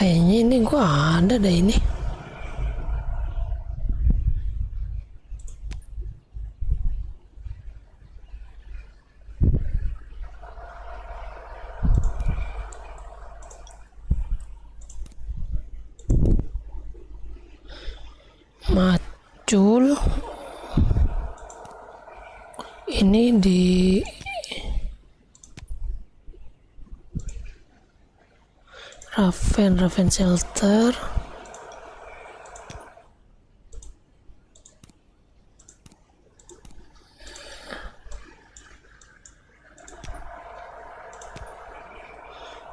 Speaker 1: Kayaknya ini gua ada deh ini. Macul. Ini di Raven Shelter.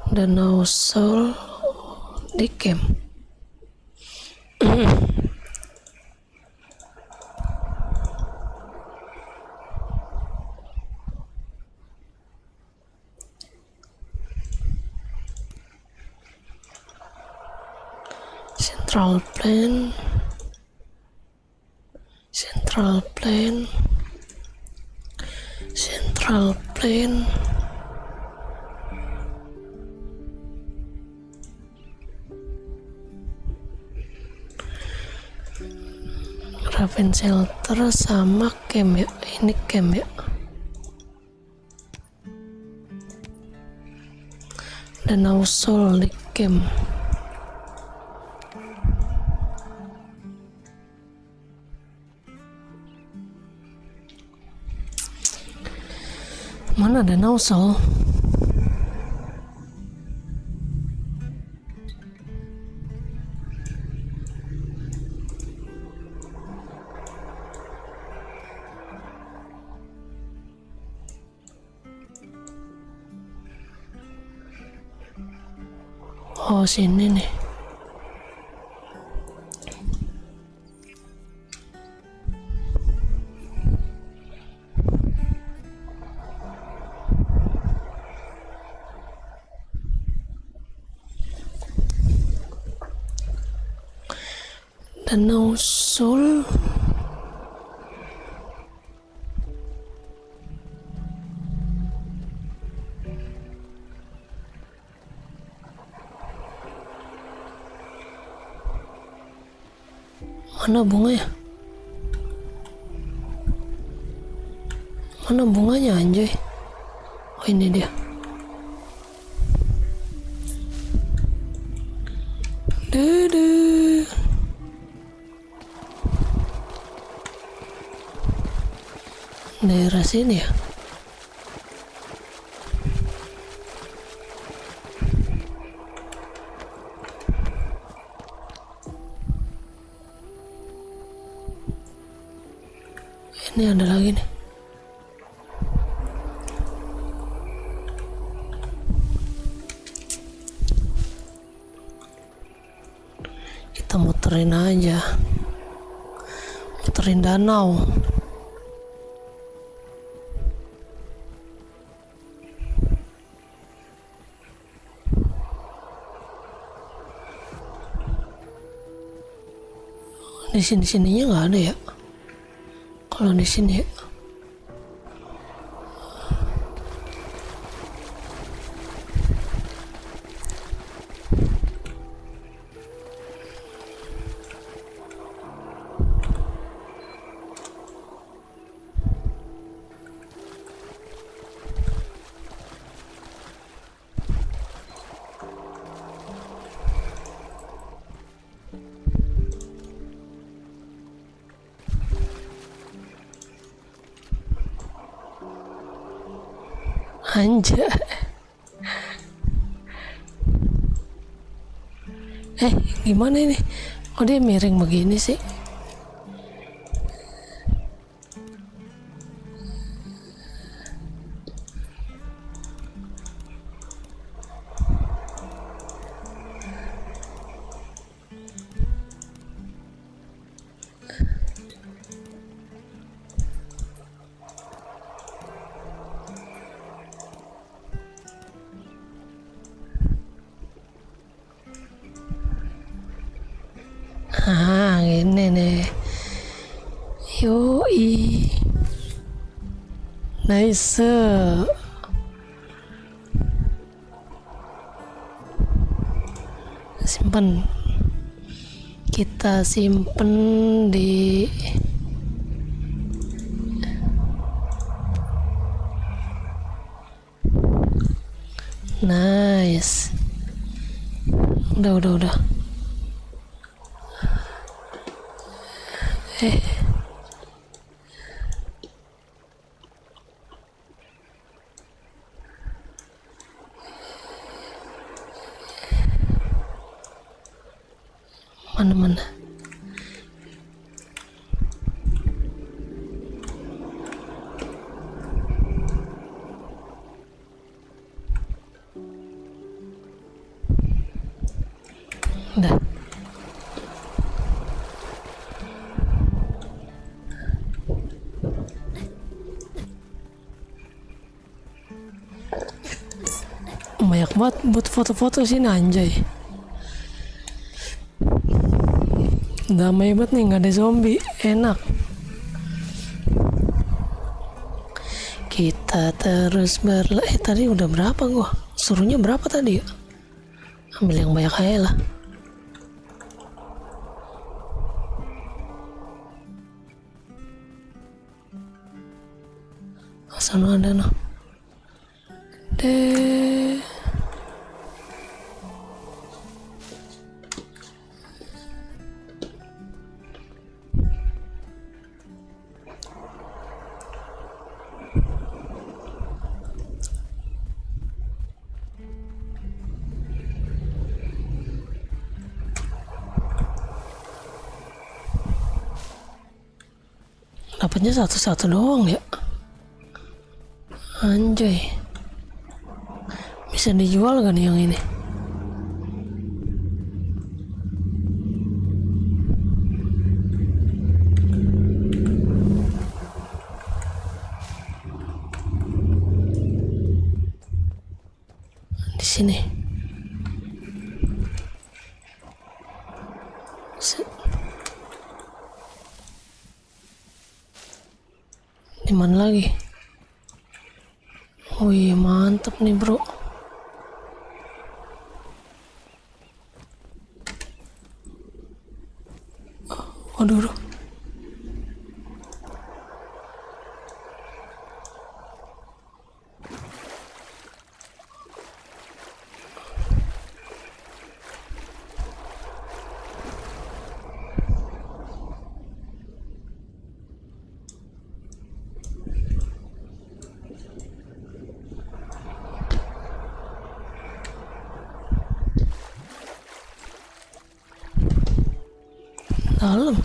Speaker 1: Danau Sol di camp. Central Plain, Central Plain, Central Plain. Raven Shelter sama camp ya. Ini camp ya. Danau Sol di camp. Mana Danau Sol? Oh, sini nih. Danau Sol. Mana bunganya? Mana bunganya anjay? Oh, ini dia. Dede. Daerah sini ya. Ini ada lagi nih. Kita muterin aja. Muterin danau. Di sininya nggak ada ya. Kalau di sini ya. Anjay. Gimana ini? Oh, dia miring begini sih. Ini nih. Yoi. Nice. Simpen. Kita simpen di nice. Udah. Mana? Udah. Banyak banget buat foto-foto sini anjay. Damai banget nih, nggak ada zombie, enak. Kita terus tadi udah berapa gua? Suruhnya berapa tadi ya? Ambil yang banyak aja lah. Sana ada noh. Dapatnya satu-satu doang ya. Anjay. Bisa dijual gak nih yang ini? Di sini. Di mana lagi? Wih, mantep nih bro. Waduh. Dalam.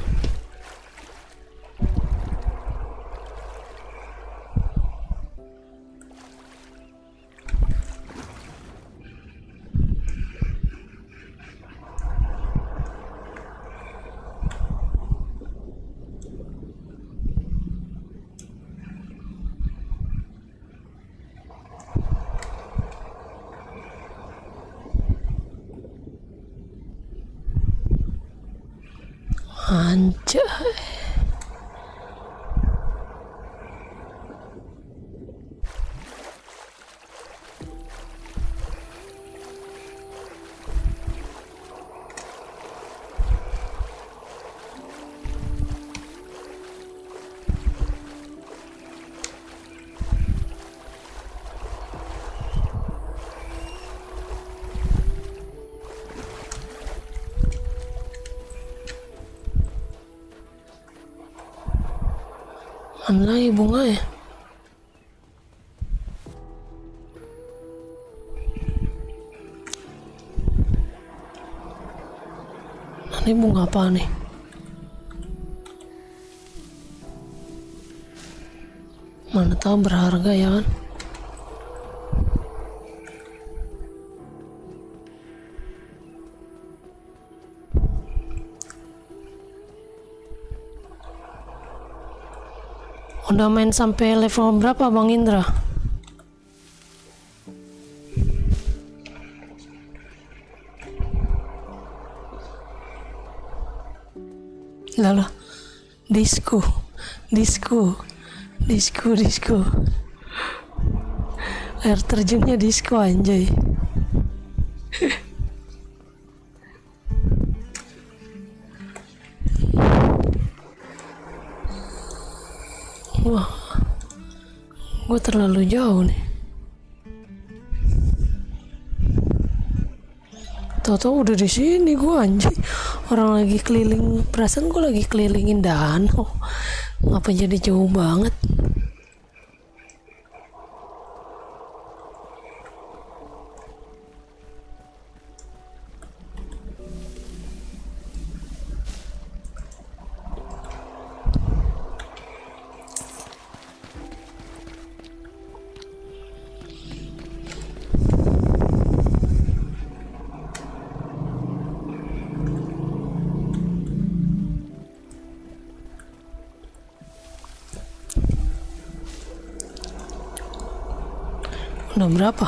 Speaker 1: Anjay. Mana lagi bunga ya? Ini bunga apa nih? Mana tahu berharga ya kan? Udah main sampai level berapa Bang Indra? Lalu disco air terjunnya disco anjay. Wah, gue terlalu jauh nih. Tahu-tahu udah di sini gue anjay. Orang lagi keliling, perasaan gue lagi kelilingin danau. Ngapa jadi jauh banget? Udah berapa?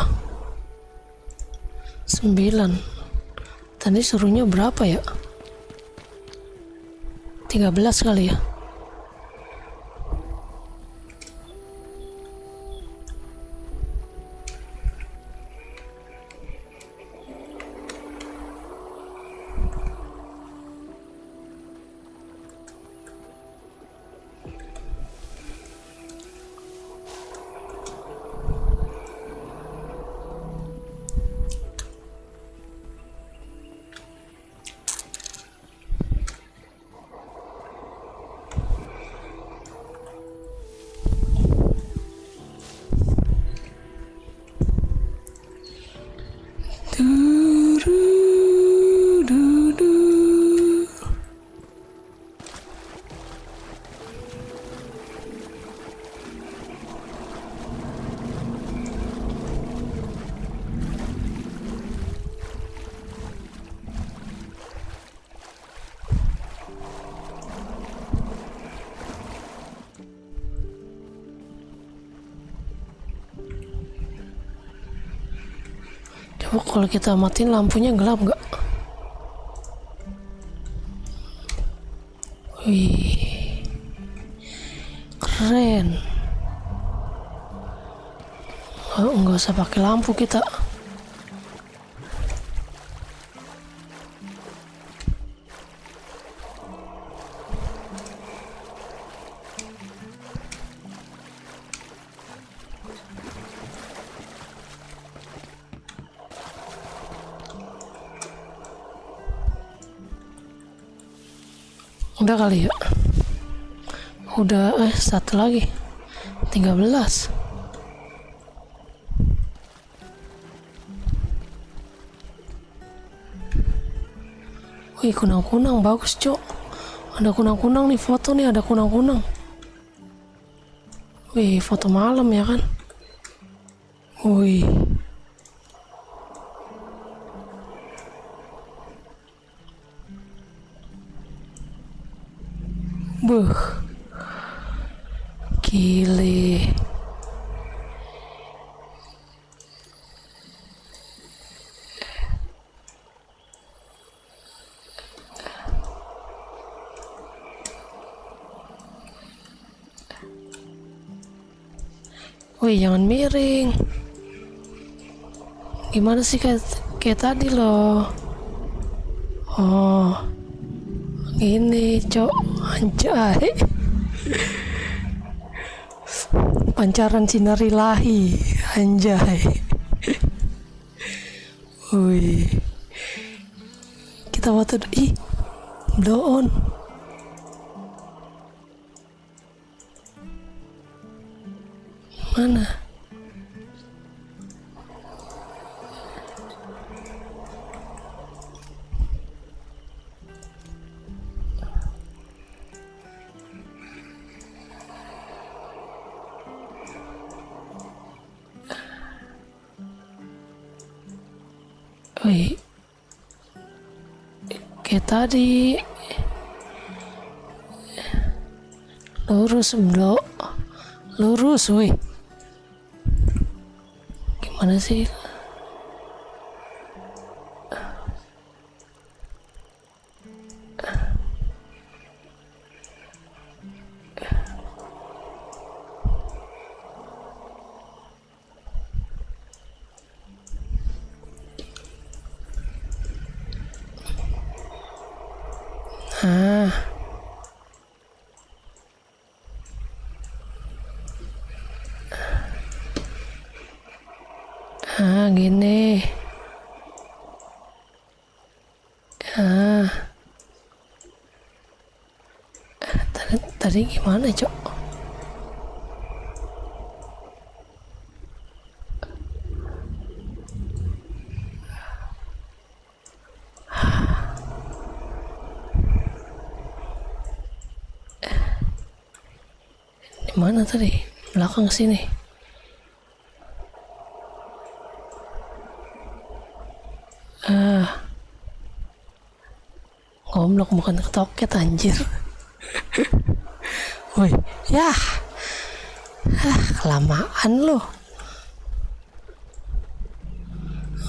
Speaker 1: 9. Tadi suruhnya berapa ya? 13 kali ya? Coba kalau kita matiin lampunya gelap nggak? Wih, keren. Nggak usah pakai lampu kita. Udah kali ya? Udah, satu lagi 13. Wih, kunang-kunang bagus cok. Ada kunang-kunang nih, foto nih, ada kunang-kunang. Wih, foto malam ya kan? Wih, buh, gile. Wih, jangan miring. Gimana sih kayak tadi loh? Oh, gini cok, anjay. Pancaran sinar ilahi, anjay. Wih, kita foto. Ih, blow on. Mana? Wih, kayak tadi. Lurus bro, lurus wih. Gimana sih? Gini. Tadi gimana, Cok? Di mana tadi? Belakang sini. Goblok, bukan ketoket anjir. Woi, ya. Kelamaan lo.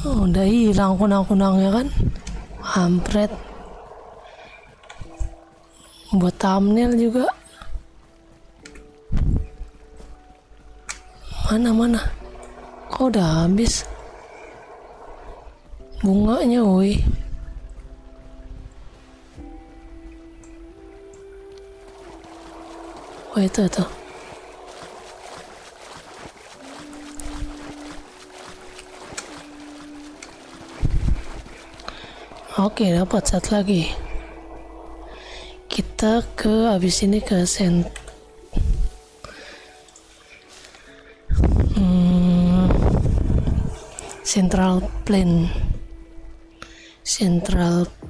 Speaker 1: Udah hilang kunang-kunangnya kan. Hampret. Buat thumbnail juga. Mana? Kok udah habis? Bunganya woi. Oh itu. Oke, dapat satu lagi. Kita abis ini ke Central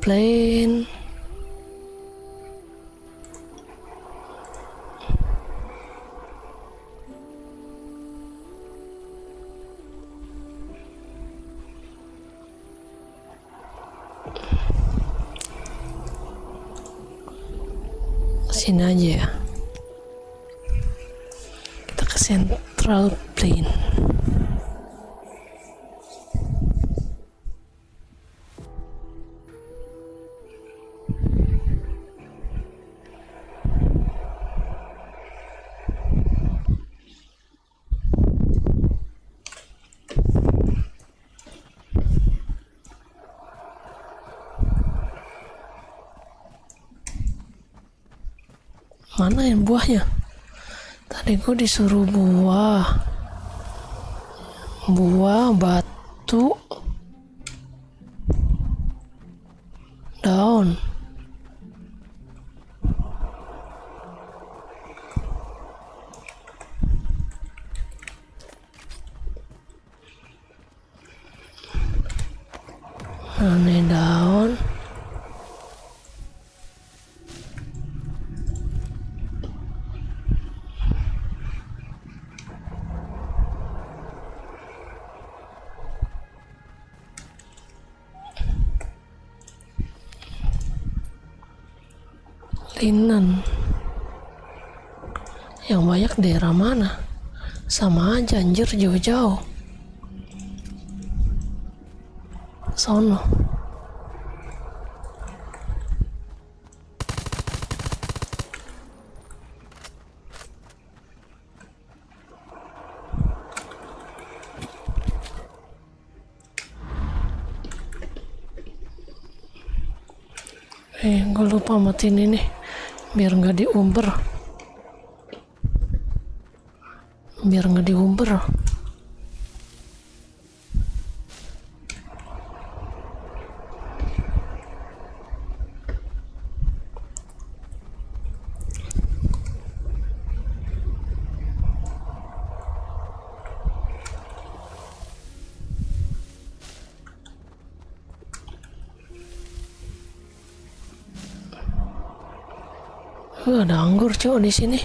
Speaker 1: Plain. Sini aja ya. Kita ke Central Plain. Mana yang buahnya? Tadi gue disuruh buah, batu, daun. Aneh daun. Linen. Yang banyak daerah mana? Sama aja anjir, jauh-jauh. Sono. Gue lupa matiin ini biar nggak diumber. Ada anggur cowok di sini.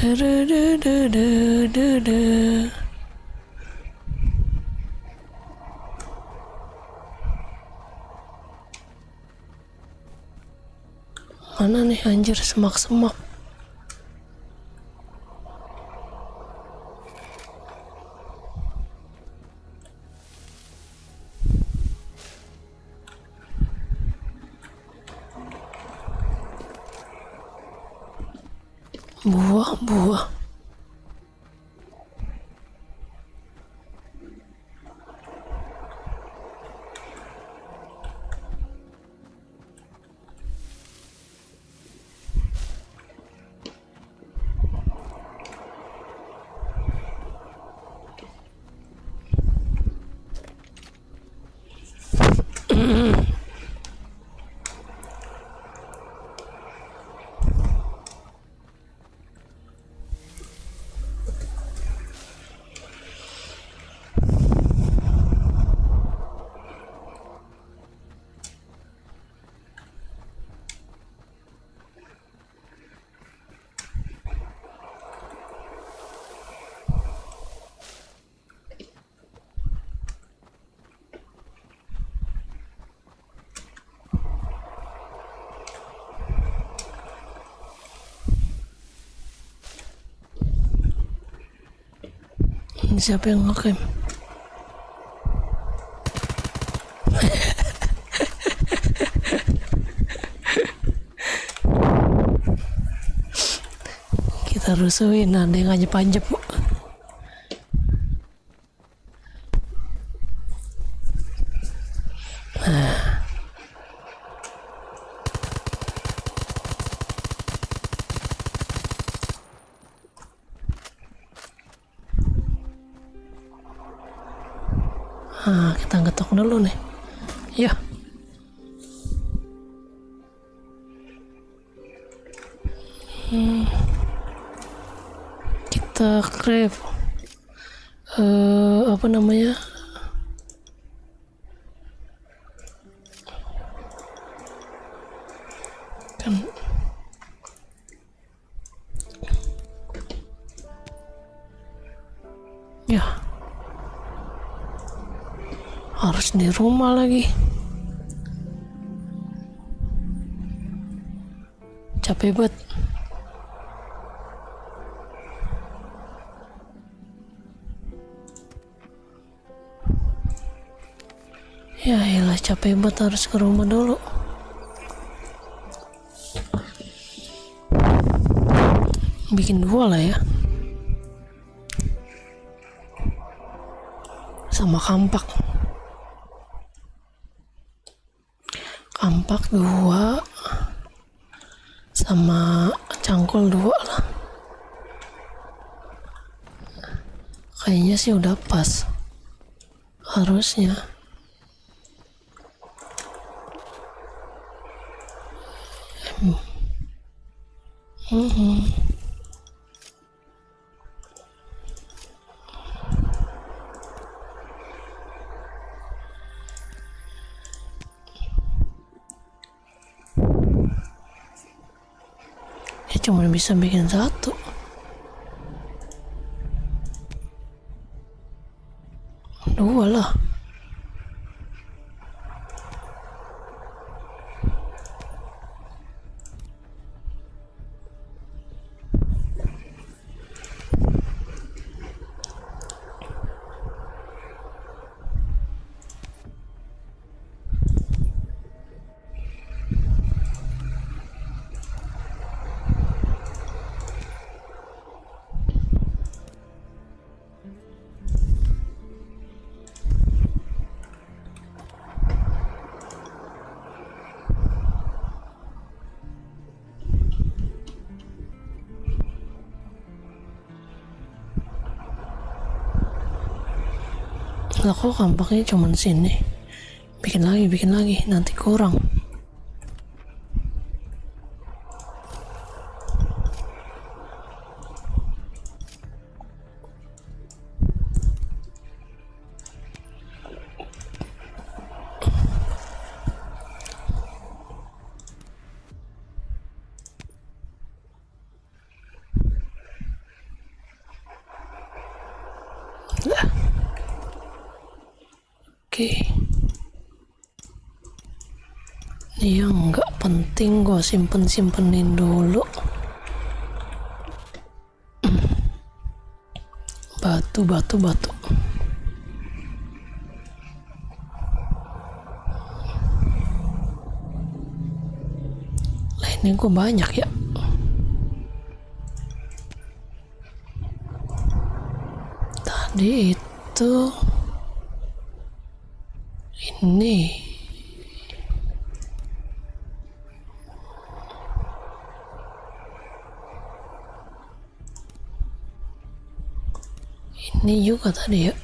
Speaker 1: Mana nih anjir, semak-semak. Buah. Ini siapa yang ngeklaim? Kita rusuhin, ada yang panjep. Kita ngetok dulu nih. Ya. Kita crave apa namanya? Kan ya. Harus di rumah lagi. Capek banget. Ya elah, capek banget, harus ke rumah dulu. Bikin 2 lah ya. Sama kampak 2 sama cangkul 2 lah. Kayaknya sih udah pas harusnya. Cuma bisa bikin 1. Dua lah. Lah kok kampaknya cuman sini. Bikin lagi, nanti kurang. Oke. Ini yang nggak penting gue simpenin dulu. Batu. Lah ini gue banyak ya. Tadi itu ini juga tadi ya,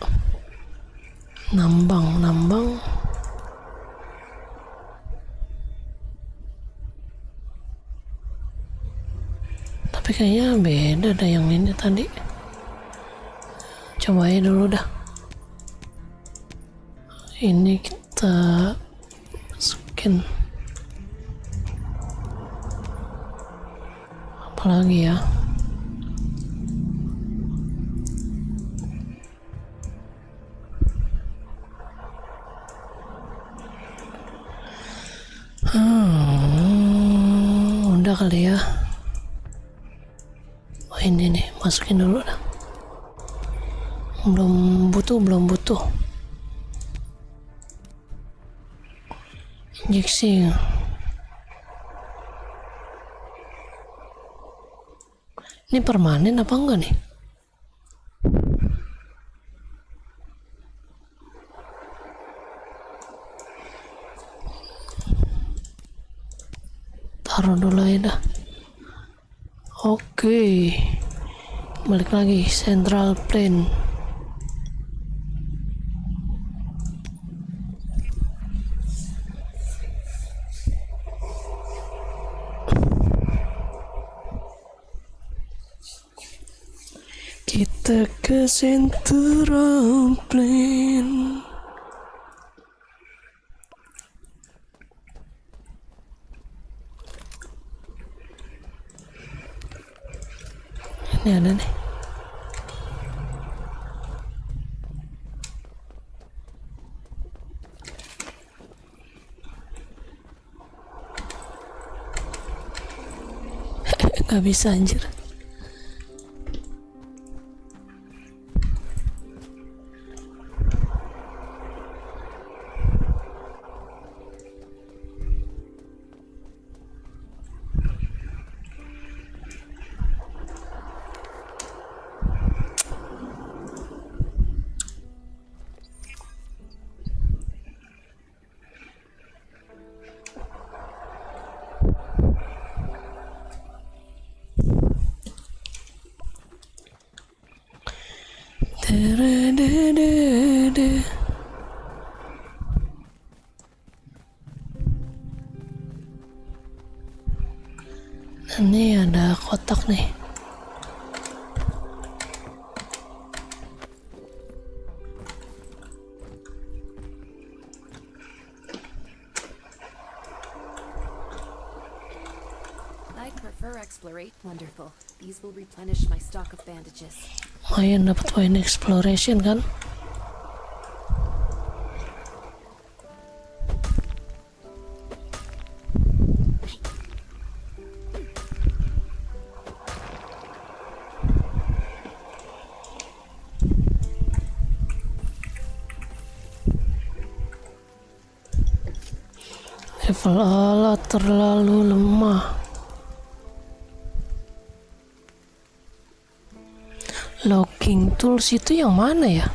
Speaker 1: nambang tapi kayaknya beda ada yang ini tadi. Coba aja dulu dah, ini kita masukin apalagi ya. Udah kali ya. Oh ini nih, masukin dulu dah. Belum butuh. Injeksi. Ini permanen apa enggak nih? Taruh dulu aja dah. Oke, balik lagi central plane. Kita ke central plane. Ini ada nih. Gak bisa anjir. Ini ada kotak nih.
Speaker 2: I prefer explorate. Wonderful. These will replenish my stock of bandages.
Speaker 1: Lumayan dapat poin exploration kan? Level ala terlalu lemah. Logging tools itu yang mana ya?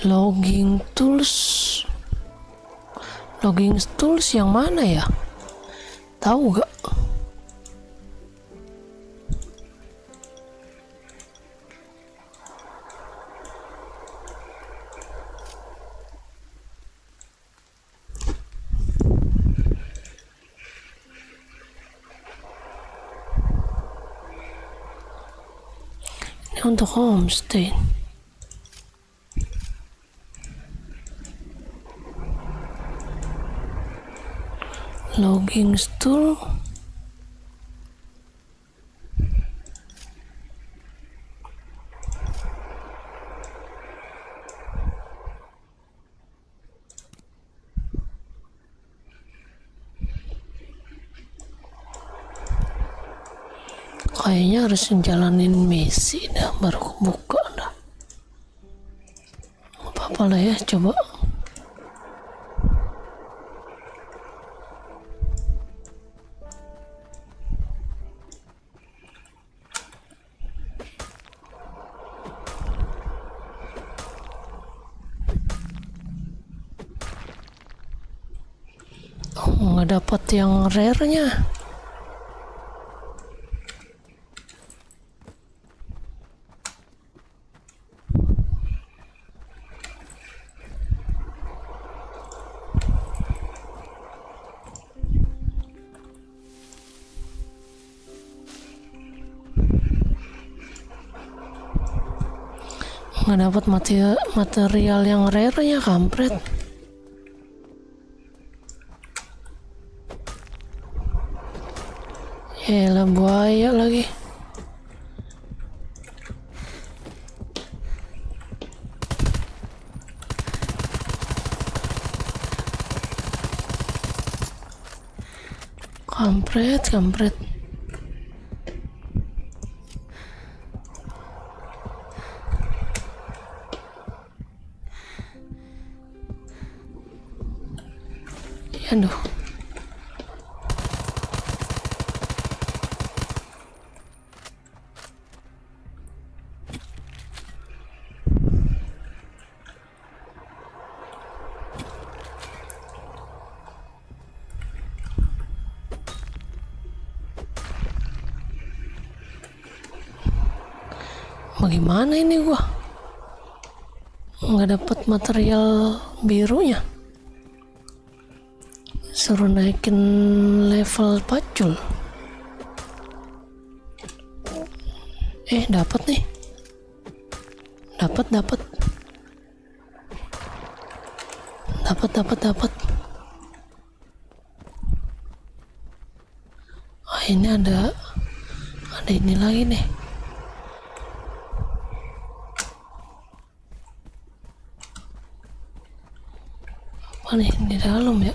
Speaker 1: Logging tools yang mana ya? Tahu gak? Untuk homestay. Logging tool. Kayaknya harus jalanin misi dah baru buka dah. Apa-apa lah ya, coba. Oh, nggak dapat yang rare-nya. Nggak dapat material yang rare-nya, kampret. Yalah, buaya lagi. Kampret. Aduh. Bagaimana ini gua? Nggak dapat material birunya. Suruh naikin level pacul. Dapat nih. Dapat. Ini ada ini lagi nih. Apa nih di dalam ya?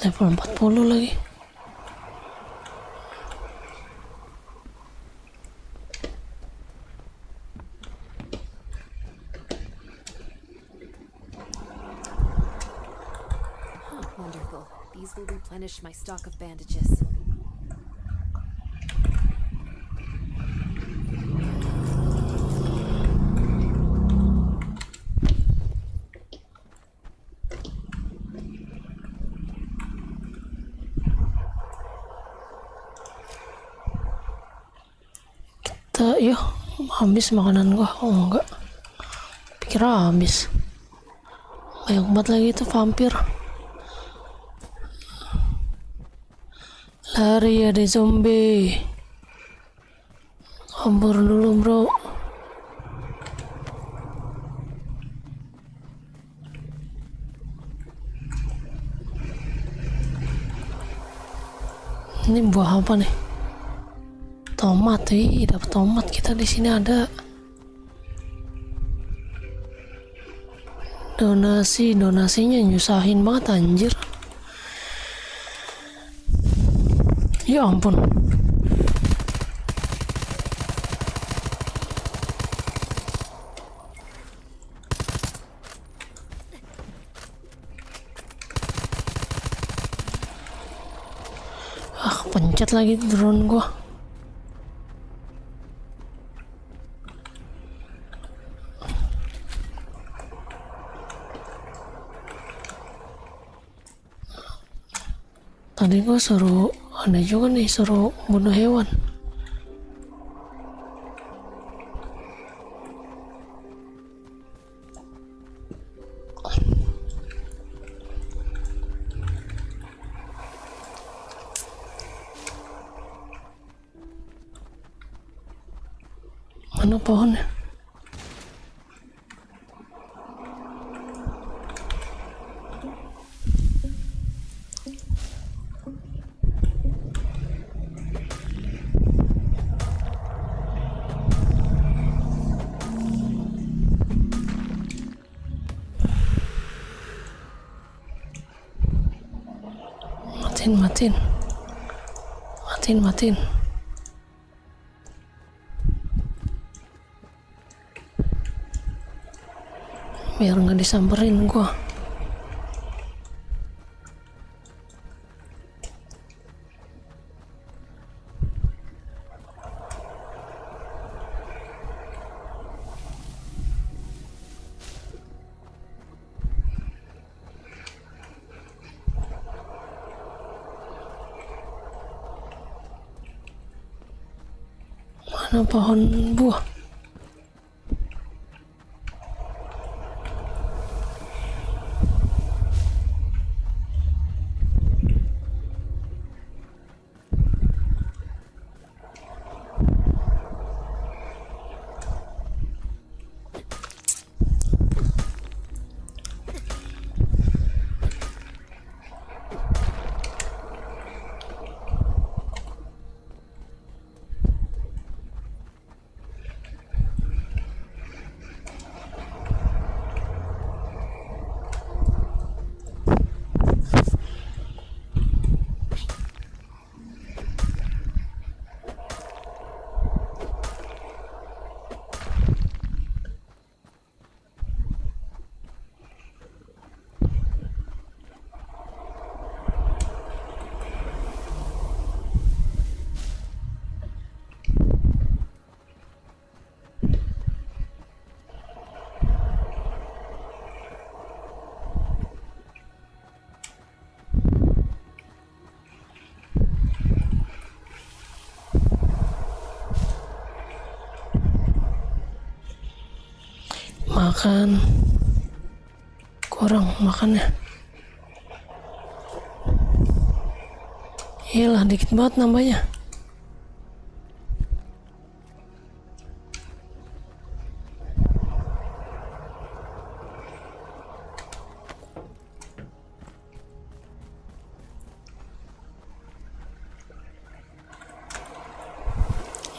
Speaker 1: Level 40 lagi.
Speaker 2: Wonderful. These will replenish my stock of bandages.
Speaker 1: Yuk, habis makanan gua. Oh enggak, pikir habis. Banyak banget lagi itu vampir. Lari, ada zombie. Kabur dulu bro. Ini buah apa nih? Tomat, dapat tomat kita di sini ada. Donasinya nyusahin banget anjir. Ya ampun. Pencet lagi drone gua. Tadi gue suruh, ada juga nih suruh bunuh hewan. Mana pohonnya? Matiin. Biar nggak disamperin gua. Mana pohon buah? Makan kurang makannya. Iyalah dikit banget nambahnya.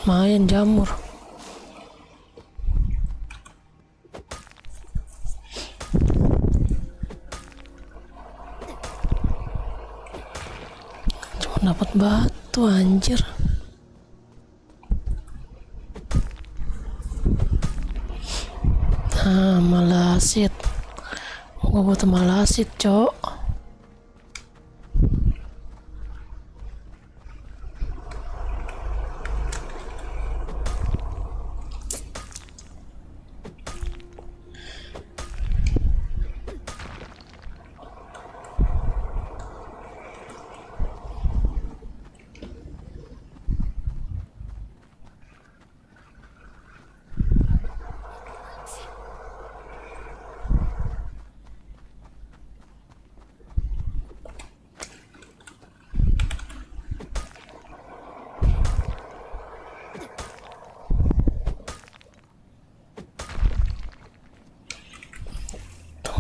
Speaker 1: Main jamur. Dapat batu anjir. Nah, malasit. Gua butuh malasit, cok.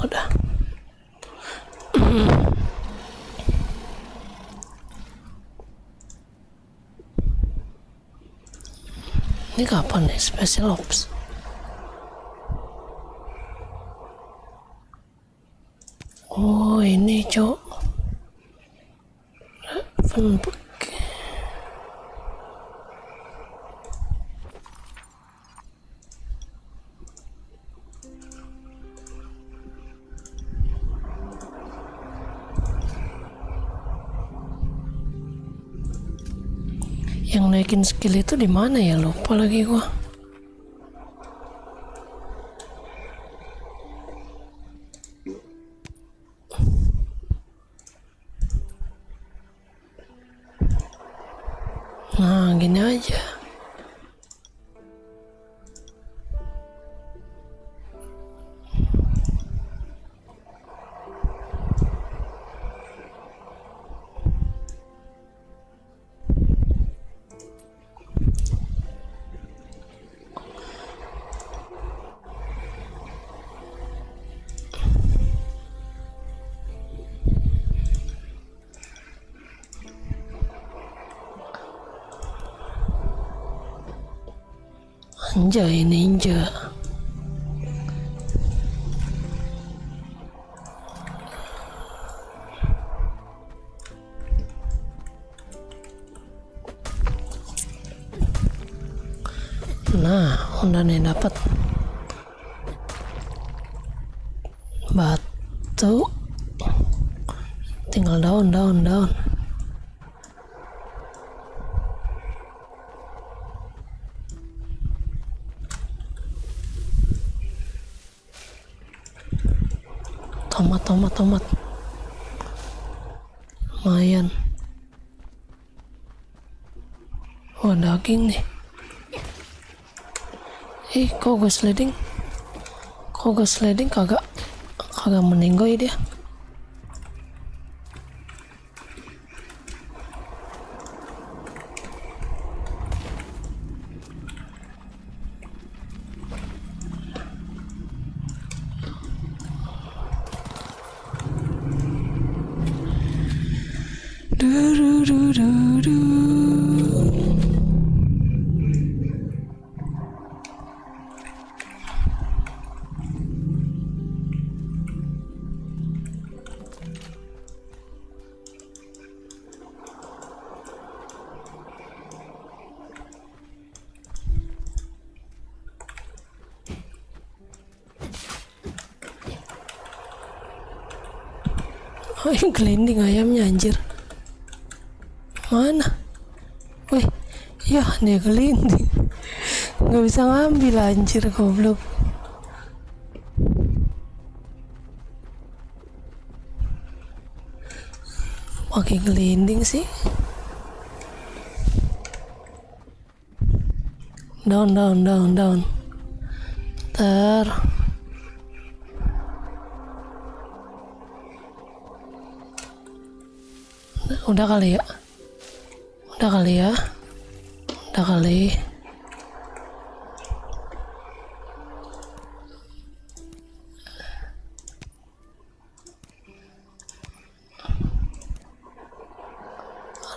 Speaker 1: Udah. Ini kapan nih special ops? Oh ini cok. Yang naikin skill itu di mana ya, lupa lagi gua. Nah, gini aja. Anjay, ninja. Nah, udah nih dapat batu, tinggal daun. Tomat lumayan. Wah, daging nih. Kok gue sliding kagak meninggoy dia. Gelinding ayamnya anjir. Mana? Wih, ya dia gelinding. Nggak bisa ngambil anjir, goblok. Pakai gelinding sih. Down. Udah kali.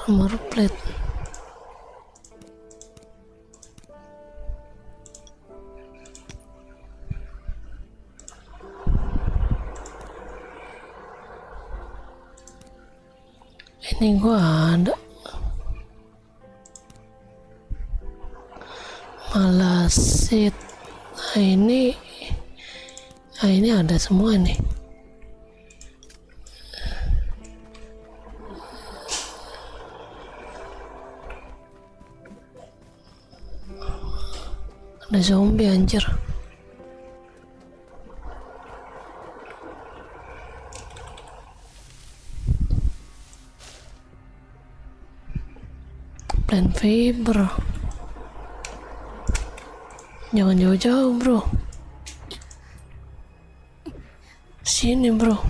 Speaker 1: Armor plate. Ini gua ada. Malasit. Ini ada semua nih. Ada zombie anjir. Plant fiber. Jangan jauh-jauh, bro. Sini, bro.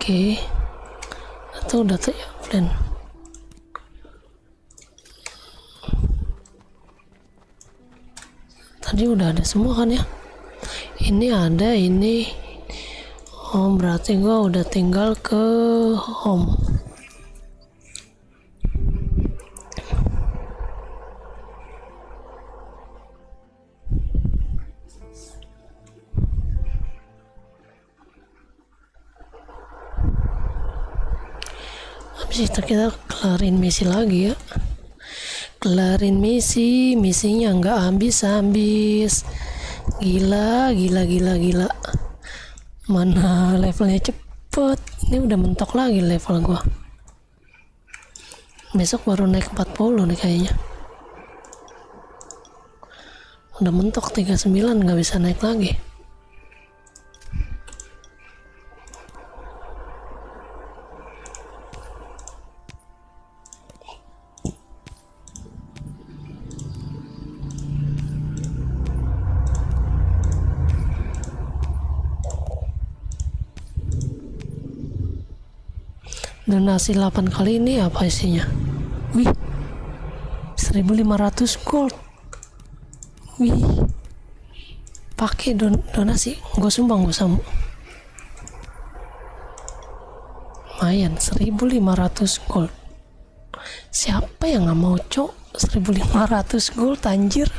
Speaker 1: Oke. Udah tuh ya, plan. Tadi udah ada semua kan ya? Ini ada, ini. Oh, berarti gua udah tinggal ke home. Habis itu kita kelarin misi lagi ya. Kelarin misinya nggak habis. Gila. Mana levelnya cepet. Ini udah mentok lagi level gua. Besok baru naik 40 nih kayaknya. Udah mentok 39, nggak bisa naik lagi. Donasi 8 kali ini apa isinya? Wih, 1.500 gold. Wih, pakai donasi. Gue sumbang, gue sama. Lumayan, 1.500 gold. Siapa yang nggak mau cok 1.500 gold anjir?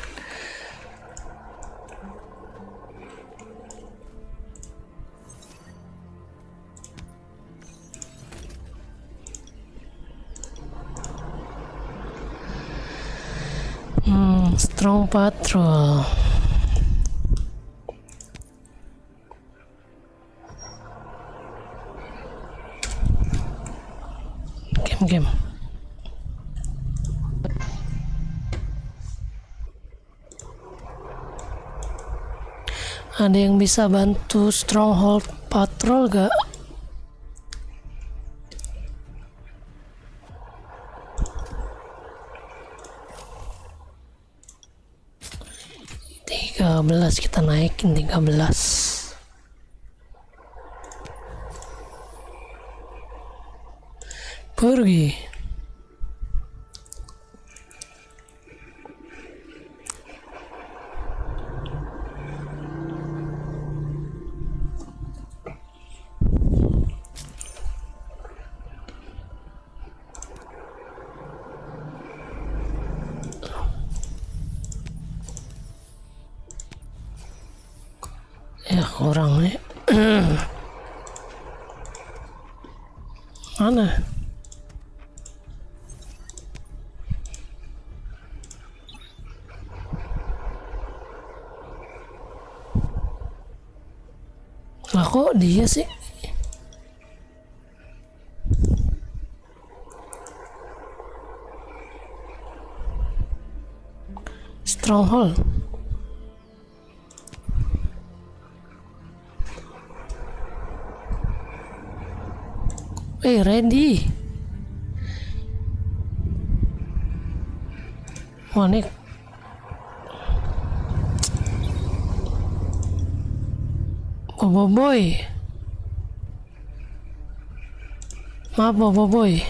Speaker 1: Strong Patrol. Game. Ada yang bisa bantu Stronghold Patrol gak? Kita naikin 13. Pergi. Ya kurang nih. Mana? Lah kok dia sih? Stronghold. Ready. Wah nih. Boboiboy. Maaf Boboiboy.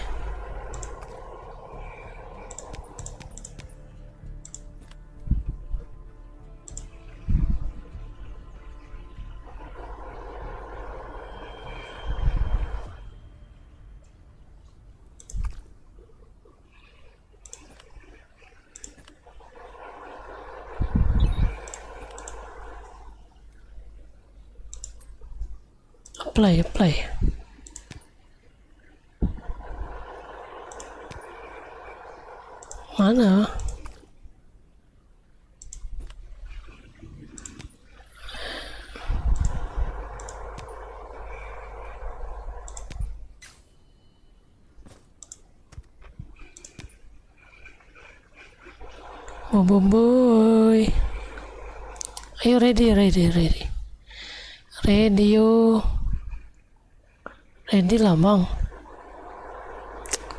Speaker 1: Apply. Mana? Boy. Ayo ready. Ready yo. Ready lah bang.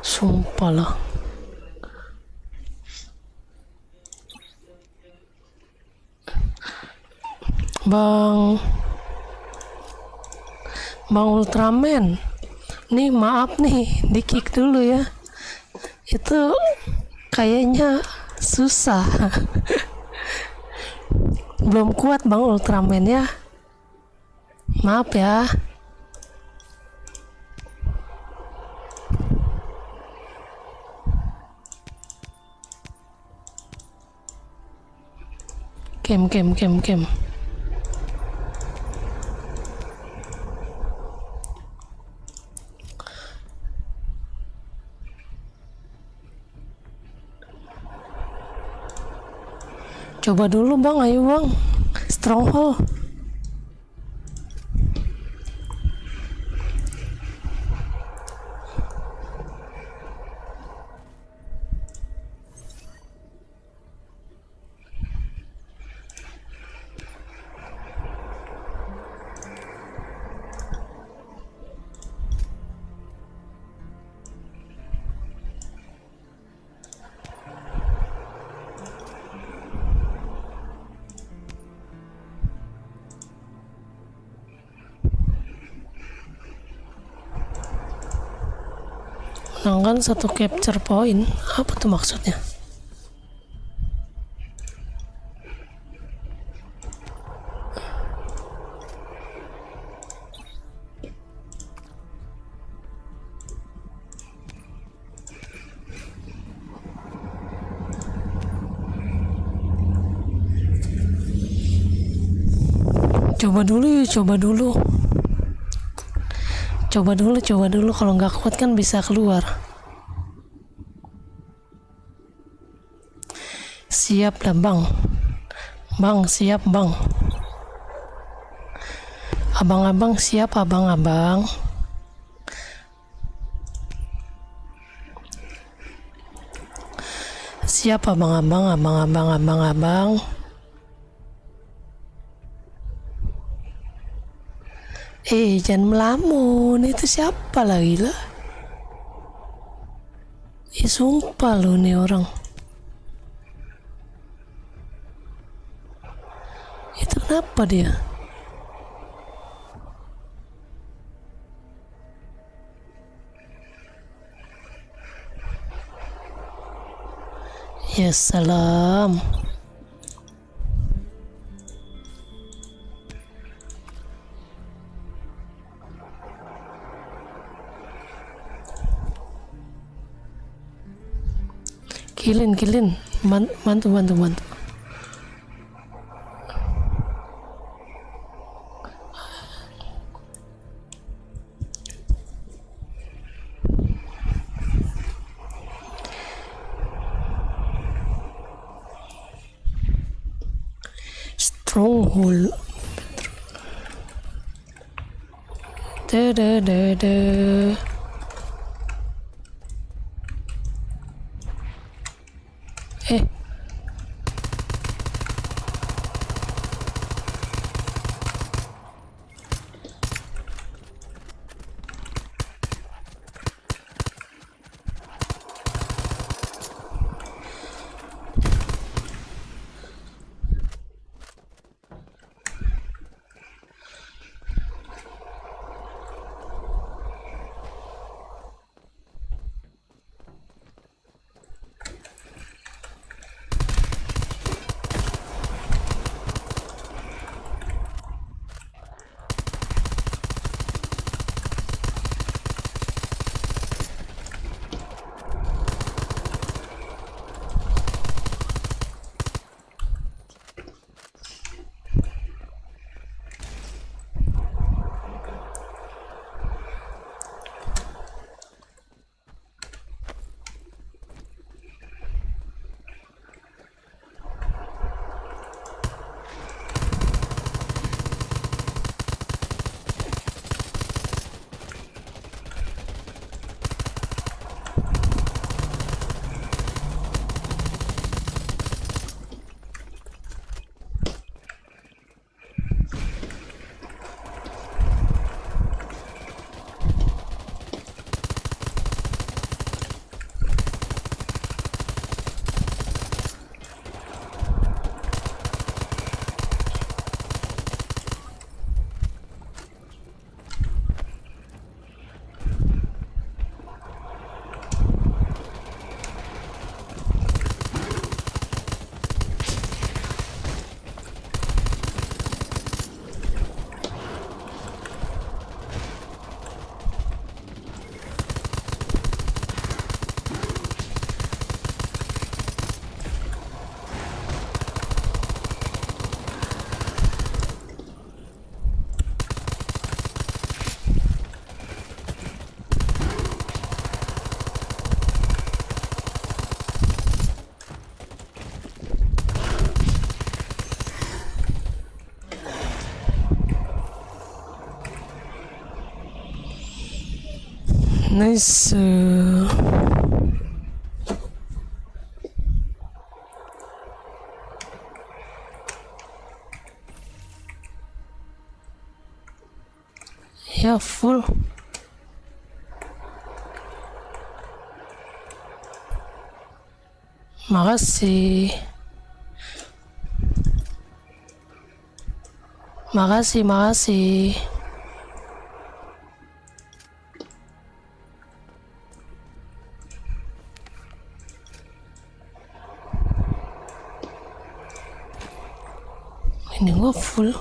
Speaker 1: Sumpah lah. Bang Ultraman. Nih maaf nih, di kick dulu ya. Itu kayaknya susah. Belum kuat Bang Ultraman ya. Maaf ya. Kem. Coba dulu bang, ayo bang. Stronghold. menangkan 1 capture point. Apa tuh maksudnya? Coba dulu kalau nggak kuat kan bisa keluar. Siap dah bang, siap bang, abang-abang siap, abang-abang. Siap abang-abang. Jangan melamun, itu siapa lagi lah? Sumpah lo nih orang. Itu kenapa dia? Ya salam. Kilin, bantu. Stronghold. Nice. Ya full. Makasih. Makasih. full.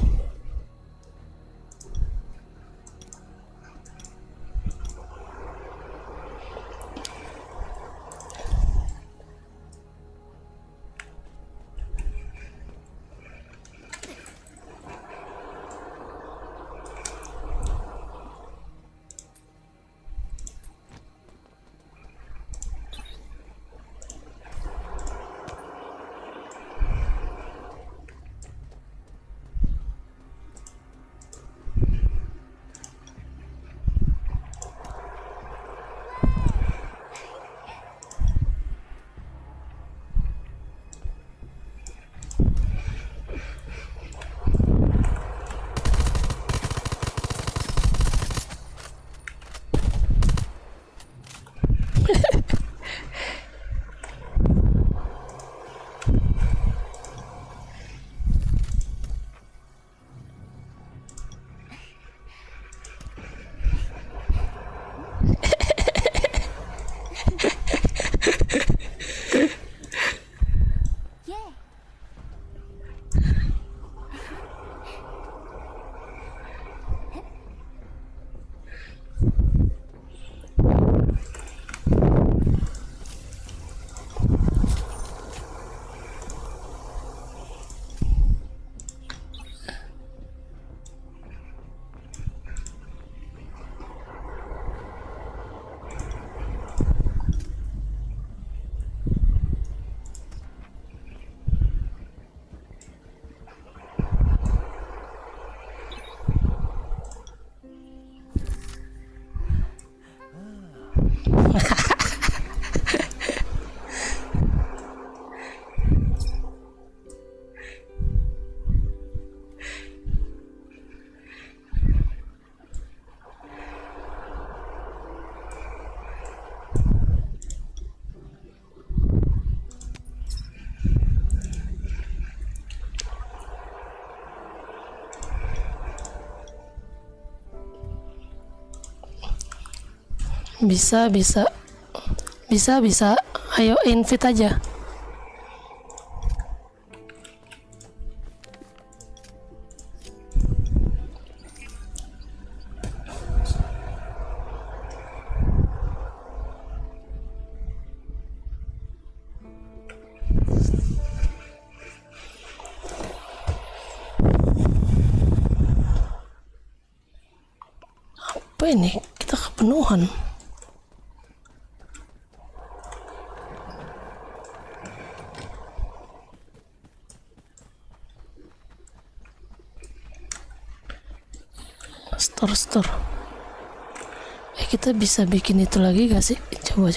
Speaker 1: Bisa. Ayo invite aja. Apa ini? Kita kepenuhan. Store. Kita bisa bikin itu lagi gak sih? Coba.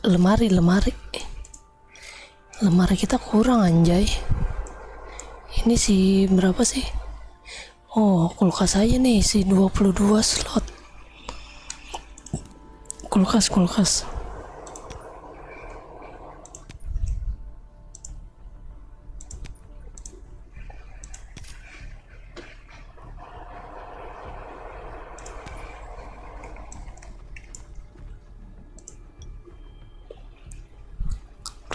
Speaker 1: Lemari kita kurang anjay. Ini sih berapa sih? Oh, kulkas aja nih si 22 slot. Kulkas.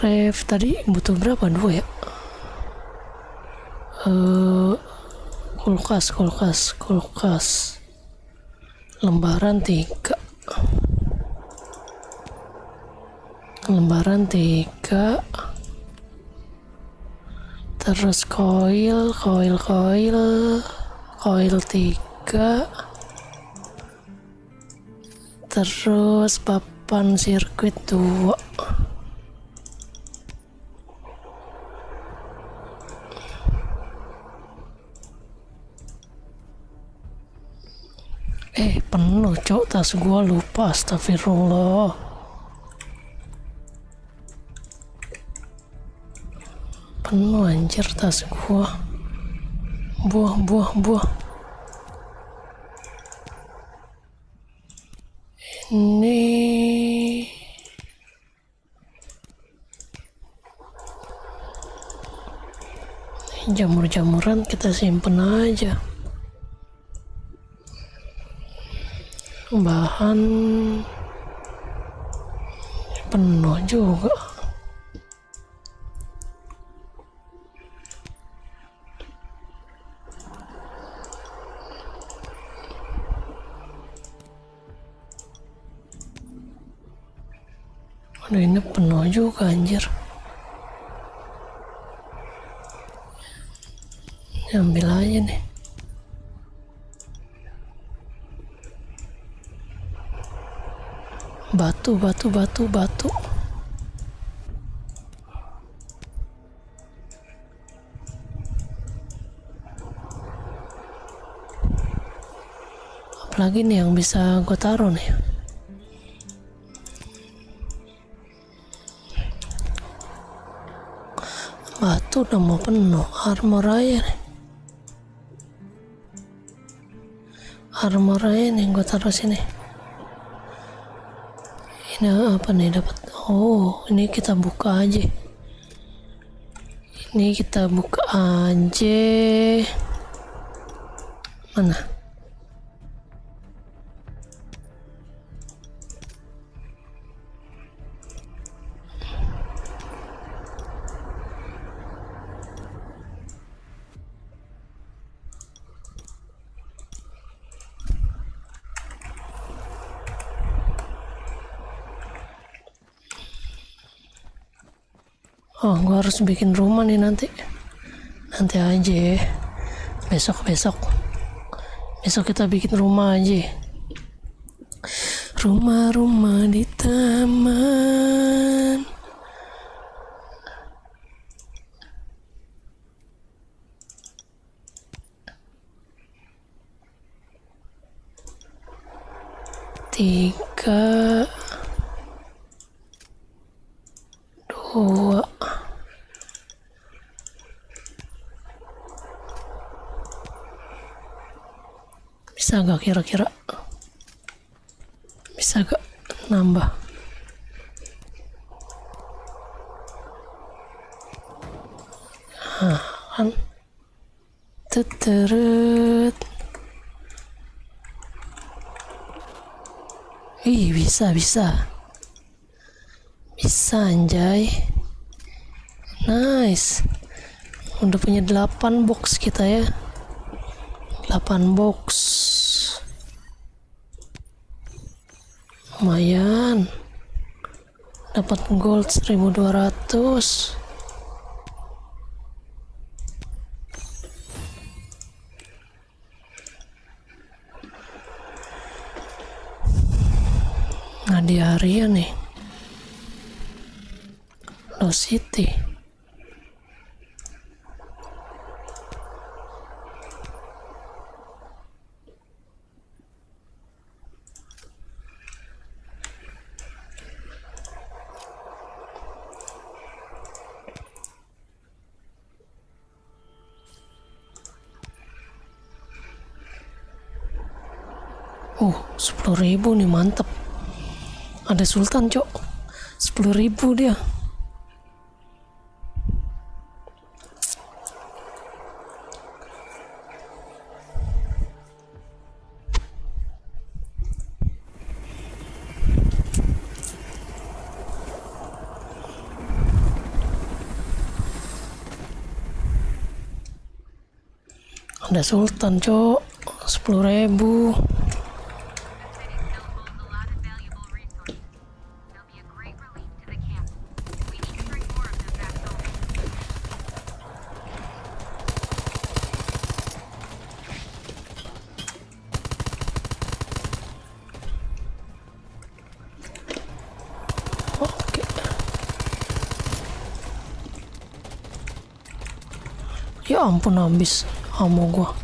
Speaker 1: Ref tadi butuh berapa? 2 ya? Kulkas lembaran 3, terus koil 3, terus papan sirkuit 2. Penuh cok, tas gua lupa, astagfirullah. Penuh anjir tas gua. Buah. Ini jamur-jamuran kita simpen aja. Bahan penuh juga. Aduh, ini penuh juga anjir. Ambil aja nih. Batu. Apalagi nih yang bisa gue taruh nih. Batu udah mau penuh. Armor aja nih. Armor aja nih gue taruh sini. Ini apa nih dapat? Oh, ini kita buka aja. Mana? Oh, gua harus bikin rumah nih nanti aja. Besok kita bikin rumah aja. Rumah di taman. Tiga, dua. Bisa gak kira-kira? Bisa gak nambah? Kan teteret. Bisa anjay. Nice. Udah punya 8 box kita ya. 8 box. Lumayan. Dapat gold 1200. Nah, di area nih. Lost City. Oh, 10.000 nih, mantep. Ada Sultan, cok. 10.000 dia. Ada Sultan, cok. 10.000. Ya ampun, habis ammo gua.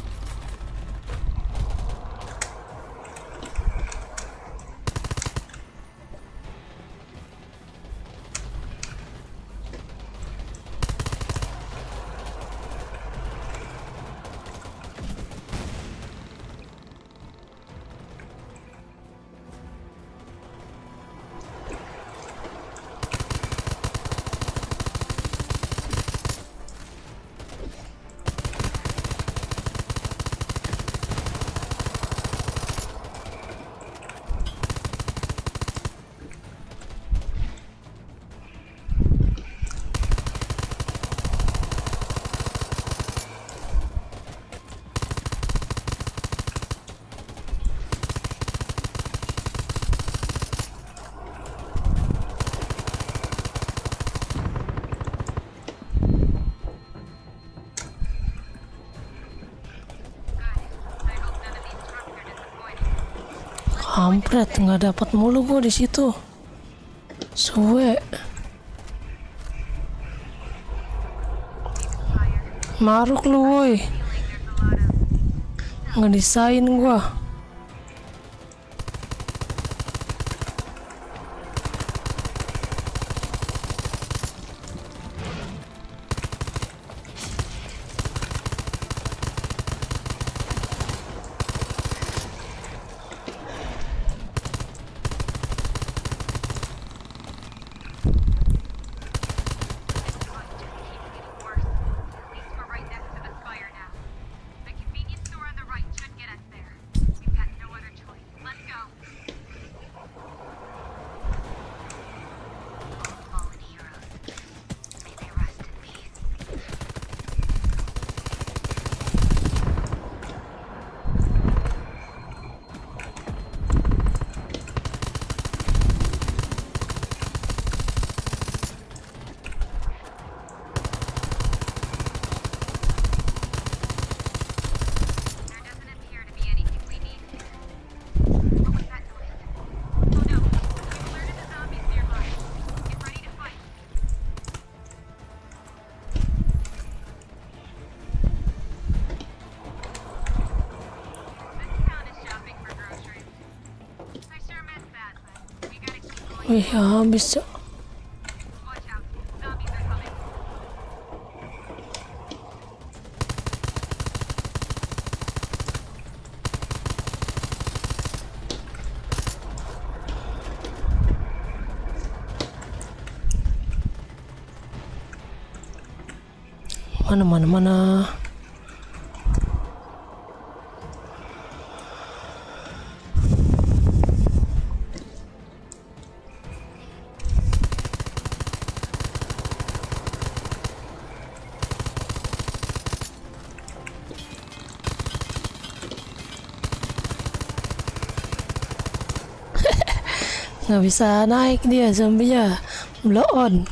Speaker 1: Kampret, nggak dapat mulu gua di situ. Suwe. Maruk lu woi. Ngedesain gua. Wih, habis ya. Mana. Nggak bisa naik dia, zombinya blow on.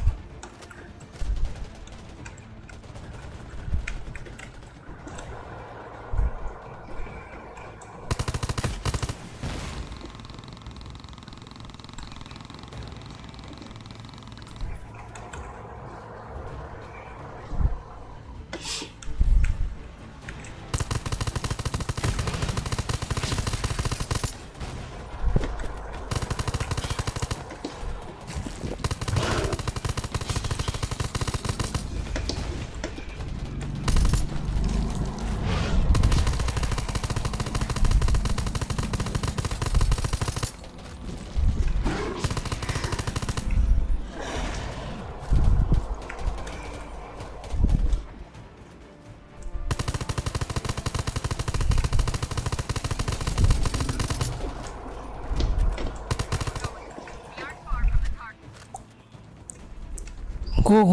Speaker 1: Go.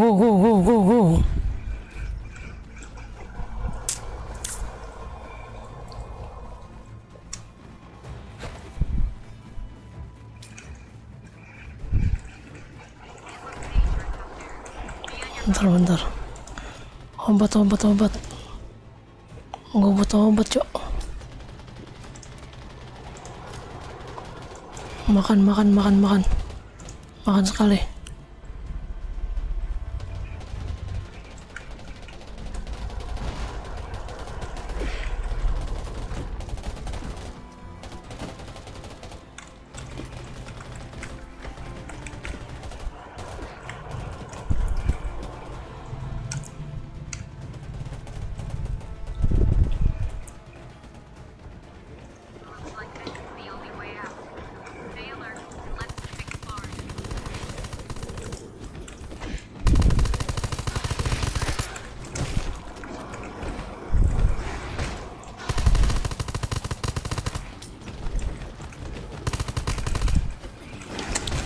Speaker 1: Bentar. Obat. Gue butuh obat, Cok. Makan sekali.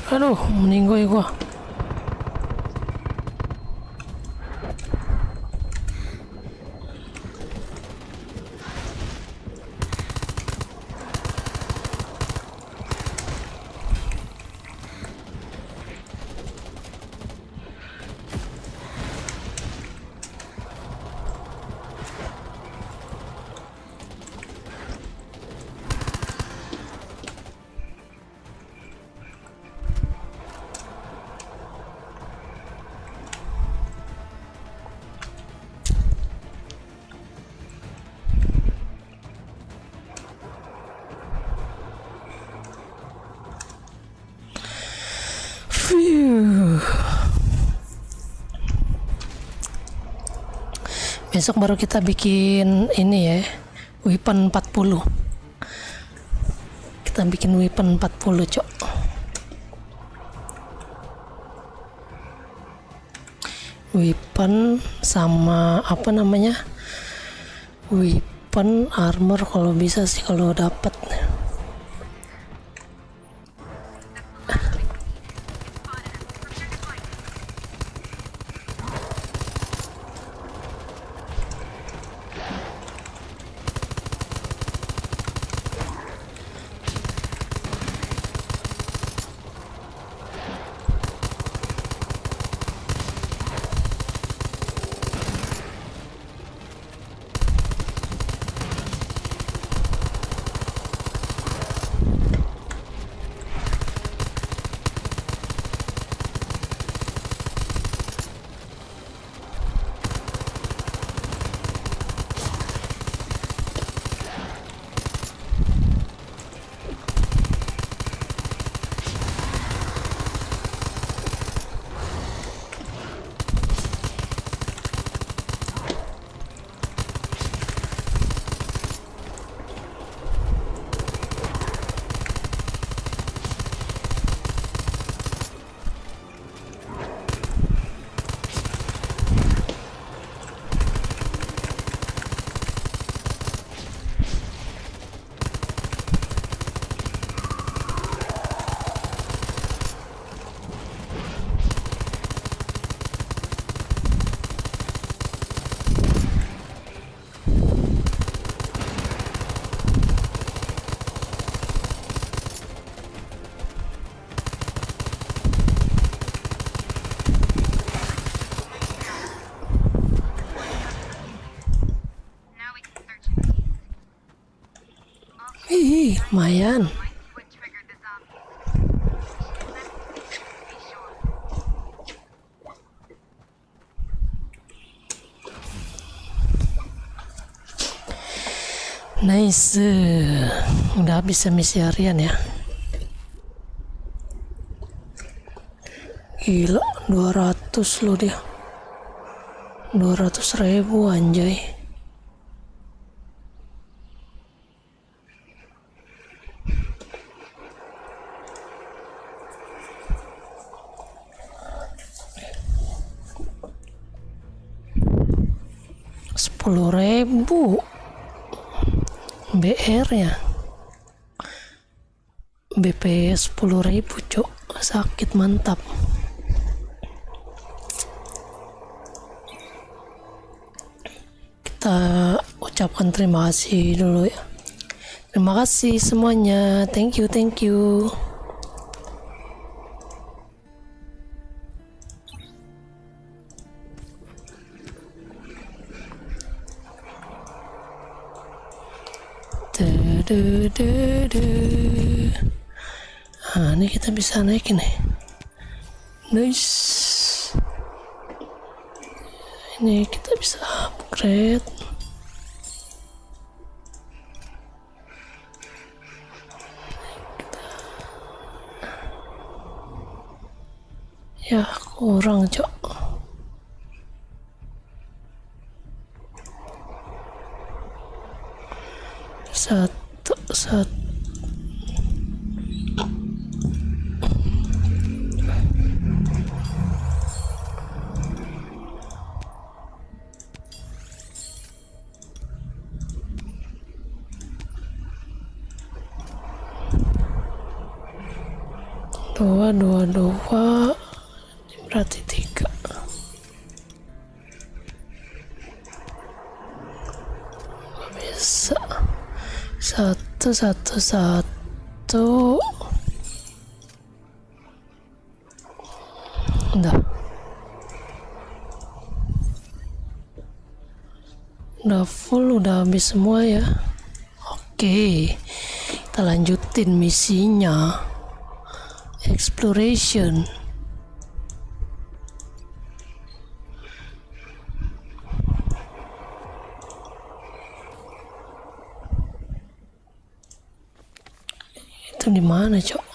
Speaker 1: Aduh, meninggoy gua. Besok baru kita bikin ini ya, weapon 40. Kita bikin weapon 40, Cok. Weapon sama apa namanya? Weapon armor kalau bisa sih, kalau dapat. Lumayan.
Speaker 7: What triggered the zombies? Be sure.
Speaker 1: Nice. Udah habis ya misi harian ya. Gila, 200 loh dia. 200.000 anjay. Ribu BR ya, BP 10.000, Cok. Sakit mantap. Kita ucapkan terima kasih dulu ya. Terima kasih semuanya, thank you. Nah, ini kita bisa naik ini. Nice. Ini kita bisa upgrade. Ya kurang, Cok. Satu. Dua berarti 3. Bisa satu. Udah full, udah habis semua ya. Oke, kita lanjutin misinya. Exploration. Itu di mana, Cok?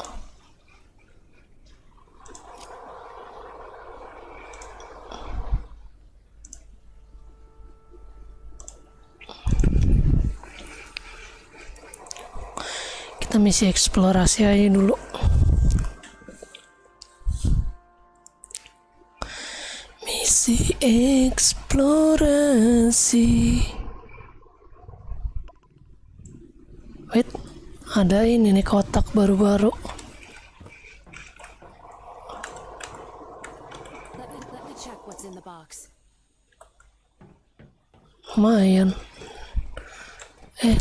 Speaker 1: Kita misi eksplorasi aja dulu. Misi eksplorasi. Wait, ada ini nih kotak baru-baru.
Speaker 2: Let me check what's in the box.
Speaker 1: Lumayan.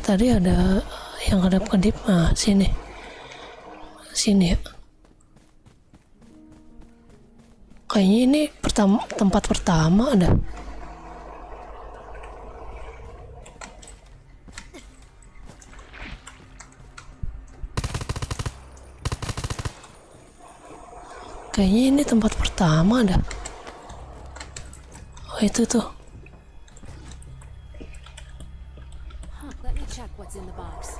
Speaker 1: Tadi ada yang kedap-kedip. Nah, sini ya. Kayaknya ini tempat pertama ada. Kayaknya ini tempat pertama ada. Oh, itu tuh.
Speaker 2: Let me check what's in the box.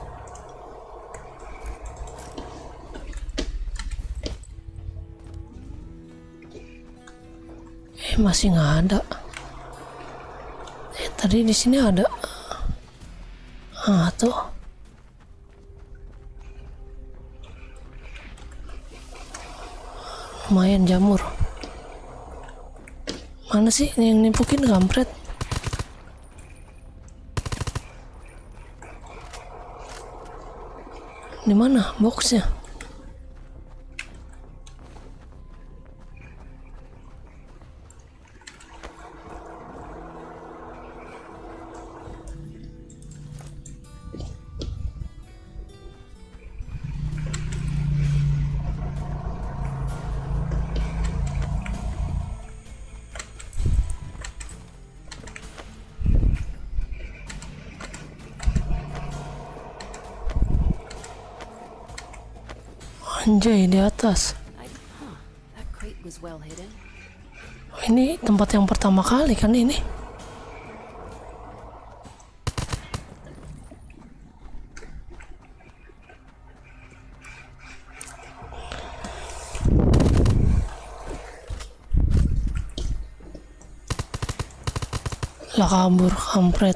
Speaker 1: Masih nggak ada. Tadi di sini ada. Tuh. Lumayan jamur. Mana sih yang nimpukin kampret? Di mana boxnya? Anjay, di atas.
Speaker 2: That crate was well hidden.
Speaker 1: Ini tempat yang pertama kali kan ini? Lah kabur kampret.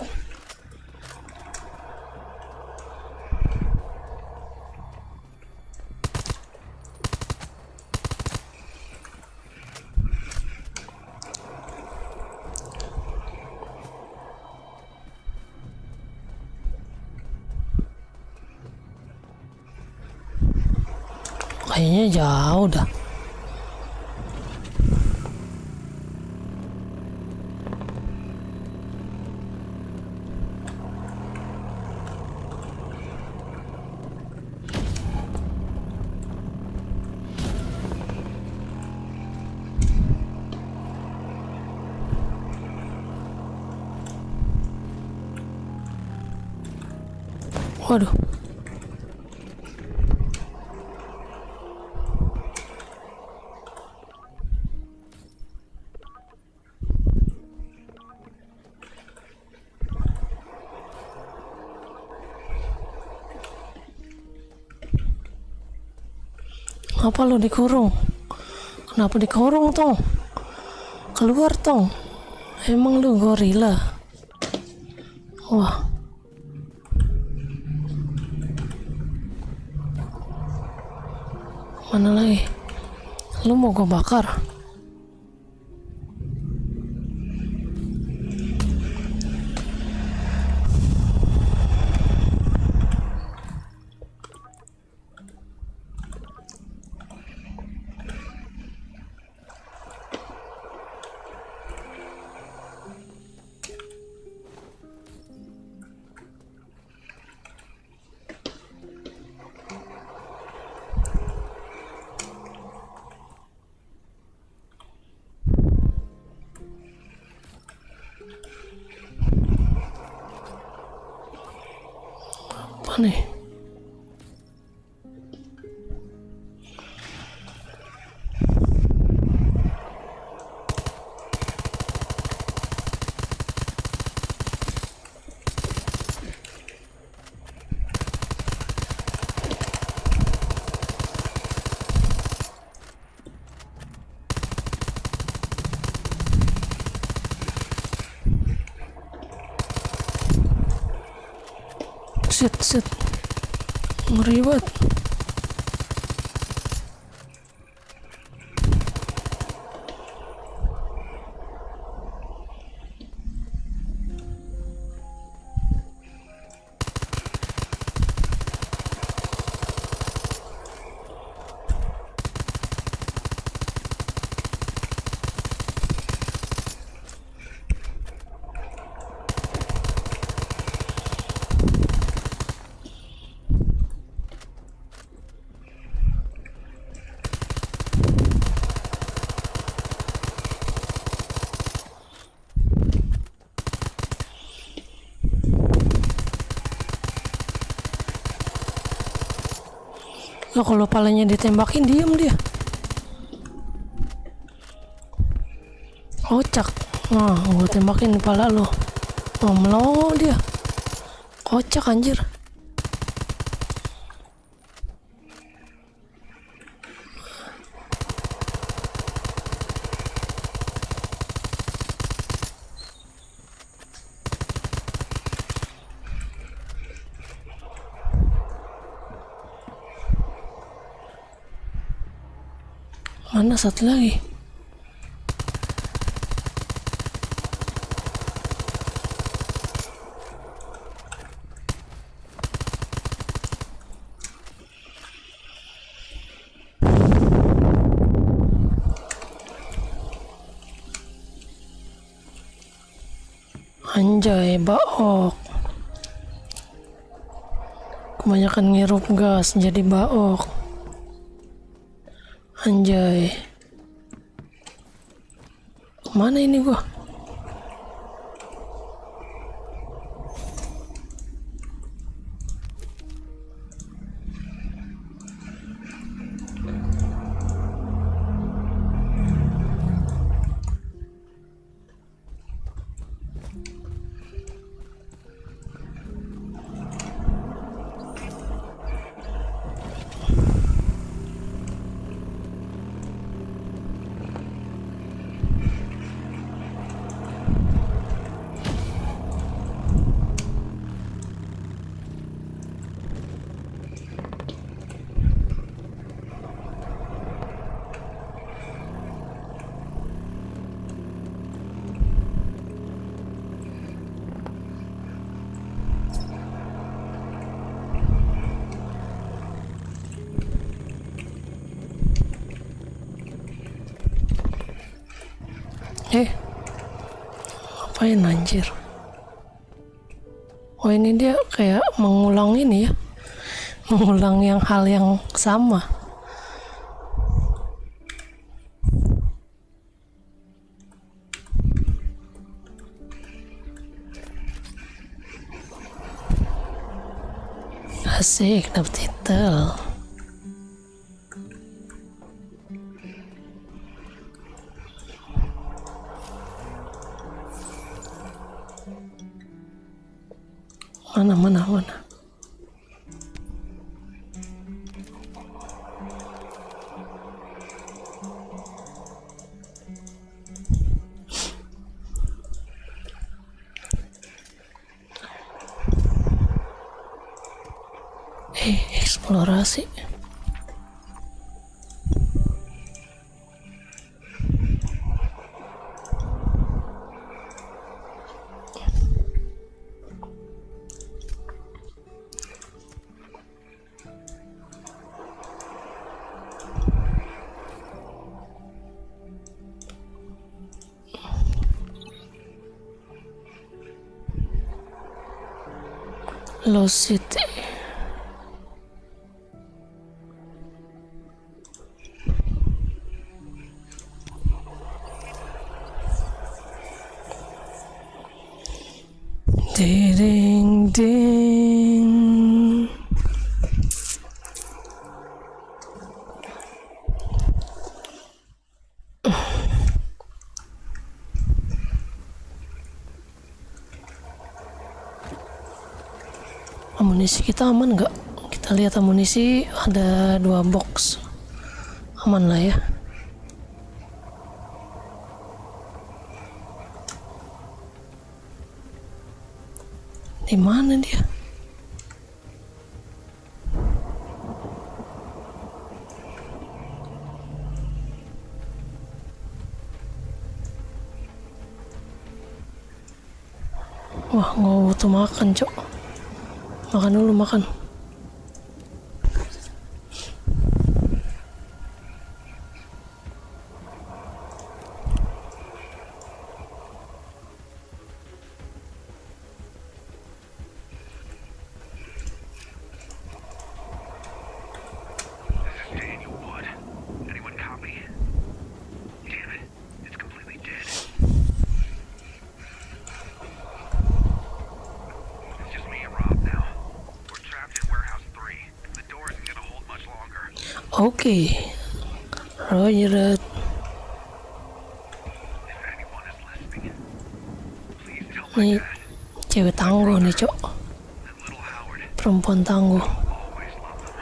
Speaker 1: Kayaknya jauh dah. Waduh. Apa lu dikurung? Kenapa dikurung, Tong? Keluar, Tong. Emang lu gorila? Wah. Mana lagi? Lu mau gue bakar? Apa nih? Shit. Ngeri banget. Lah kalau palanya ditembakin diem dia. Kocak. Nah, gua tembakin di pala lo. Oh, melongo dia. Kocak anjir. Mana satu lagi? Anjay, baok. Kebanyakan ngirup gas jadi baok. Anjay. Kemana ini gua? Ngapain anjir? Oh, ini dia kayak mengulang ini ya, mengulang hal yang sama. Asik, dapet titel. Mana. Eksplorasi. Lost City. Ding ding. Amunisi kita aman nggak? Kita lihat amunisi ada 2 box. Aman lah ya. Di mana dia? butuh makan, Cok. Makan dulu, makan.
Speaker 4: Daniel Wood. Anyone copy? Damn it. It's completely dead. It's just me and Rob now. We're trapped in warehouse 3. The door isn't gonna hold much longer.
Speaker 1: Oke. Roger.
Speaker 4: If anyone is listening, please tell my
Speaker 1: Nih,
Speaker 4: dad
Speaker 1: cewek tangguh nih, Cok.
Speaker 4: that little Howard
Speaker 1: Perempuan tangguh.
Speaker 4: always loved them.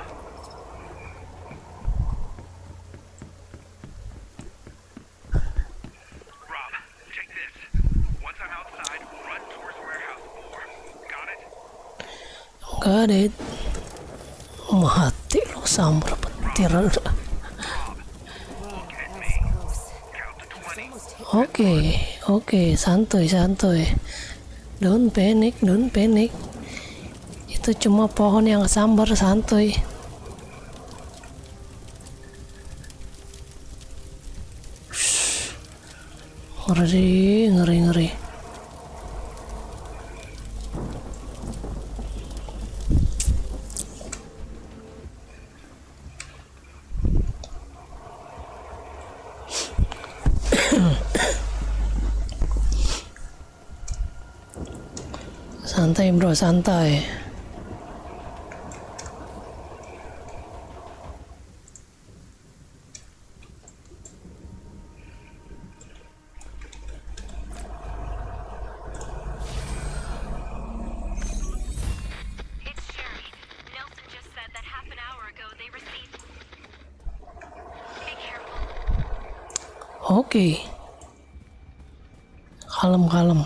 Speaker 4: Rob, take this. Once I'm outside, run towards warehouse 4. Got it?
Speaker 1: Enggak deh. Mati lu sambar petir.
Speaker 2: That was close.
Speaker 4: Count to 20.
Speaker 2: Almost hit.
Speaker 1: Oke, santuy, santuy. Don't panic, don't panic. Itu cuma pohon yang sambar, santuy. Shh. Ngeri, ngeri, ngeri. Santai bro, santai.
Speaker 5: It's Sherry. Nelson just said that half an hour ago they received. Be careful.
Speaker 1: Oke. Kalem, kalem.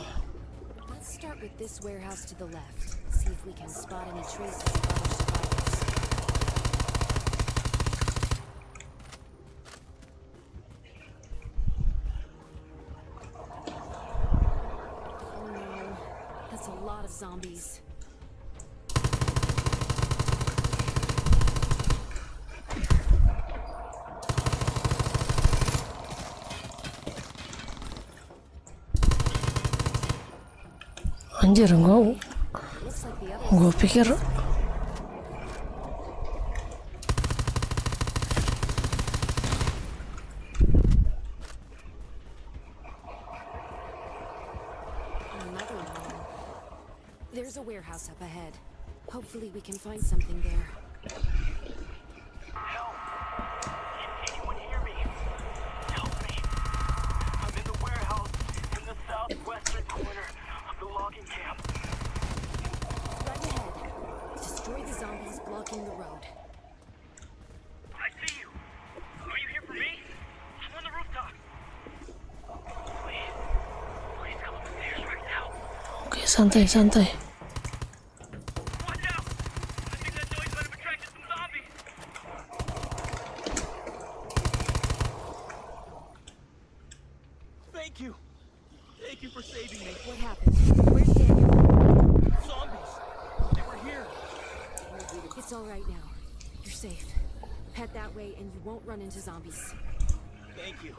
Speaker 2: Let's start with this warehouse to the left. See if we can spot any traces of other survivors. Oh no, that's a lot of zombies.
Speaker 1: Anjir,
Speaker 2: Looks like the others.
Speaker 1: gua pikir
Speaker 2: Another one. There's a warehouse up ahead. Hopefully we can find something there.
Speaker 4: Help! Can anyone hear me? Help me! I'm in the warehouse in the southwestern corner of the logging camp.
Speaker 2: Right ahead. Destroy the zombies blocking the road.
Speaker 4: I see you. Are you here for me? I'm on the rooftop. Please, please come up the stairs right now.
Speaker 1: oke, santai, santai.
Speaker 4: Watch out! I think that noise might have attracted some zombies. Thank you. Thank you for saving me.
Speaker 2: What happened? Where's Daniel?
Speaker 4: Zombies. They were here.
Speaker 2: It's all right now. You're safe. Head that way and you won't run into zombies.
Speaker 4: Thank you.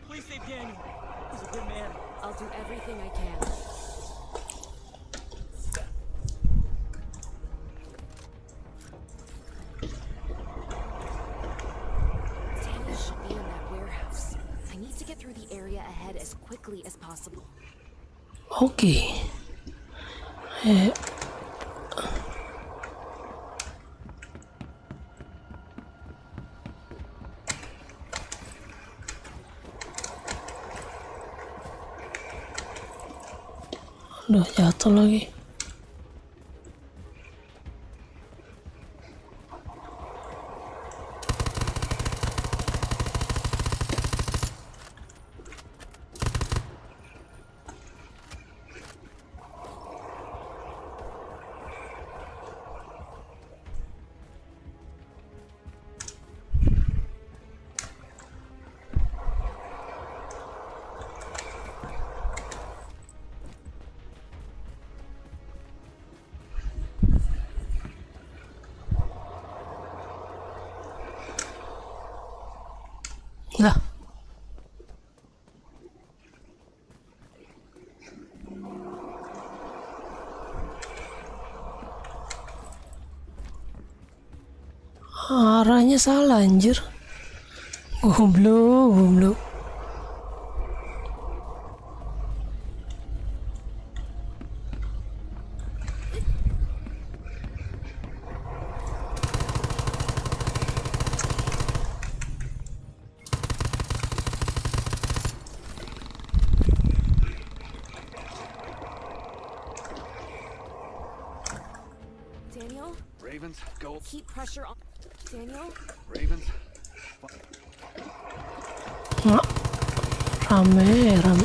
Speaker 4: Please save Daniel. He's a good man.
Speaker 2: I'll do everything I can. Daniel should be in that warehouse. I need to get through the area ahead as quickly as possible.
Speaker 1: Oke. Aduh, jatuh lagi. Lah. Arahnya salah anjir. Goblok.
Speaker 2: Daniel,
Speaker 4: Ravens, go.
Speaker 2: keep pressure on. Daniel,
Speaker 4: Ravens.
Speaker 1: Nggak. Rame.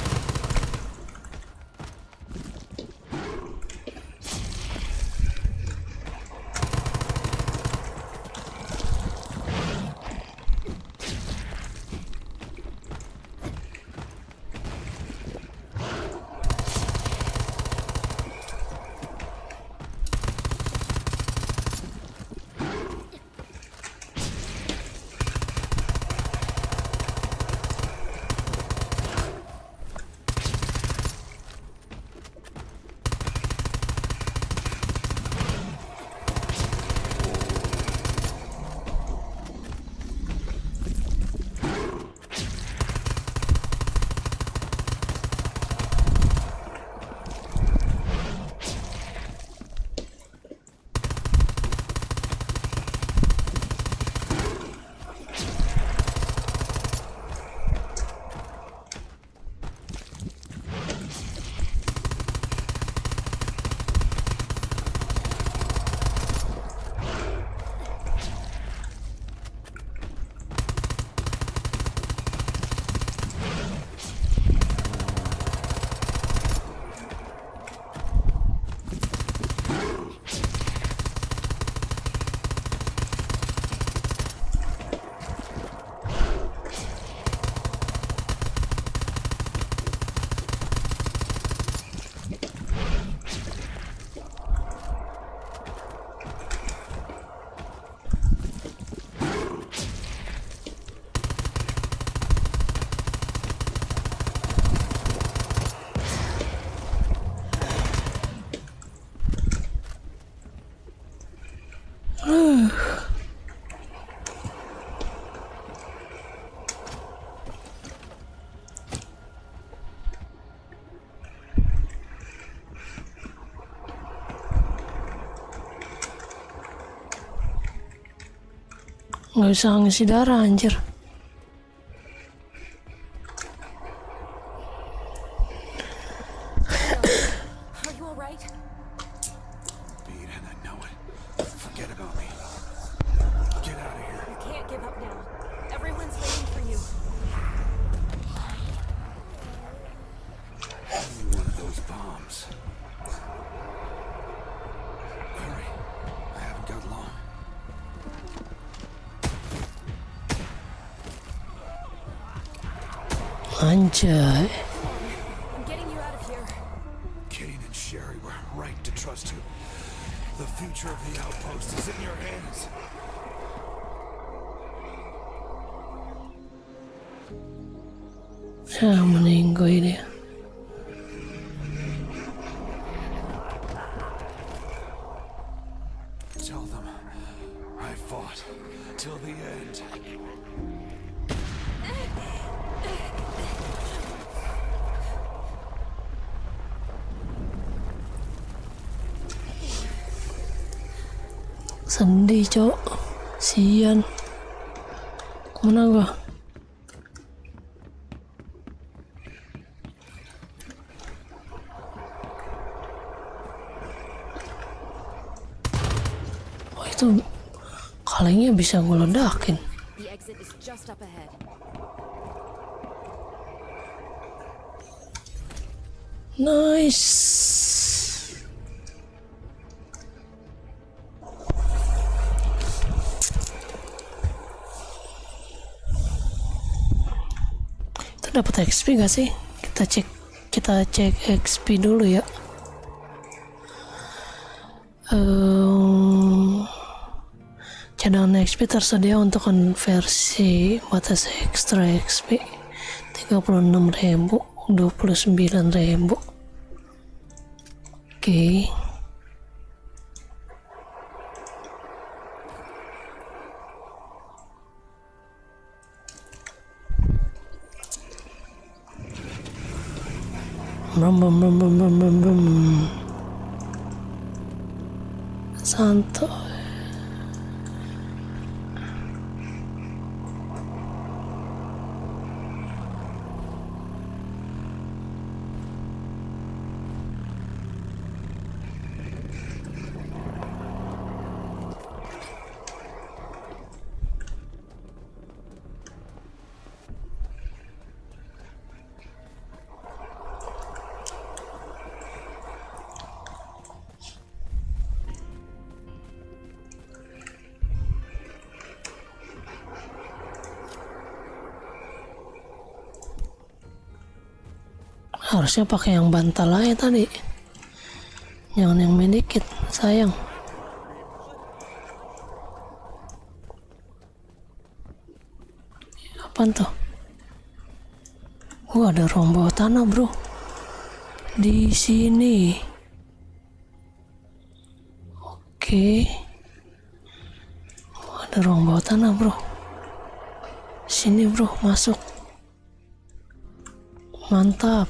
Speaker 1: Nggak bisa ngisi darah anjir.
Speaker 2: are you alright?
Speaker 6: Beat, and I know it. Forget about me. Get out of here.
Speaker 2: You can't give up now. Everyone's waiting for you.
Speaker 6: Give me one of those bombs. Hurry. I haven't got long.
Speaker 1: Anjay.
Speaker 2: I'm getting you out of here.
Speaker 6: Kane and Sherry were right to trust you. The future of the outpost is in your hands.
Speaker 1: Saya meninggal ini.
Speaker 6: Tell them I fought till the end.
Speaker 1: Sedih cok. Sian. Kemana gua? Oh itu kalengnya bisa gue ledakin.
Speaker 2: The exit is just up ahead.
Speaker 1: Nice. Itu dapat XP gak sih? Kita cek XP dulu ya. cadangan XP tersedia untuk konversi batas ekstra XP 36.000, 29.000. Oke. Santai. Harusnya pakai yang bantal aja tadi, jangan yang medikit, sayang. Apaan tuh? Ada ruang bawah tanah, bro. Di sini. Oke. Ada ruang bawah tanah, bro. Sini, bro, masuk. Mantap.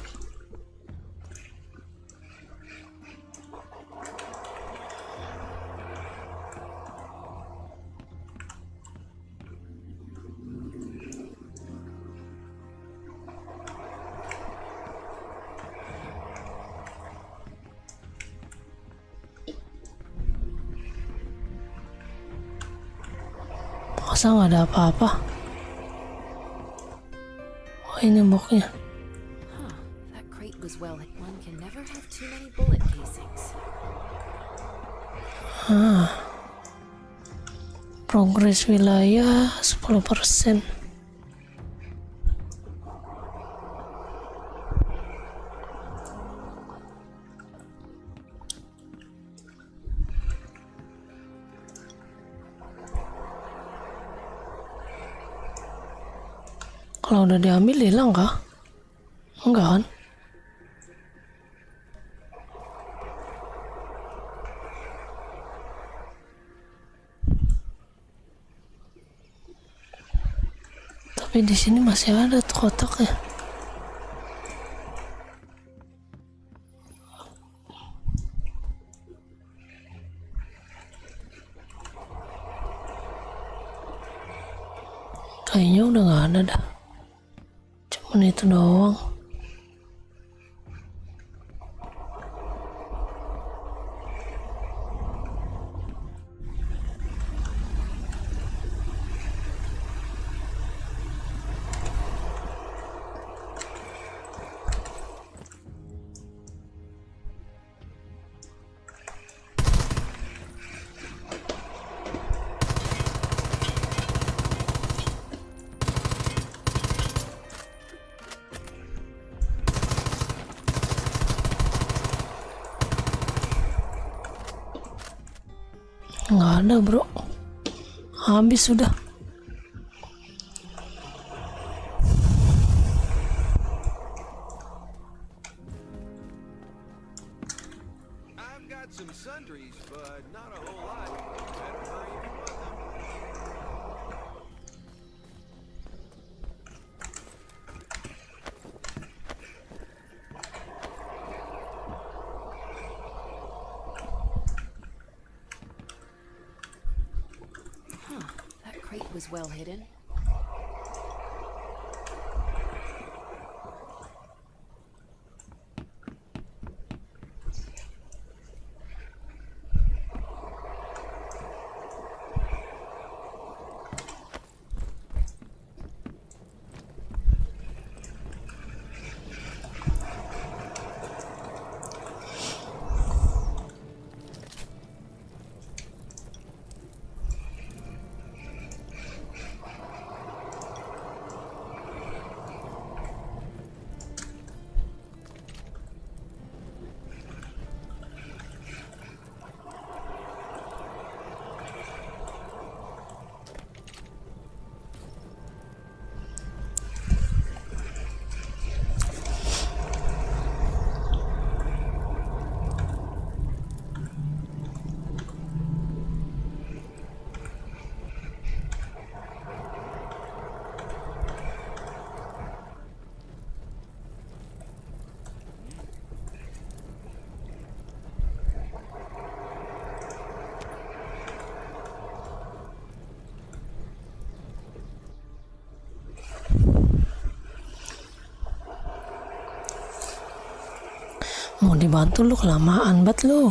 Speaker 1: Masa nggak ada apa-apa? Oh, ini boxnya.
Speaker 2: Huh, that crate was well. One can never have too many bullet casings.
Speaker 1: Progres wilayah 10%. Kalau udah diambil hilang kah? Enggak kan? Tapi di sini masih ada tuh kotaknya. Kayaknya udah nggak ada dah. Cuman itu doang. Nggak ada, bro. Habis sudah.
Speaker 6: I've got some sundries, but not a whole lot. Better hurry if you want them.
Speaker 2: That crate was well hidden.
Speaker 1: mau dibantu lu, kelamaan banget lu.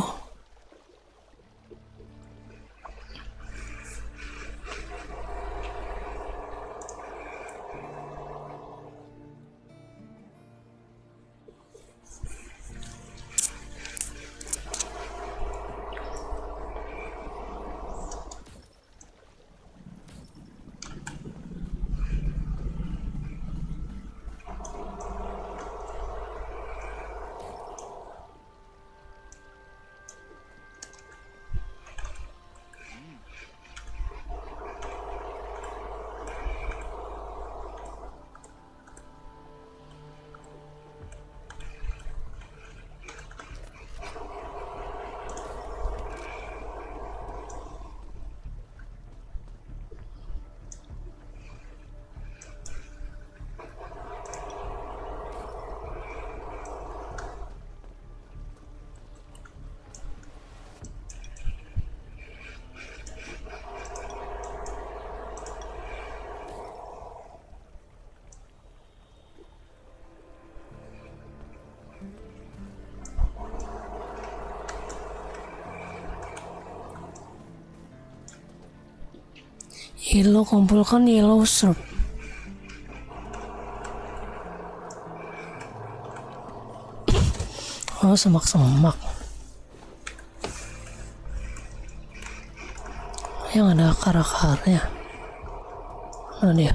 Speaker 1: Yellow, kumpulkan yellow syrup. Oh, semak-semak yang ada akar-akarnya. Mana dia?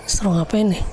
Speaker 1: Seru ngapain nih?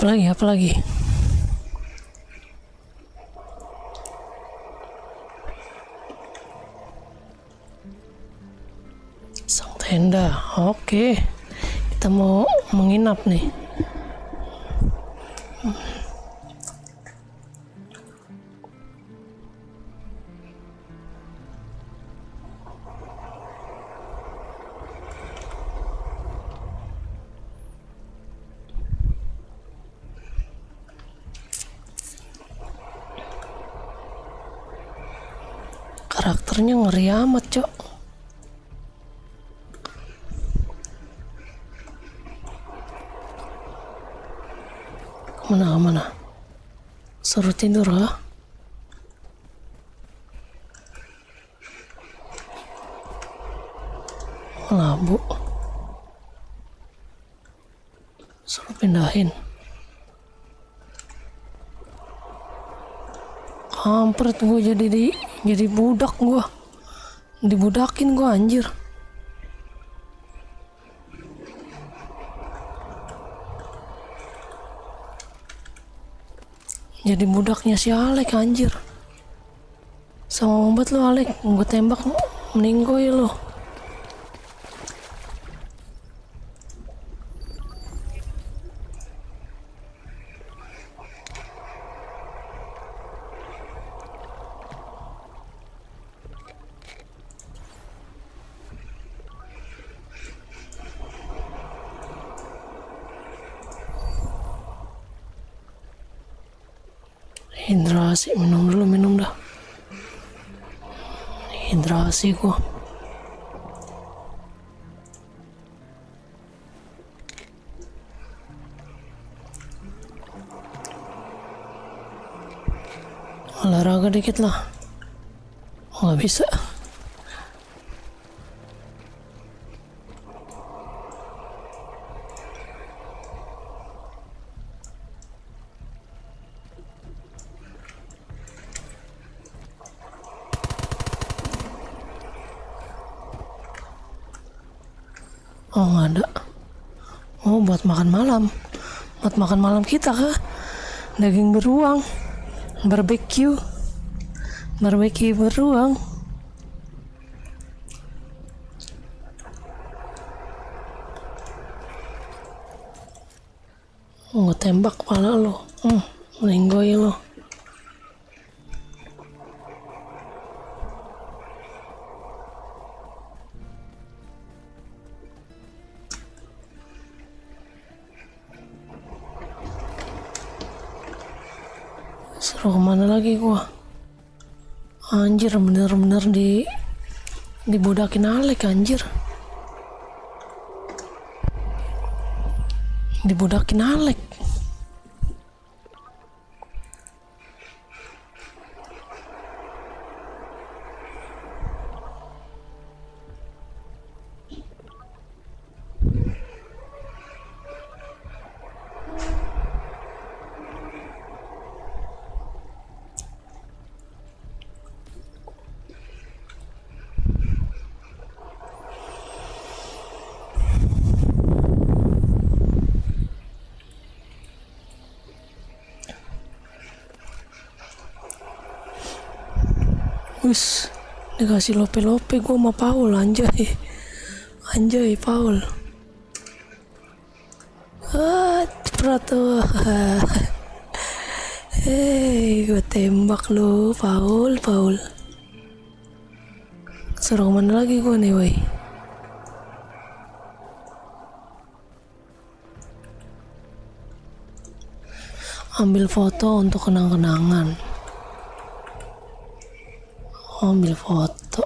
Speaker 1: Apalagi. Sang tenda. Oke. Kita mau menginap nih. Karakternya ngeri amat, Cok. Kemana? Suruh tidur lah. Labu. Suruh pindahin. Kampret gue jadi budak gue. Dibudakin gue anjir. Jadi budaknya si Alek anjir. Sama obat lo Alek, gue tembak meninggoy lo. Hidrasi, minum dah. Hidrasi gua. Olahraga dikit lah. Nggak bisa. Oh nggak ada. Oh buat makan malam. Buat makan malam kita kah? Daging beruang. Barbecue beruang. Gue tembak kepala lo. Melinggoy lo. Suruh kemana lagi gua? Anjir bener-bener dibudakin Alek anjir. Dibudakin Alek. Wis, dikasih lope-lope gue sama Paul anjay Paul. Cepet tuh. Hei, gue tembak lu Paul. Suruh kemana lagi gue nih, woi? Ambil foto untuk kenang-kenangan. Ambil foto.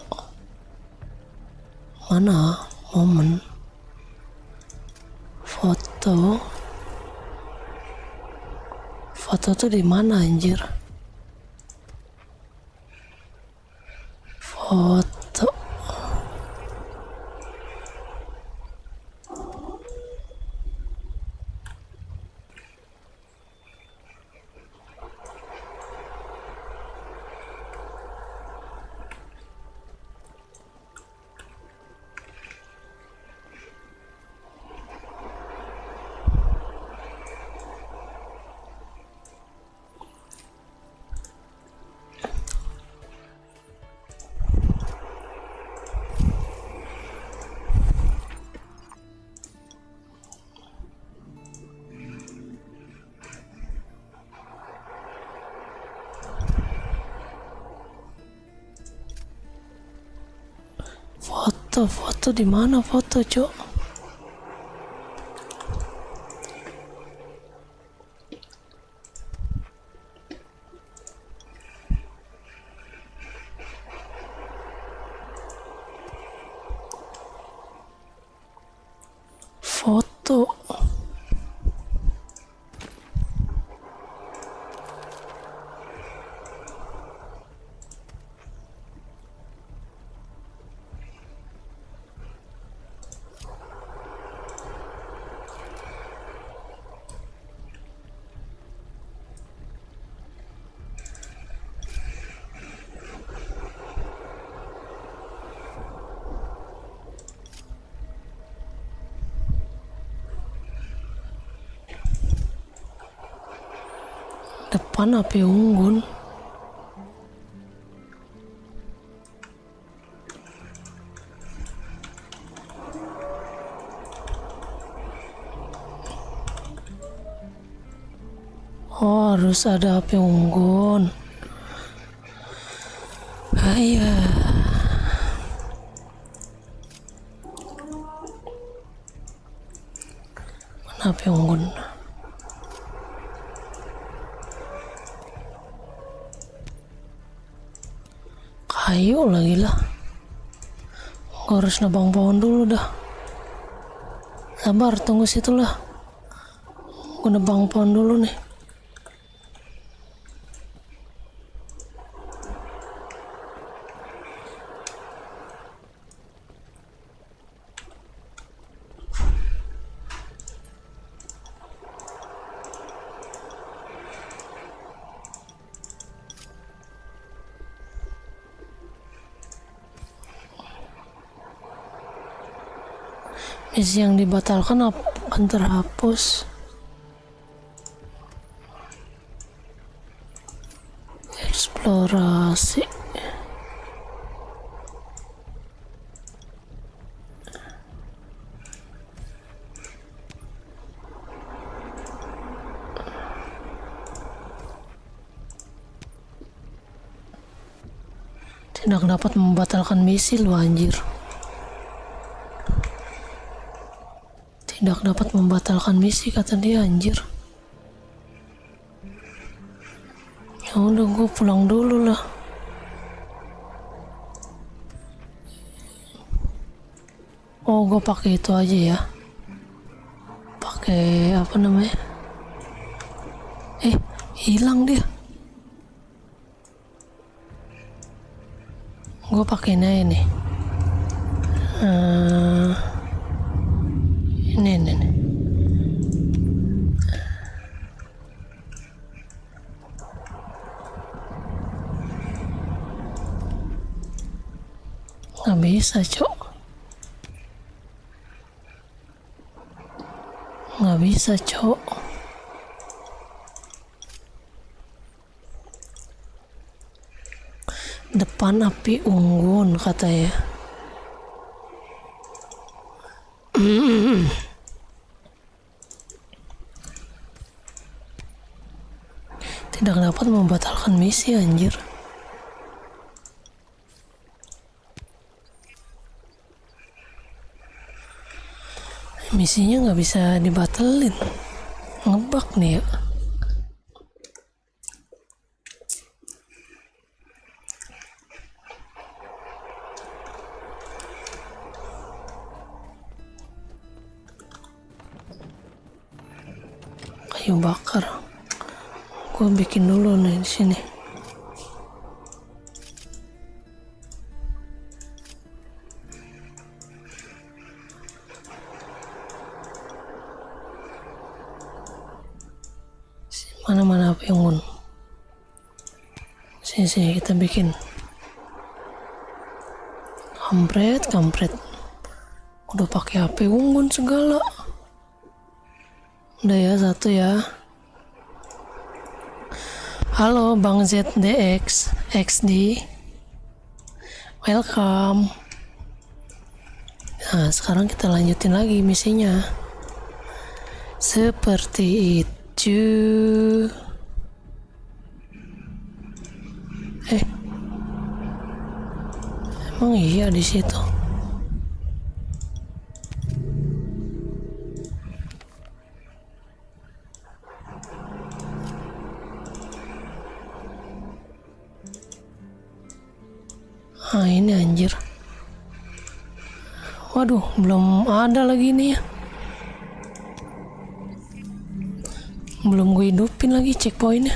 Speaker 1: Mana momen? Foto tuh di mana anjir? Foto. Foto di mana foto, Cok? Foto. Depan api unggun. Oh, harus ada api unggun. Ayah. Mana api unggun? Kayu lagi lah. Gua harus nebang pohon dulu dah. Sabar, tunggu situ lah. Gua nebang pohon dulu nih. Misi yang dibatalkan akan terhapus. Eksplorasi. Tidak dapat membatalkan misi lu anjir. Tidak dapat membatalkan misi kata dia anjir. Ya udah gue pulang dulu lah. Oh gue pakai itu aja ya. Pakai apa namanya? Hilang dia. Gue pakai ini nih. Ini. Nggak bisa, Cok. Nggak bisa, Cok. Depan api unggun katanya. Tidak dapat membatalkan misi anjir. Misinya nggak bisa dibatalin. Ngebug nih ya. Kayu bakar. Gue bikin dulu nih di sini. Mana api unggun? Sini kita bikin. Kampret. Udah pakai api unggun segala. Udah ya, satu ya. Halo Bang ZDX XD, welcome. Nah sekarang kita lanjutin lagi misinya. Seperti itu. Emang iya di situ. Ah ini anjir. Waduh, belum ada lagi nih ya. Belum gue hidupin lagi checkpointnya.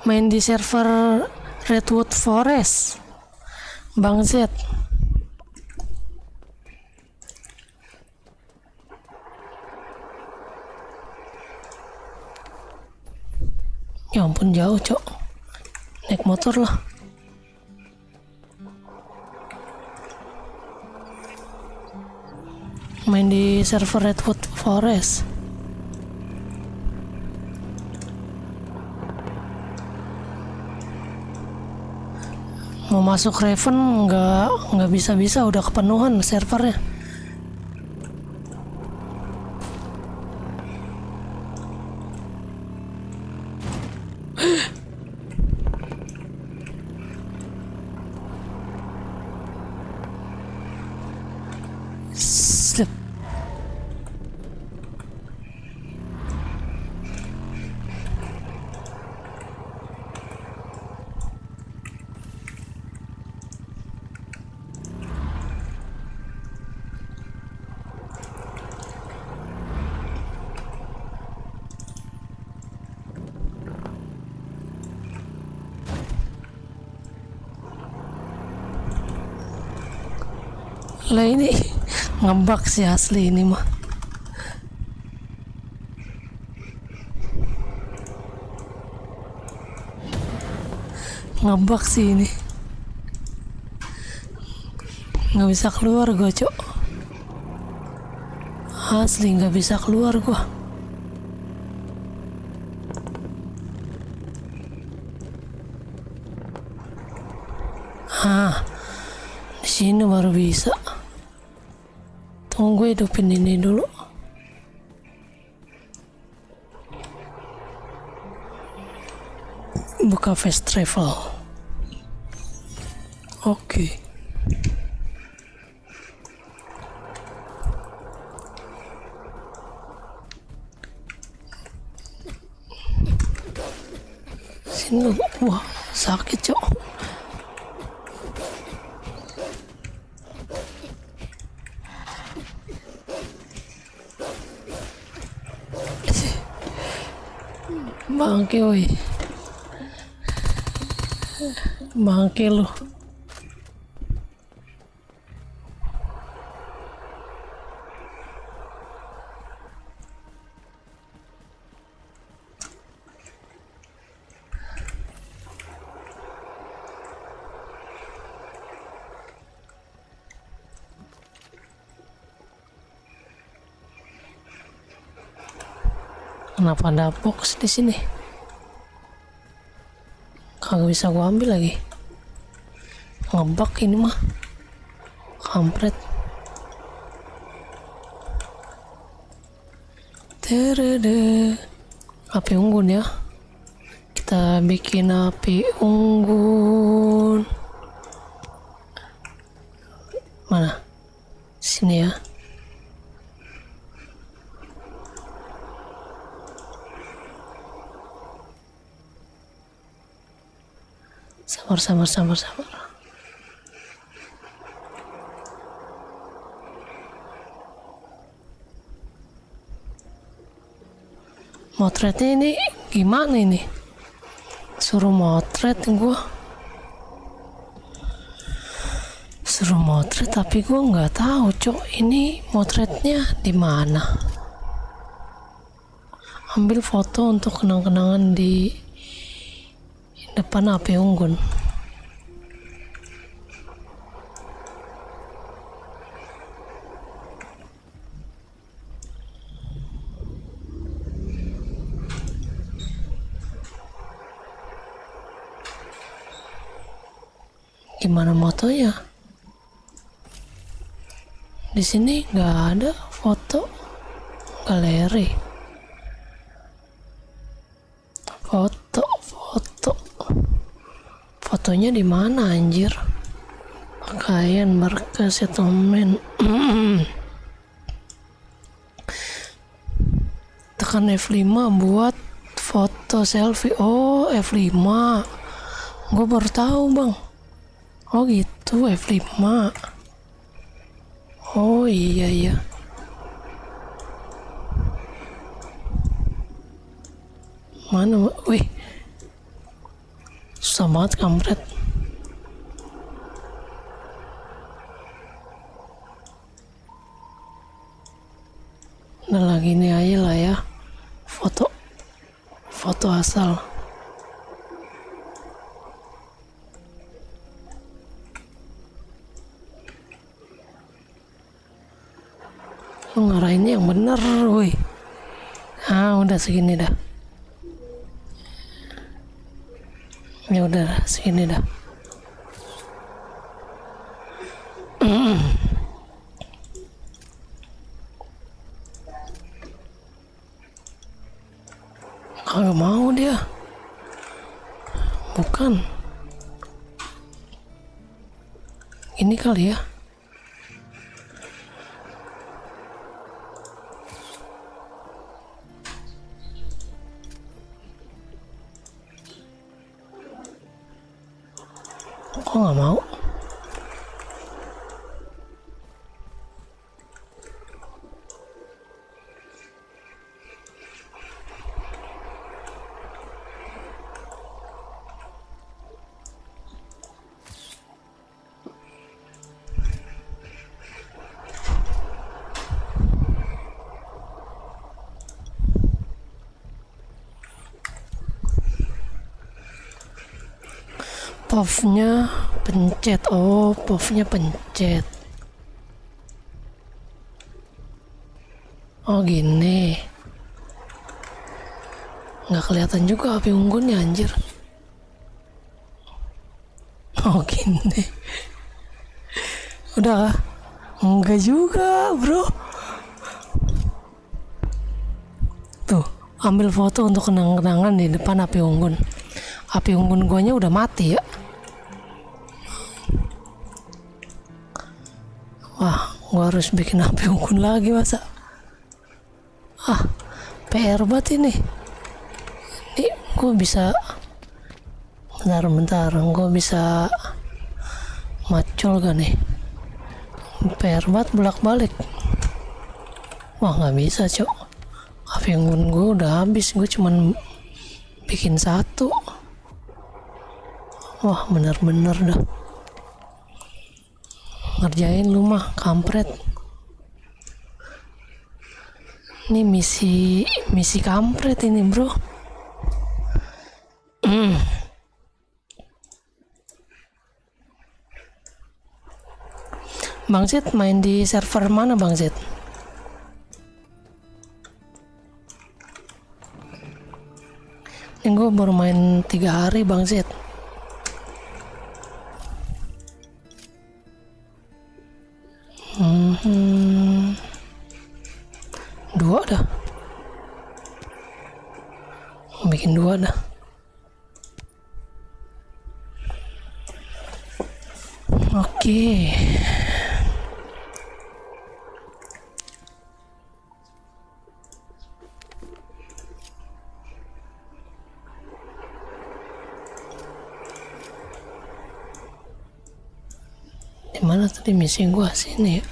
Speaker 1: Main di server Redwood Forest, Bang Z. Ya ampun jauh cok, naik motor lah. Main di server Redwood Forest. Mau masuk Raven nggak bisa udah kepenuhan servernya. Slip. Lah ini ngebug sih asli ini mah. Ngebug sih ini. Nggak bisa keluar gua cok. Asli nggak bisa keluar gua. Di sini baru bisa. Tunggu hidupin ini dulu. Buka fast travel. Oke. Sini, wah sakit cok. Bangke woi. Bangke lu. Kenapa ada box di sini? Kagak bisa gua ambil lagi. Ngebug ini mah. Kampret. Terede. Api unggun ya. Kita bikin api unggun. Mana? Sini ya. Sabar. Motretnya ini gimana ini? Suruh motret gua. Suruh motret tapi gua nggak tahu cok ini motretnya di mana. Ambil foto untuk kenang-kenangan di depan api unggun. Gimana motonya? Di sini nggak ada foto galeri. Fotonya di mana anjir? Pakaian, berkas, settlement. Tekan F5 buat foto selfie. Oh, F5. Gue baru tahu bang. Oh gitu, F5. Oh iya. Mana? Wih, susah banget kampret. Udah lagi ini aja lah ya, foto asal. Lu ngarahinnya yang bener, woi. Udah segini dah. Ya udah segini dah. Kagak mau dia. Bukan. Ini kali ya. Kok nggak mau? POV-nya pencet. Oh, POV-nya pencet. Oh gini. Nggak kelihatan juga api unggunnya anjir. Oh gini. Udah. Enggak juga bro. Tuh, ambil foto untuk kenang-kenangan di depan api unggun. Api unggun guanya udah mati ya. Wah, gua harus bikin api unggun lagi masa. PR banget ini. Ini gua bisa. Bentar, gua bisa macul gak nih? PR banget bolak-balik. Wah, nggak bisa cok. Api unggun gua udah habis. Gua cuman bikin satu. Wah, bener-bener dah. Ngerjain lu mah kampret. Ini misi kampret ini bro. Bang Zed main di server mana Bang Zed? Ini gue baru main 3 hari Bang Zed. Dua dah. Bikin 2 dah. Oke. Dimana tadi misi gua sini ya?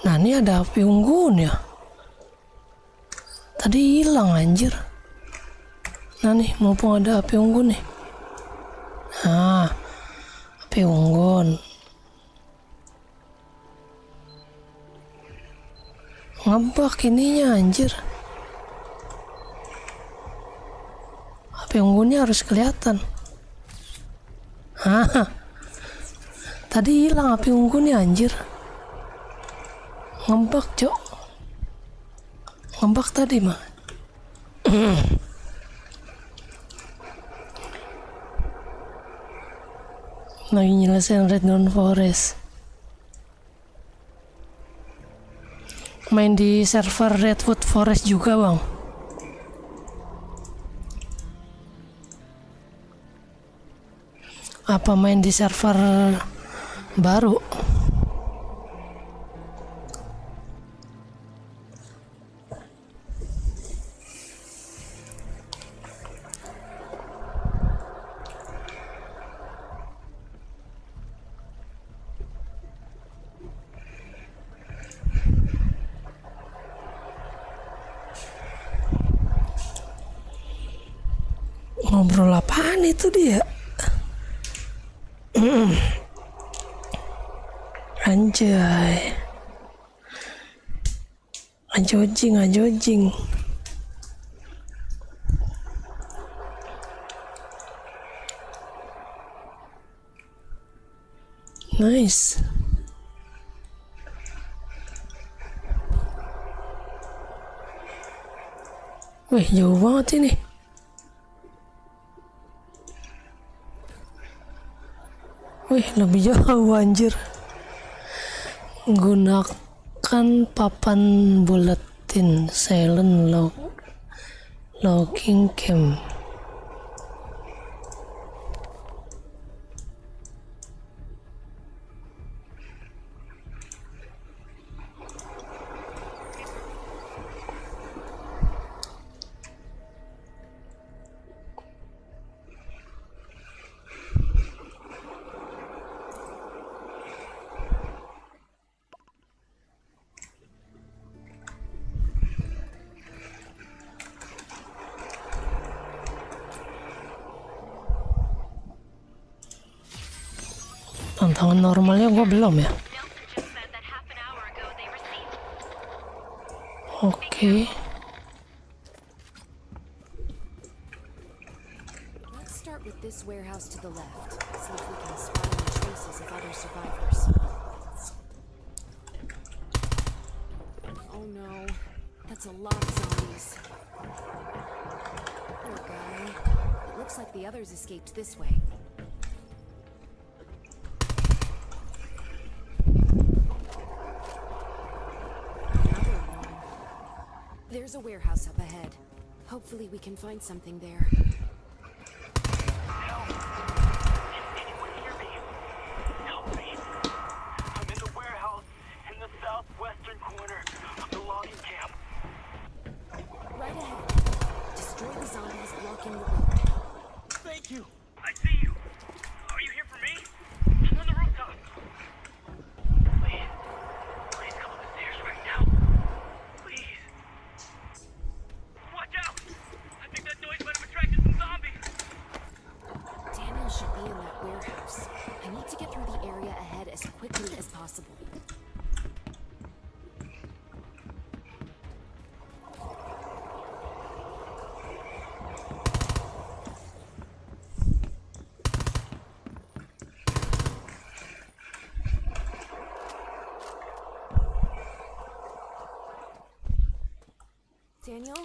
Speaker 1: Nah ini ada api unggun ya. Tadi hilang anjir. Nah nih mumpung ada api unggun nih. Nah api unggun. Ngebak ininya anjir. Api unggunnya harus kelihatan. Hah. Tadi hilang api unggunnya anjir. Ngebak, Cok. Ngebak tadi mah. Lagi nyelesain Redstone Forest. Main di server Redwood Forest juga, Bang. Apa main di server baru? Ngobrol apaan itu dia? Anjay. Ajojing. Nice. Wih, jauh banget ini. Wih, lebih jauh anjir. Gunakan papan buletin silent logging cam. Tantangan normalnya gue belum ya. Oke.
Speaker 2: Let's start with this warehouse to the left. See if we can spot any traces of other survivors. Oh no, that's a lot of zombies. Poor guy. It looks like the others escaped this way. There's a warehouse up ahead. Hopefully we can find something there.
Speaker 4: Help me. I'm in the warehouse in the southwestern corner of the logging camp.
Speaker 2: Right ahead. Destroy the zombies blocking the road.
Speaker 4: Thank you. I see you. Are you here for me? I'm on the rooftop. Please come up the stairs right now. Please. Watch out! I think that noise might have attracted some zombies.
Speaker 2: Daniel should be in that warehouse. I need to get through the area ahead as quickly as possible. Daniel?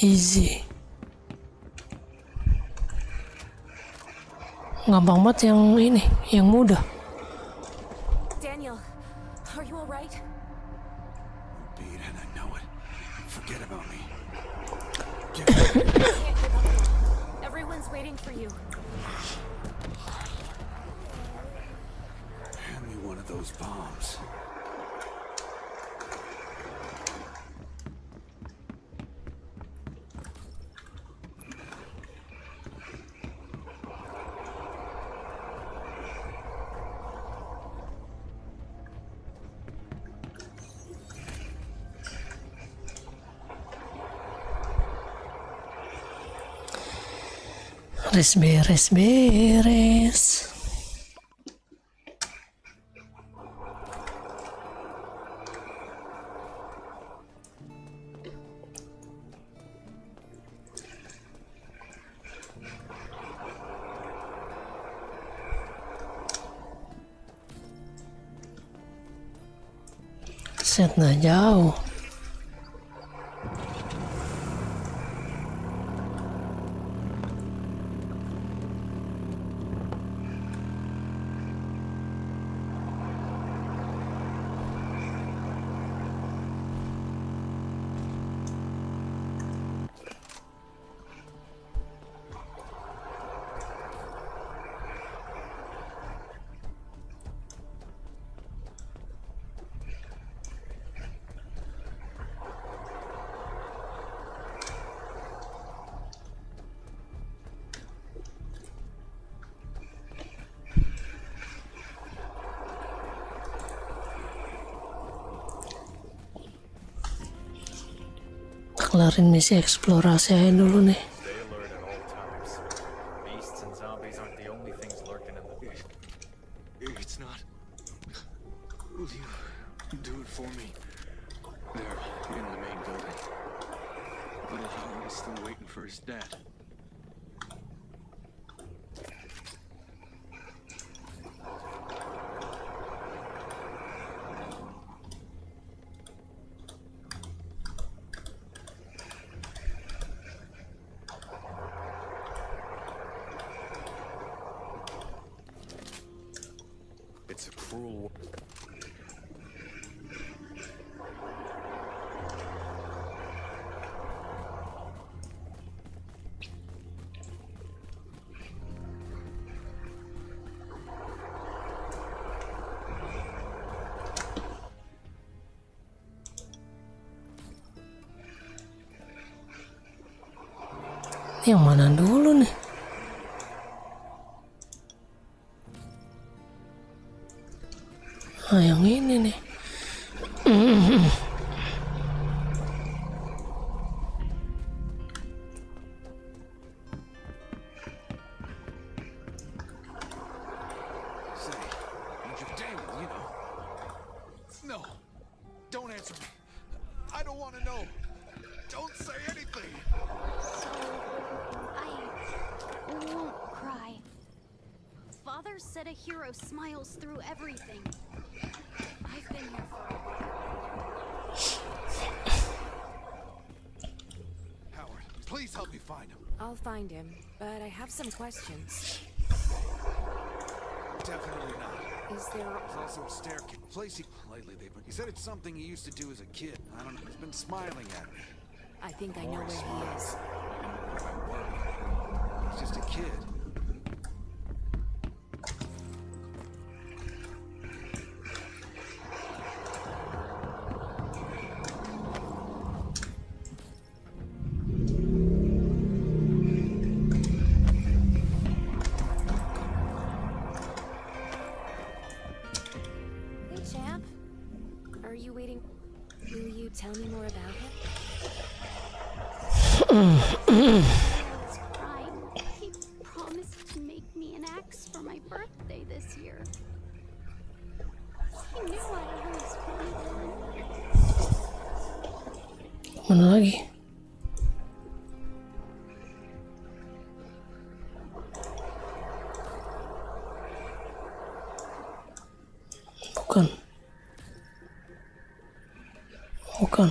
Speaker 1: Easy. Gampang banget yang ini, yang mudah.
Speaker 2: Daniel, are you alright?
Speaker 6: Beat and I know it. Forget about me.
Speaker 2: Can't give up now. Everyone's waiting for you.
Speaker 6: Hand me one of those bombs.
Speaker 1: Beres. Set nah jauh. Kelarin misi eksplorasi aja dulu nih.
Speaker 10: Stay alert at all times. Beasts and zombies aren't the only things lurking in the...
Speaker 11: It's not. Will you do it for me? There, in the main building. Little Howard is still waiting for his dad.
Speaker 10: It's a cruel...
Speaker 1: Ini yang mana dulu nih? Ah, yang ini nih.
Speaker 11: Say, Angel Damon, you know. No, don't answer me. I don't want to know. Don't say anything.
Speaker 5: I won't cry. Father said a hero smiles through everything. I've been here for a while.
Speaker 11: Howard, please help me find him.
Speaker 2: I'll find him, but I have some questions.
Speaker 11: Definitely not.
Speaker 2: Is there...
Speaker 11: There's also a staircase. Place lately, he said it's something he used to do as a kid. I don't know. He's been smiling at me.
Speaker 2: I think I know where he is.
Speaker 11: I worry. He's just a kid.
Speaker 2: Hey, champ. Are you waiting? Will you tell me more about him?
Speaker 5: He's crying. He promised to make me an axe for my birthday this year. He knew I always wanted one.
Speaker 1: Mana lagi? Bukan. Bukan.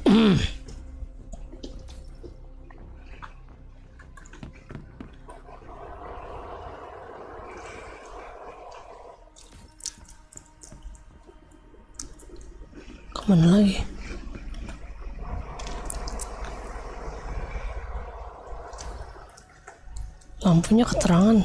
Speaker 1: Kemana lagi? Lampunya keterangan.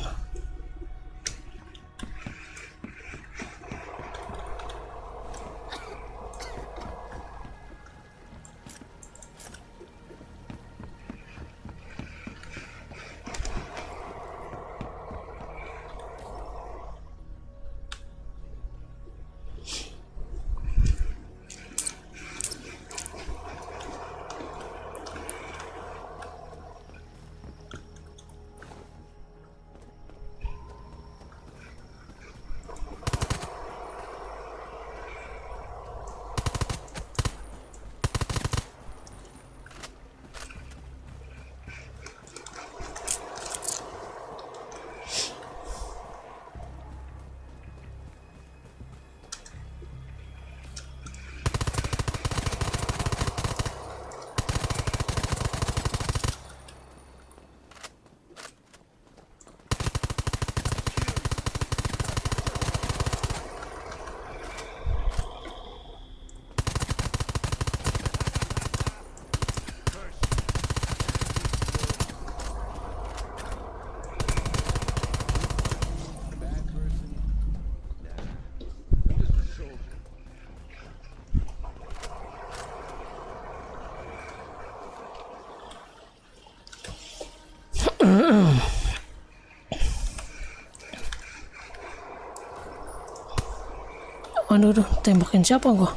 Speaker 1: Aduh, tembakin siapa gua?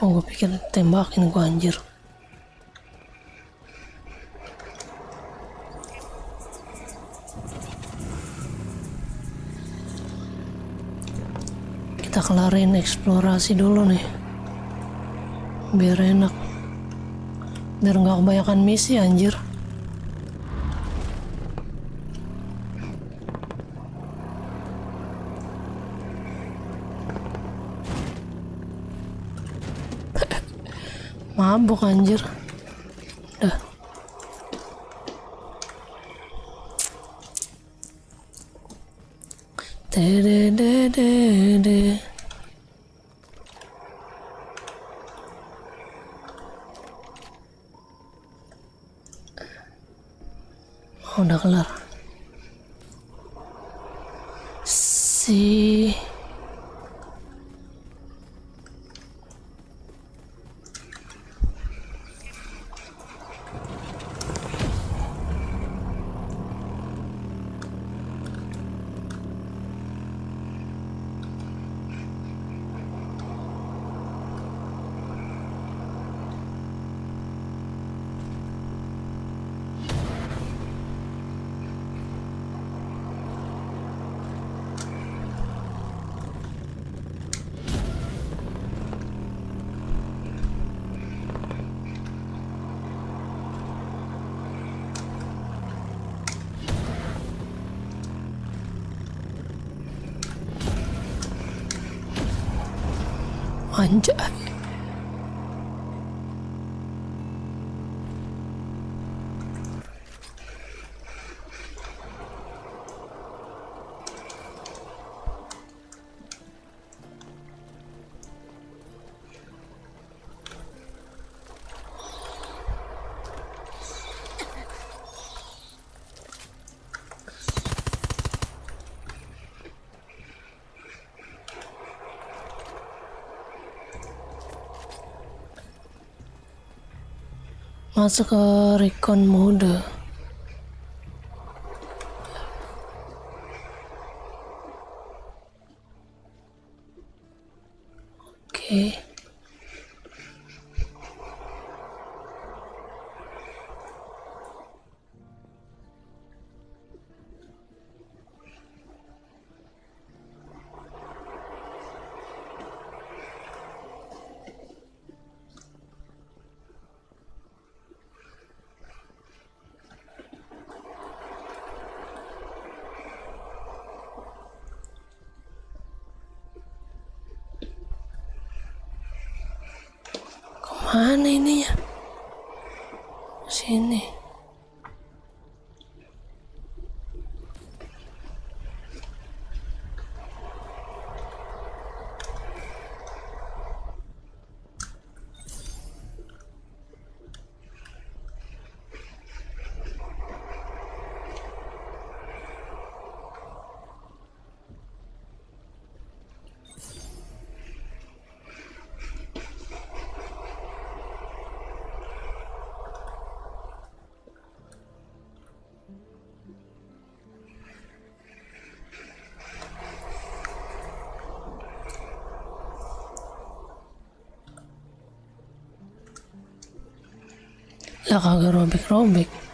Speaker 1: Oh, gua pikir tembakin gua, anjir. Kita kelarin eksplorasi dulu nih, biar enak, biar nggak kebanyakan misi, anjir. Mabuk, anjir. Dah. Dedededede. Oh, udah kelar. Si anjay. Masuk ke recon mode. Oke. Mana ininya? Sini. Lah kagak robek-robek.